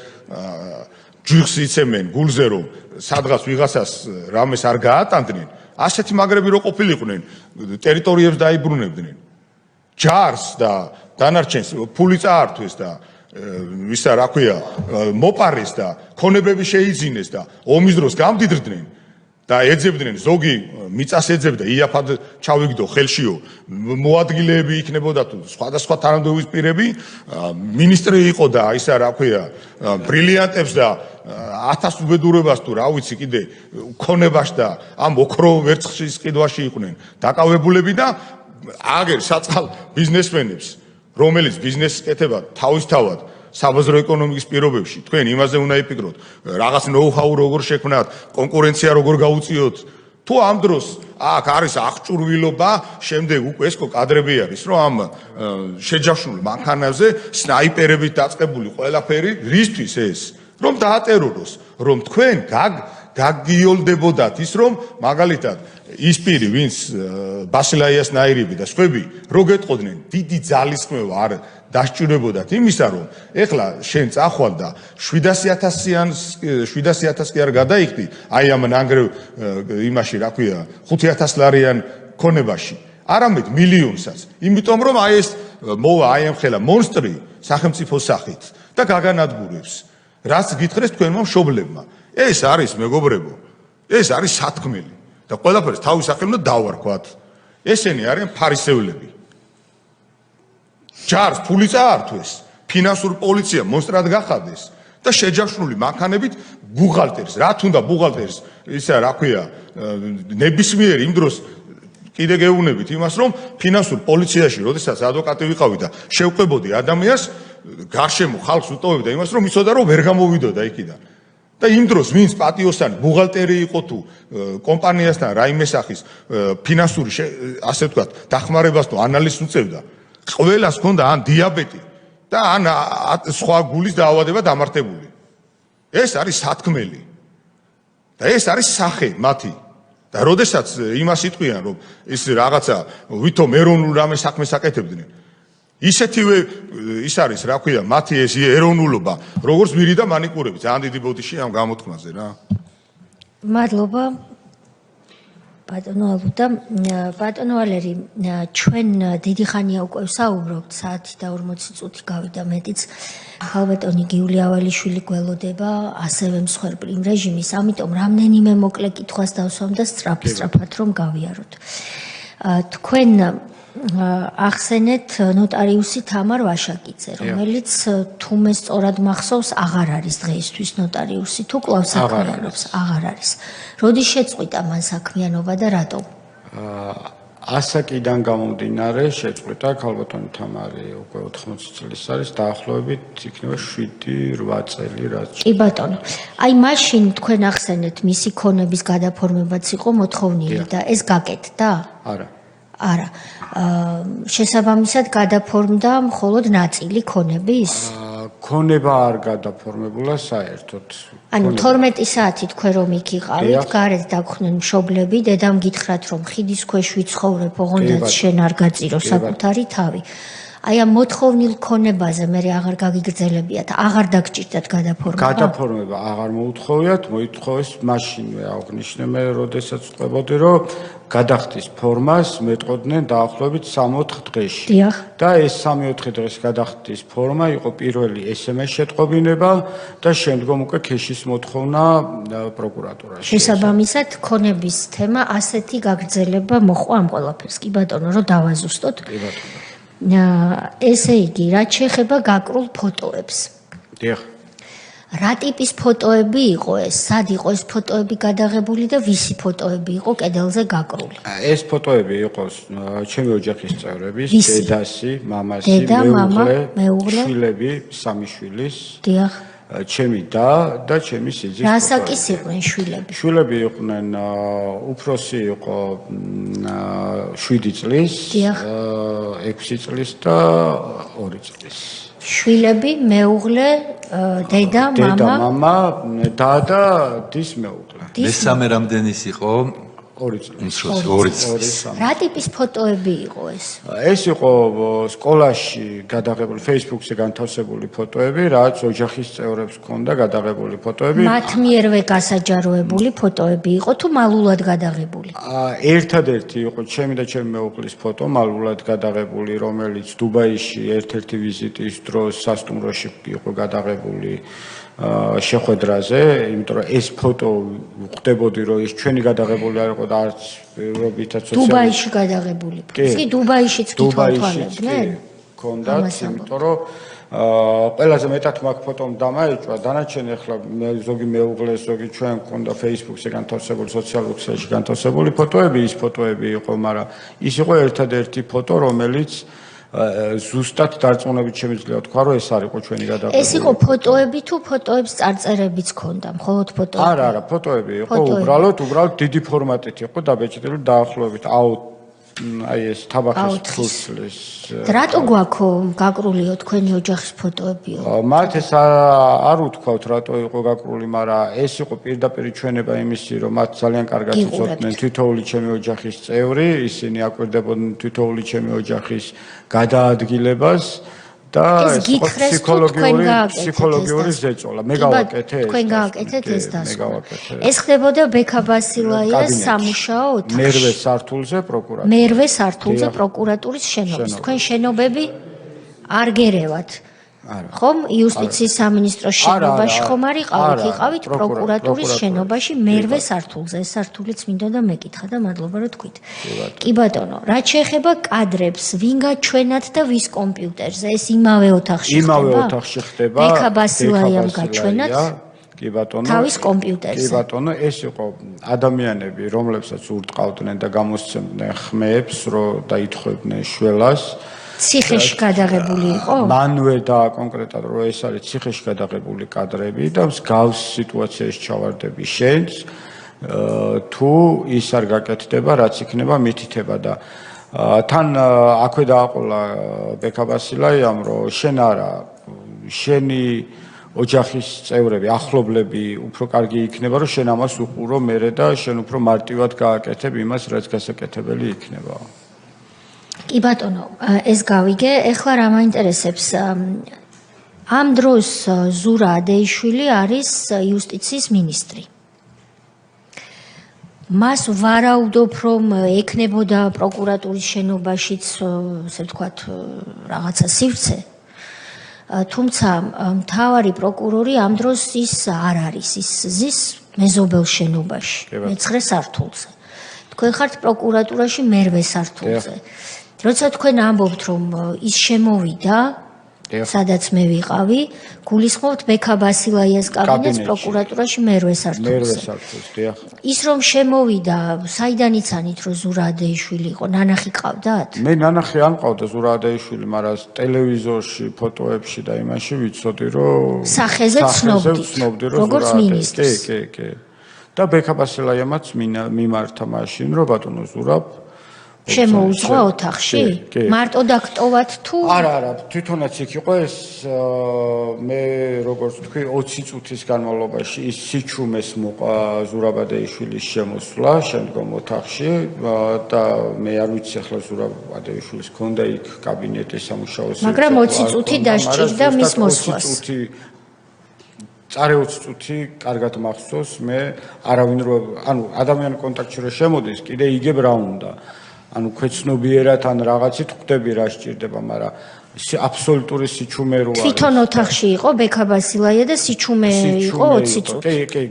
ჯიხს იცემენ გულზე რომ სადღაც ვიღაცას რამეს არ გაატანდნენ, ასეთი მაგრები რო ყოფილიყვნენ, ტერიტორიებს დაიბრუნებდნენ. ჯარს და დანარჩენს ფული წაართვეს და ვისა რა ქვია, მოპარეს და ქონებები შეიძინეს და ომის დროს გამდიდრდნენ და ეძებდნენ, ზოგი მიწას ეძებდა, იაფად ჩავიგდო ხელშიო, მოადგილეები იქნებოდა თუ სხვადასხვა თანამდებობის პირები, მინისტრი იყო და ისა რა ქვია, ბრილიანტებს და 1000 უბედურებას თუ რა ვიცი კიდე ქონებას და ამ ოქრო ვერცხლის ყიდვაში იყვნენ დაკავებულები და აგერ საწყალ ბიზნესმენებს, რომელიც ბიზნესს კეთება თავისთავად საბაზრო ეკონომიკის პირობებში, თქვენ იმაზე უნდა იფიქროთ, რაღაც ნოუ-ჰაუ როგორ შექმნათ, კონკურენცია როგორ გაუწიოთ. თუ ამ დროს აქ არის აღჭურვილობა, შემდეგ უკვე ეს კადრები არის, რომ ამ შეჯახშნულ მანქანებზე სნაიპერებით დაწყებული ყველაფერი რისთვის ეს? რომ დაატეროროს, რომ თქვენ გაგიოლდებოდათ ის, რომ მაგალითად ის პირი, ვინც ბასილაიას ნაირები და სხვები რო გეტყოდნენ, დიდი ძალისხმევა არ დასჭირებოდათ იმისა, რომ ეხლა შენ წახვალ და 700.000 კი არ გადაიხდი, აი ამ ნანგრევ იმაში რა ქვია, 5,000 ლარიან ქონებაში, არამედ მილიონსაც. იმიტომ რომ აი ეს მოვა აი ამ ხელა მონსტრი სახელმწიფოს სახით და გაგანადგურებს. რაც გითხრეს თქვენმა მშობლებმა. ეს არის მეგობრებო, ეს არის სათქმელი და ყველაფერს თავის სახელით უნდა დავარქვათ. ესენი არიან ფარისევლები. ჯარს ფული წაართვეს, ფინანსური პოლიცია მონსტრად გახადეს და შეჯახშნული მანქანებით ბუღალტერს, რა თუნდა ბუღალტერს, ისა რა ქვია, ნებისმიერ იმ დროს კიდე გეუბნებით იმას, რომ ფინანსურ პოლიციაში, როდესაც ადვოკატი ვიყავი და შევყვებოდი ადამიანს, გარშემო ხალხს უტოვებდა იმას, რომ იცოდა, რომ ვერ გამოვიდოდა იქიდან. და იმ დროს ვინც პატიოსანი ბუღალტერი იყო თუ კომპანიასთან რაიმე სახის ფინანსური ასე ვთქვათ, დახმარებას თუ ანალიზს უწევდა, ყველას ჰქონდა ან დიაბეტი და ან სხვა გულის დაავადება დამარტებული. ეს არის სათქმელი. და ეს არის სახე მათი. და როდესაც იმას იტყვიან, რომ ის რაღაცა ვითომ ეროვნულ რამე საქმეს აკეთებდნენ, ისეთივე ის არის, რა ქვია, მათი ეს ეროვნულობა, როგორც ვირი და მანიკურები, ძალიან დიდი ბოდიში ამ გამოთქმაზე რა. მადლობა. ბატონო ალუ და ბატონო ვალერი, ჩვენ დიდი ხანია უკვე ვსაუბრობთ, საათი და 40 წუთი გავიდა მეტიც. ხალბატონი გიული ავალიშვილი გველოდება ასევე მსხვერპლი იმ რეჟიმის, ამიტომ რამდენიმე მოკლე კითხვას დავსვამ და სწრაფად რომ გავიაროთ. თქვენ ახსენეთ ნოტარიუსი თამარ ვაშაკიძე, რომელიც თუმე სწორად მახსოვს აღარ არის დღეისთვის ნოტარიუსი, თუ კვლავ საქმიანობს, აღარ არის. როდის შეწყვიტა მან საქმიანობა და რატომ? ასაკიდან გამომდინარე შეწყვიტა, ქალბატონი თამარი უკვე 80 წლის არის, დაახლოებით იქნება 7-8 წელი რაც. კი ბატონო. აი მაშინ თქვენ ახსენეთ მისი ქონების გადაფორმებაც იყო მოთხოვნილი და ეს გაკეთდა? არა. არა. შესაბამისად გადაფორმდა მხოლოდ ნაწილი ქონების? ქონება არ გადაფორმებულა საერთოდ. ანუ 12 საათი თქვენ რომ იქ იყავით, გარეთ დაგხვდნენ მშობლები, დედამ გითხრათ რომ ხიდის ქვეშ ვიცხოვრებ, ოღონდაც შენ არ გაწირო საკუთარი თავი. აი ამ მოთხოვნილ ქონებაზე მე აღარ გაგიგრძელებიათ, აღარ დაგჭირდათ გადაფორმა. გადაფორმება აღარ მოუთხოვიათ, მოითხოვეს მაშინვე აღნიშნე მე, როდესაც ვწყვებოდი, რომ გადახდის ფორმას მეტყოდნენ დაახლოებით 3-4 დღეში. და ეს 3-4 დღეს გადახდის ფორმა იყო პირველი SMS შეტყობინება და შემდგომ უკვე ქეშის მოთხოვნა პროკურატურაში. შესაბამისად, ქონების თემა ასეთი გაგრძელება მოყვა ამ ყველაფერს. კი ბატონო, რომ დავაზუსტოთ. კი ბატონო. ესე იგი, რაც შეეხება გაკრულ ფოტოებს. დიახ. რა ტიპის ფოტოები იყო ეს? სად იყო ეს ფოტოები გადაღებული და ვისი ფოტოები იყო კედელზე გაკრული? ეს ფოტოები იყო ჩემი ოჯახის წევრების, დედასი, მამასი, მეუღლე, შვილები, 3 შვილის. დიახ. ჩემი და ჩემი სიძის. რასაკის იყვნენ შვილები? შვილები იყვნენ უფროსი იყო 7 წლის, 6 წლის და 2 წლის. შვილები, მეუღლე, დედა, მამა და დის მეუღლე. მესამე რამდენის იყო? 2 წლის. 2 წლის. რა ტიპის ფოტოები იყო ეს? ეს იყო სკოლაში გადაღებული, Facebook-ზე განთავსებული ფოტოები, რაც ოჯახის წევრებს ჰქონდა გადაღებული ფოტოები. მათ მიერვე გასაჯაროებული ფოტოები იყო თუ მალულად გადაღებული? ერთადერთი იყო ჩემი და ჩემი მეუღლის ფოტო მალულად გადაღებული, რომელიც დუბაიში ერთ-ერთი ვიზიტის დროს სასტუმროში იყო გადაღებული. შეხვედრაზე, იმიტომ რომ ეს ფოტო ვხვდებოდი, რომ ეს ჩვენი გადაღებული არ იყო და არც ევროპითაც დუბაიში გადაღებული. კი, დუბაიშიც გითვალთვალებდნენ? ქონდათ, იმიტომ რომ ყველაზე მეტად მაგ ფოტომ დამაეჭვა, დანარჩენი ახლა ზოგი მეუღლეს, ზოგი ჩვენ ქონდა Facebook-ზე განთავსებული, სოციალურ ქსელში განთავსებული ფოტოები, ის ფოტოები იყო, მაგრამ ის იყო ერთადერთი ფოტო, რომელიც ზუსტად დარწმუნებით შემიძლია თქვა, რომ ეს არ იყო ჩვენი გადაღებული. ეს იყო ფოტოები თუ ფოტოებს წარწერებიც ქონდა, მხოლოდ ფოტოები? არა, ფოტოები იყო, უბრალოდ დიდი ფორმატით იყო დაბეჭდილი დაახლოებით აი ეს თაბახის ფურცლის. რატო გვაქვს გაკრულიო თქვენი ოჯახის ფოტოებიო? მათ ეს არ უთქვათ რატო იყო გაკრული, მაგრამ ეს იყო პირდაპირ ჩვენება იმისი, რომ მათ ძალიან კარგად იცოდნენ თითოეული ჩემი ოჯახის წევრი, ისინი აკვირდებოდნენ თითოეული ჩემი ოჯახის გადაადგილებას. და ეს ფსიქოლოგიური ზეწოლა. მე გავაკეთე ეს. თქვენ გააკეთეთ ეს დასვა. ეს ხდებოდა ბექაბასილაიას სამუშაო ოთახში. მერვე სართულზე პროკურატურა. მერვე სართულზე პროკურატურის შენობის. თქვენ შენობები არ გერევათ. ხომ იუსტიციის სამინისტროს შენობაში ხომ არ იყავით პროკურატურის შენობაში მერვე სართულზე. ეს სართულიც მინდოდა მეკითხა და მადლობა რომ თქვით. კი ბატონო, რაც შეეხება კადრებს, ვინ გაჩვენათ და ვის კომპიუტერზე? ეს იმავე ოთახში ხდება? იმავე ოთახში ხდება. ბექაბასილაიამ გაჩვენათ კი ბატონო. თავის კომპიუტერზე. კი ბატონო, ეს იყო ადამიანები, რომლებსაც ურტყავდნენ და გამოსცემდნენ ხმებს, რომ დაითხოვდნენ შველას. ციხეში გადაღებული იყო? მანვე და კონკრეტად რომ ეს არის ციხეში გადაღებული კადრები და მსგავს სიტუაციაში ჩავარდები შენს თუ ის არ გაკეთდება, რაც იქნება მითითება და თან აქვე დააყოლა ბექაბასილაიამ, რომ შენ არა, შენი ოჯახის წევრები, ახლობლები უფრო კარგი იქნება, რომ შენ ამას უყურო მერე და შენ უფრო მარტივად გააკეთებ იმას, რაც გასაკეთებელი იქნება. კი ბატონო, ეს გავიგე. ეხლა რა მაინტერესებს? ამ დროს ზურა ადეიშვილი არის იუსტიციის მინისტრი. მას ვარაუდობ, რომ ექნებოდა პროკურატურის შენობაშიც, ასე ვთქვათ, რაღაცა სივრცე. თუმცა მთავარი პროკურორი ამ დროს ის არ არის, ის ზის მეზობელ შენობაში, მე-9 სართულზე. თქვენ ხართ პროკურატურაში მერვე სართულზე. როცა თქვენ ამბობთ, რომ ის შემოვიდა, სადაც მე ვიყავი, გულისხმობთ ბექაბასილაიას კაბინეტს პროკურატურაში მერვე სართულზე. ის რომ შემოვიდა, საიდან იცანით, რომ ზურა ადეიშვილი იყო? ნანახი ყავდათ? მე ნანახი არ მყავდა ზურა ადეიშვილი, მაგრამ ტელევიზორში, ფოტოებში და იმაში ვიცოდი, რომ სახეზე ცნობდი, როგორც მინისტრს. კი. და ბექაბასილაიამაც მიმართა მაშინ, რომ ბატონო ზურაბ შემოუძღვა ოთახში? მარტო დაგტოვათ თუ? არა, თვითონაც იქ იყო ეს მე როგორც თქვი 20 წუთის განმავლობაში ის სიჩუმეს მოყვა ზურაბადეიშვილის შემოსვლა შემდგომ ოთახში და მე არ ვიცი ახლა ზურაბადეიშვილის ქონდა იქ კაბინეტის სამუშაო სივრცე. მაგრამ 20 წუთი დასჭირდა მის მოსვლას. წარე 20 წუთი კარგად მახსოვს მე არავინ ანუ ადამიანი კონტაქტში რო შემოდის კიდე იგებ რა უნდა ანუ ქვეცნობიერად ან რაღაცით ხვდები რა სჭირდება მაგრამ აბსოლუტური სიჩუმე როა თვითონ ოთახში იყო ბექა ბასილაია და სიჩუმე იყო 20 წუთი კი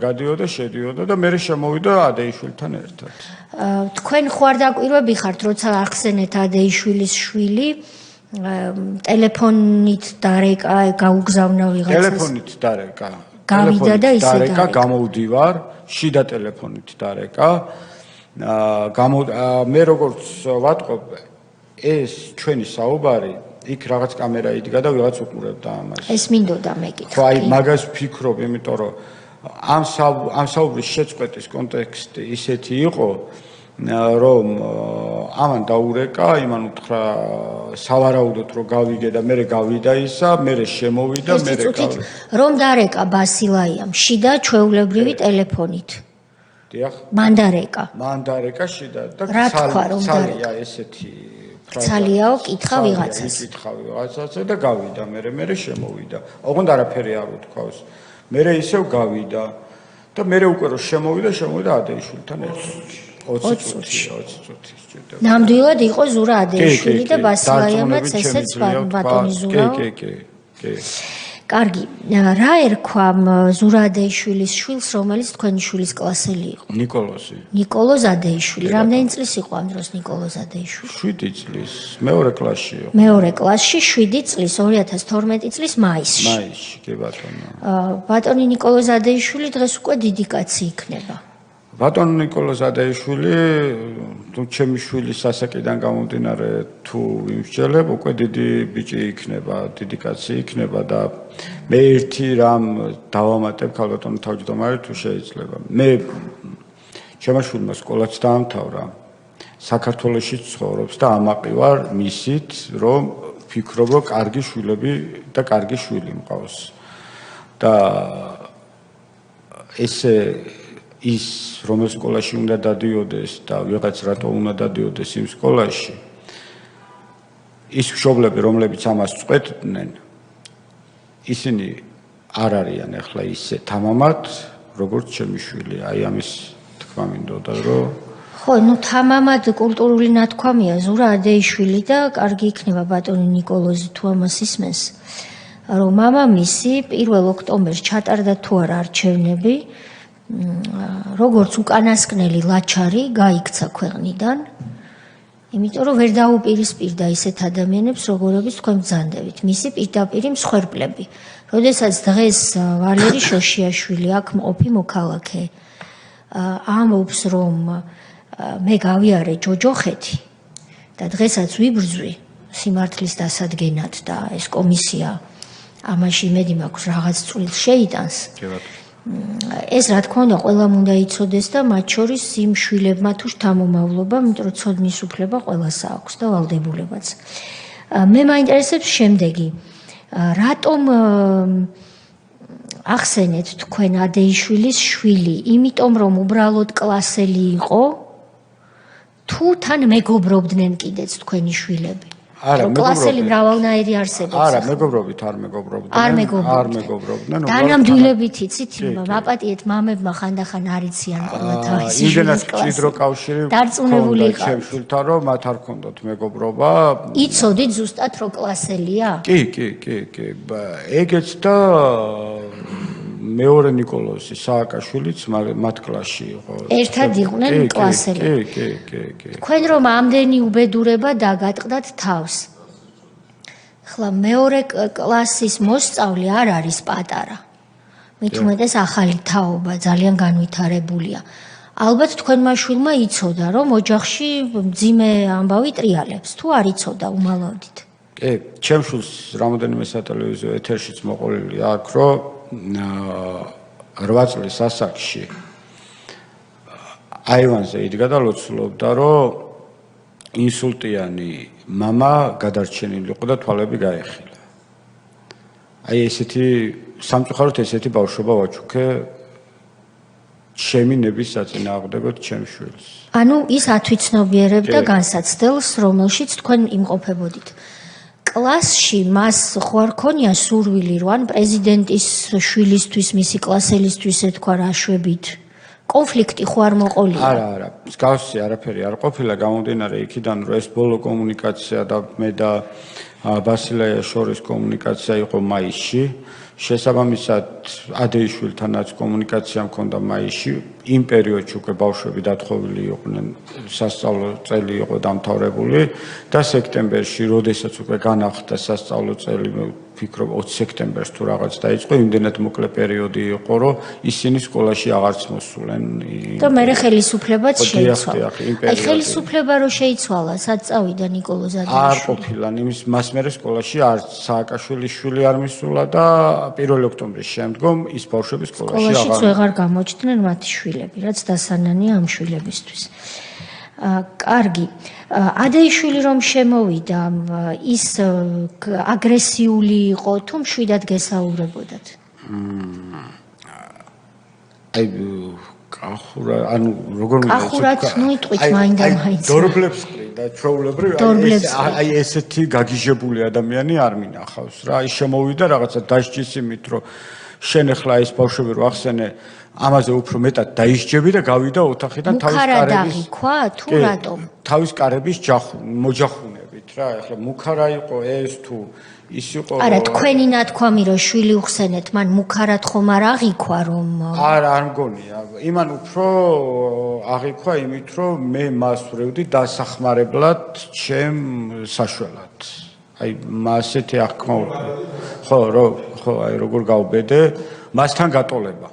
გადიოდა შედიოდა და მე შემოვიდა ადეიშვილთან ერთად თქვენ ხوار დაკვირვები ხართ როცა ახსენეთ ადეიშვილის შვილი ტელეფონით დარეკა გაუგზავნა ვიღაცას ტელეფონით დარეკა გავიდა და ისე დარეკა გამოვდივარ შიდა ტელეფონით დარეკა მე როგორც ვატყობ ეს ჩვენი საუბარი იქ რაღაც კამერა იდგა და ვიღაც უყურებდა ამას ეს მინდოდა მეკითხი ხო აი მაგას ვფიქრობ იმიტომ რომ ამ საუბრის შეწყვეტის კონტექსტი ისეთი იყო რომ ამან დაურეკა იმან უთხრა სავარაუდოდ რომ გავიგე და მე გავიდა ისა მე შემოვიდა მე რომ დარეკა ბასილაიამ შიდა ჩვეულებრივი ტელეფონით დიახ მან დარეკა შიდა და რა თქვა რომ დარეკა ესეთი ცალიაო კითხა ვიღაცას და გავიდა მე შემოვიდა ოღონდ არაფერი არ უთქვავს მე ისევ გავიდა და მე უკვე რომ შემოვიდა ადეიშვილთან ერთად 20 წუთი ნამდვილად იყო ზურა ადეიშვილი და ბასილაიამაც ესეც ბატონი ზურაო კი კარგი რა ერქვა ზურა ადეიშვილის შვილს რომელიც თქვენი შვილის კლასელი იყო ნიკოლოზ ადეიშვილი რამდენი წლის იყო ამ დროს ნიკოლოზ ადეიშვილი 7 წლის მეორე კლასში იყო მეორე კლასში 7 წლის 2012 წლის მაისში კი ბატონო ბატონი ნიკოლოზ ადეიშვილი დღეს უკვე დიდი კაცი იქნება ბატონი ნიკოლოზ ადეიშვილი თუ ჩემი შვილი სასაკიდან გამომდინარე თუ ვიმსჯელებ უკვე დიდი ბიჭი იქნება დიდი კაცი იქნება და მე ერთი რამ დავამატებ ქალბატონო თავმჯდომარე თუ შეიძლება მე ჩემმა შვილმა სკოლაც დაამთავრა საქართველოში ცხოვრობს და ამაყი ვარ მისით რომ ვფიქრობ რომ კარგი შვილები და კარგი შვილი მყავს და ესე ის რომელ სკოლაში უნდა დადიოდეს და ვიღაც რატო უნდა დადიოდეს იმ სკოლაში ის მშობლები რომლებიც ამას წყვეტდნენ ისინი არ არიან ახლა ისე თამამად როგორც ჩემი შვილი აი ამის თქმა მინდოდა რომ ხო ნუ თამამად კულტურული ნათქვამია ზურა ადეიშვილი და კარგი იქნება ბატონი ნიკოლოზი თუ ამას ისმენს რომ მამამისი 1 ოქტომბერს ჩატარდა თუ არა არჩევნები როგორც უკანასკნელი ლაჩარი გაიქცა ქვეყნიდან იმიტომ რომ ვერ დაუპირისპირდა ისეთ ადამიანებს როგორებიც თქვენ ბრძანდებით მისი პირდაპირი მსხვერპლები როდესაც დღეს ვალერი შოშიაშვილი აქ მყოფი მოქალაქე ამბობს რომ მე გავიარე ჯოჯოხეთი და დღესაც ვიბრძვი სიმართლის დასადგენად და ეს კომისია ამაში იმედი მაქვს რაღაც წვლილს შეიტანს ეს რა თქმა უნდა ყველამ უნდა იცოდეს და მათ შორის იმ შვილებმა თუ შთამომავლობა, იმიტომ რომ ცოდნის უფლება ყველას აქვს და ვალდებულებაც. მე მაინტერესებს შემდეგი. რატომ ახსენეთ თქვენ ადეიშვილის შვილი, იმიტომ რომ უბრალოდ კლასელი იყო, თუ თან მეგობრობდნენ კიდეც თქვენი შვილები? არა, კლასელი მრავალნაირი არსებობს. არა, მეგობრობით არ მეგობრობდნენ. დანამდვილებით იცით, მაპატიეთ მამებმა ხანდახან არ იციან ყველა თავისი შვილის კლასი. იმდენად კავშირი დარწმუნებული იყავით. ჩემ შვილთან რომ მათ არ ქონდათ მეგობრობა. იცოდით ზუსტად რომ კლასელია? კი. ეგეც და მეორე ნიკოლოზი სააკაშვილიც მათ კლასში იყო. ერთად იყვნენ კლასელი. კი. თქვენ რომ ამდენი უბედურება დაგატყდათ თავს. ხლა მეორე კლასის მოსწავლე არ არის პატარა. მით უმეტეს ახალი თაობა ძალიან განვითარებულია. ალბათ თქვენმა შვილმა იცოდა რომ ოჯახში მძიმე ამბავი ტრიალებს. თუ არ იცოდა უმალავდით. კი, ჩემ შვილს რამოდენიმე სატელევიზიო ეთერშიც მოყოლილი აქვს რომ 8 წლის ასაკში აივანზე იდგა და ლოცულობდა, რომ ინსულტიანი მამა გადარჩენილი იყო და თვალები გაეხილა. აი ესეთი სამწუხაროდ ესეთი ბავშვობა ვაჩუქე ჩემი ნების საწინააღმდეგოდ ჩემ შვილს. ანუ ის ათვიცნობიერებდა განსაცდელს, რომელშიც თქვენ იმყოფებოდით. კლასში მას ხო არ ქონია სურვილი, რომ ან პრეზიდენტის შვილისთვის, მისი კლასელისთვის ეთქვა რაშვებით. კონფლიქტი ხო არ მოყოლია? არა, მსგავსი არაფერი არ ყოფილა, გამომდინარე იქიდან, რომ ეს ბოლო კომუნიკაცია და მე და ბასილაიას შორის კომუნიკაცია იყო მაისში. შესაბამისად, ადეიშვილთანაც კომუნიკაცია მქონდა მაისში. იმ პერიოდში უკვე ბავშვები დათხოვილი იყვნენ, სასწავლო წელი იყო დამთავრებული და სექტემბერში, როდესაც უკვე განახლდა სასწავლო წელი, ვფიქრობ 20 სექტემბერს თუ რაღაც დაიწყო, იმდენად მოკლე პერიოდი იყო, რომ ისინი სკოლაში აღარც მოსულენ. და მე ხელისუფლებაც შეიცვალა. აი ხელისუფლება რო შეიცვალა, სად წავიდა ნიკოლოზ ადეიშვილი? არ ყოფილა, იმის მას მერე სკოლაში არც სააკაშვილის შვილი არ მისულა და 1 ოქტომბრის შემდგომ ის ბავშვები სკოლაშიც ვეღარ გამოჩნდნენ მათი შვილები, რაც დასანანია ამ შვილებისთვის. კარგი. ადეიშვილი რომ შემოვიდა, ის აგრესიული იყო თუ მშვიდად გესაუბრებოდათ? აი კახურა, ანუ როგორ მინდა კახურად ნუ იტყვით მაინდა-მაინც. დორბლებს ყრიდა, ჩვეულებრივ, აი ესეთი გაგიჟებული ადამიანი არ მინახავს რა. აი შემოვიდა რაღაცა დასჯის იმით, რომ შენ ახლა ეს ბავშვები რო ახსენე, ამაზე უფრო მეტად დაისჯები და გავიდა ოთახიდან თავის კარების მუქარადაღი თუ რატომ? თავის კარების მოჯახუნებით რა. ახლა მუქარა იყო ეს თუ ის იყო არა, თქვენი ნათქვამი რომ შვილი უხსენეთ, მან მუქარად ხომ არ აღიქვა რომ არა, არ მგონია. იმან უფრო აღიქვა იმით, რომ მე მას ვრევდი დასახმარებლად ჩემ საშველად. აი მასეთი აღქმა უკვე. ხო, აი როგორ გავბედე, მასთან გატოლება.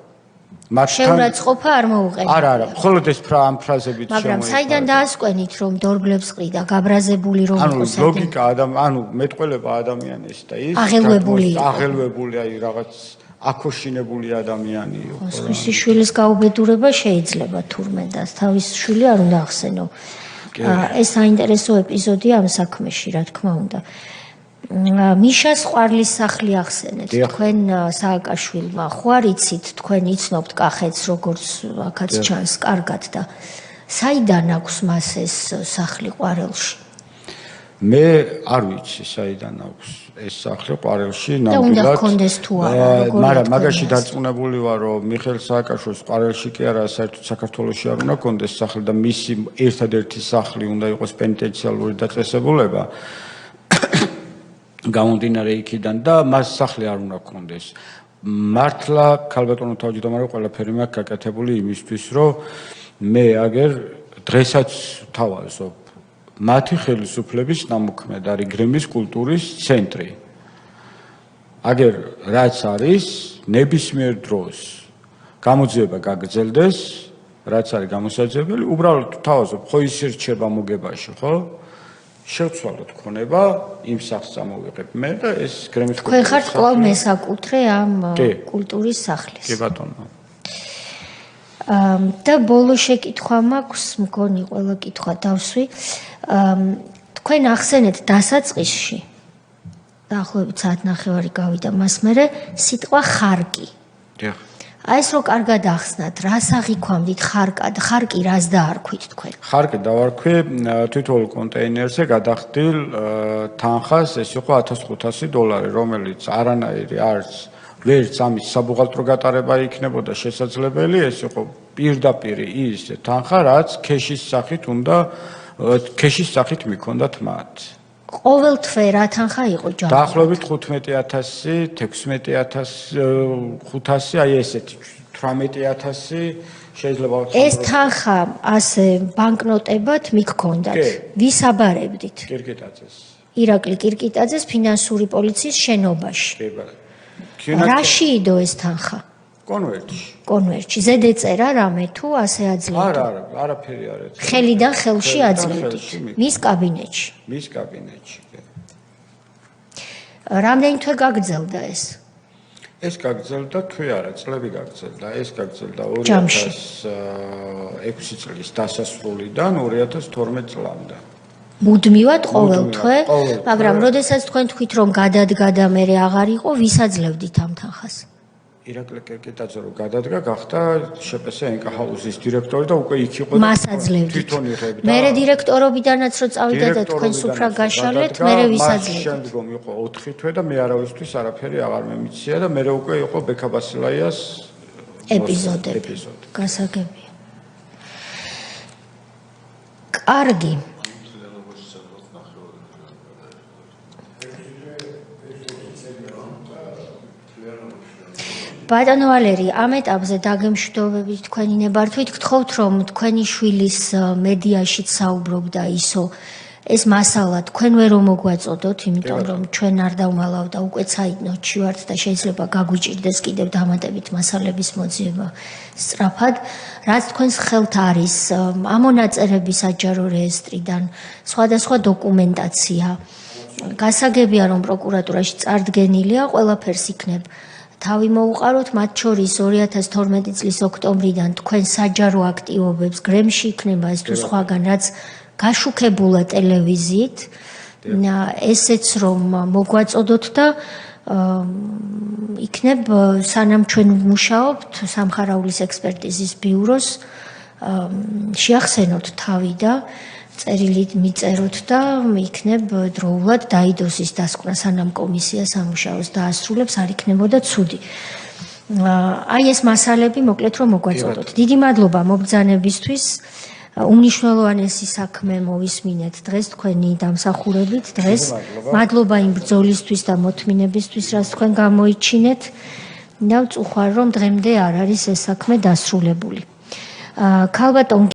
შეურაცხყოფა არ მოუყენია. არა, მხოლოდ ეს ამ ფრაზებით შემოიყვანა. მაგრამ საიდან დაასკვენით რომ დორბლებს ყრიდა, გაბრაზებული რომ იყო ანუ ლოგიკა ანუ მეტყველება ადამიანის და ის აღელვებული აი რაღაც აკოშინებული ადამიანი იყო. ხოსის შვილის გაუბედურება შეიძლება თურმე და თავის შვილი არ უნდა ახსენო. ეს საინტერესო ეპიზოდია ამ საქმეში, რა თქმა უნდა. მიშას ყვარლის სახლი ახსენეთ. თქვენ სააკაშვილმა ხო არ იცით, თქვენ იცნობთ კახეთს როგორც აქაც ჩანს კარგად და საიდან აქვს მას ეს სახლი ყვარელში? მე არ ვიცი საიდან აქვს ეს სახლი ყვარელში, ნამდვილად. და უნდა გქონდეს თუ არა, როგორ მაგრამ მაგაში დარწმუნებული ვარ, რომ მიხეილ სააკაშვილის ყვარელში კი არა, საერთოდ საქართველოში არ უნდა გქონდეს სახლი და მისი ერთადერთი სახლი უნდა იყოს პენიტენციალური დაწესებულება. გამომდინარე იქიდან და მას სახლი არ უნდა გქონდეს. მართლა ქალბატონო თავმჯდომარე ყველაფერი მაქვს გაკეთებული იმისთვის, რომ მე აგერ დღესაც თავაზობ მათი ხელისუფლების ნამოქმედარი გრემის კულტურის ცენტრი. აგერ რაც არის ნებისმიერ დროს გამოძიება გაგრძელდეს, რაც არის გამოსაძიებელი, უბრალოდ თავაზობ, ხო ის რჩება მოგებაში, ხო? შევცვალოთ ქონება, იმ სახს წამოვიღებ მე და ეს გრემის თქვენ ხართ კვლავ მესაკუთრე ამ კულტურის სახლის. კი ბატონო. და ბოლო შეკითხვა მაქვს, მგონი ყველა კითხვა დავსვი. თქვენ ახსენეთ დასაწყისში. დაახლოებით საათნახევარი გავიდა მას მერე სიტყვა ხარკი. დიახ. აი ეს რო კარგად ახსნათ, რას აღიქვამდით ხარკი რას დაარქვით თქვენ? ხარკი დავარქვი თითოეულ კონტეინერზე გადახდილ თანხას, ეს იყო $1500, რომელიც არანაირი არც ვერც ამის საბუღალტრო გატარება იქნებოდა შესაძლებელი, ეს იყო პირდაპირ ის თანხა, რაც ქეშის სახით მიქონდათ მათ. ყოველ თვე რა თანხა იყო ჯამში? დაახლოებით 15000, 16500, აი ესეთი 18000 შეიძლება ეს თანხა ასე ბანკნოტებად მიგქონდათ. ვის აბარებდით? კირკიტაძეს. ირაკლი კირკიტაძეს ფინანსური პოლიციის შენობაში. რაში იდო ეს თანხა? კონვერტში. ზედ ეწერა რამე თუ ასე აძლევდით? არა, არაფერი არ ეწერა. ხელიდან ხელში აძლევდით. მის კაბინეტში. მის კაბინეტში. რამდენი თვე გაგრძელდა ეს? ეს გაგრძელდა თქვი არა, წლები გაგრძელდა. ეს გაგრძელდა 2006 წლის დასასრულიდან 2012 წლამდე. მუდმივად ყოველ თვე, მაგრამ როდესაც თქვენ თქვით რომ გადადგა და მე აღარ იყო, ვისაძლევდით ამ თანხას? ირაკლი კეკეტაძე რომ გადადგა, გახდა შპს NK-House-ის დირექტორი და უკვე იქ იყო მასაძლევდით. მე დირექტორობიდანაც რო წავიდა და თქვენ სუფრა გაშალეთ, მე ვისაძლევდით. შემდგომ იყო 4 თვე და მე არავისთვის არაფერი აღარ მემიცია და მე უკვე იყო ბექა ბასილაიას ეპიზოდები. გასაგებია. კარგი. ბატონო ვალერი, ამ ეტაპზე დაგემშვიდობებით თქვენი ნებართვით, გთხოვთ რომ თქვენი შვილის მედიაშიც საუბრობდა ისო ეს მასალა თქვენ ვერ მოგვაწოდოთ, იმიტომ რომ ჩვენ არ დავმალავ და უკვე ცაიდნოთში ვართ და შეიძლება გაგვიჭირდეს კიდევ დამატებით მასალების მოძიება სწრაფად, რაც თქვენს ხელთ არის ამონაწერები საჯარო რეესტრიდან, სხვადასხვა დოკუმენტაცია. გასაგებია რომ პროკურატურაში წარდგენილია, ყველაფერს იქნებ თავი მოუყაროთ, მათ შორის 2012 წლის ოქტომბრიდან თქვენ საჯარო აქტივობებს გრემში იქნება ეს თუ სხვაგან, რაც გაშუქებულა ტელევიზიით, ესეც რომ მოგვაწოდოთ და იქნებ სანამ ჩვენ ვმუშაობთ სამხარაულის ექსპერტიზის ბიუროს შეახსენოთ თავი და წერილით მიწეროთ და იქნებ დროულად დაიდოს ის დასკვნა სანამ კომისია სამუშაოს დაასრულებს, არ იქნებოდა ცუდი. აი ეს მასალები მოკლედ რომ მოგვაწოდოთ. დიდი მადლობა მობრძანებისთვის. უმნიშვნელოვანესი საქმე მოვისმინეთ დღეს თქვენი დამსახურებით დღეს. მადლობა იმ ბრძოლისთვის და მოთმინებისთვის, რაც თქვენ გამოიჩინეთ. და ვწუხარ რომ დღემდე არ არის ეს საქმე დასრულებული. ქალბატონ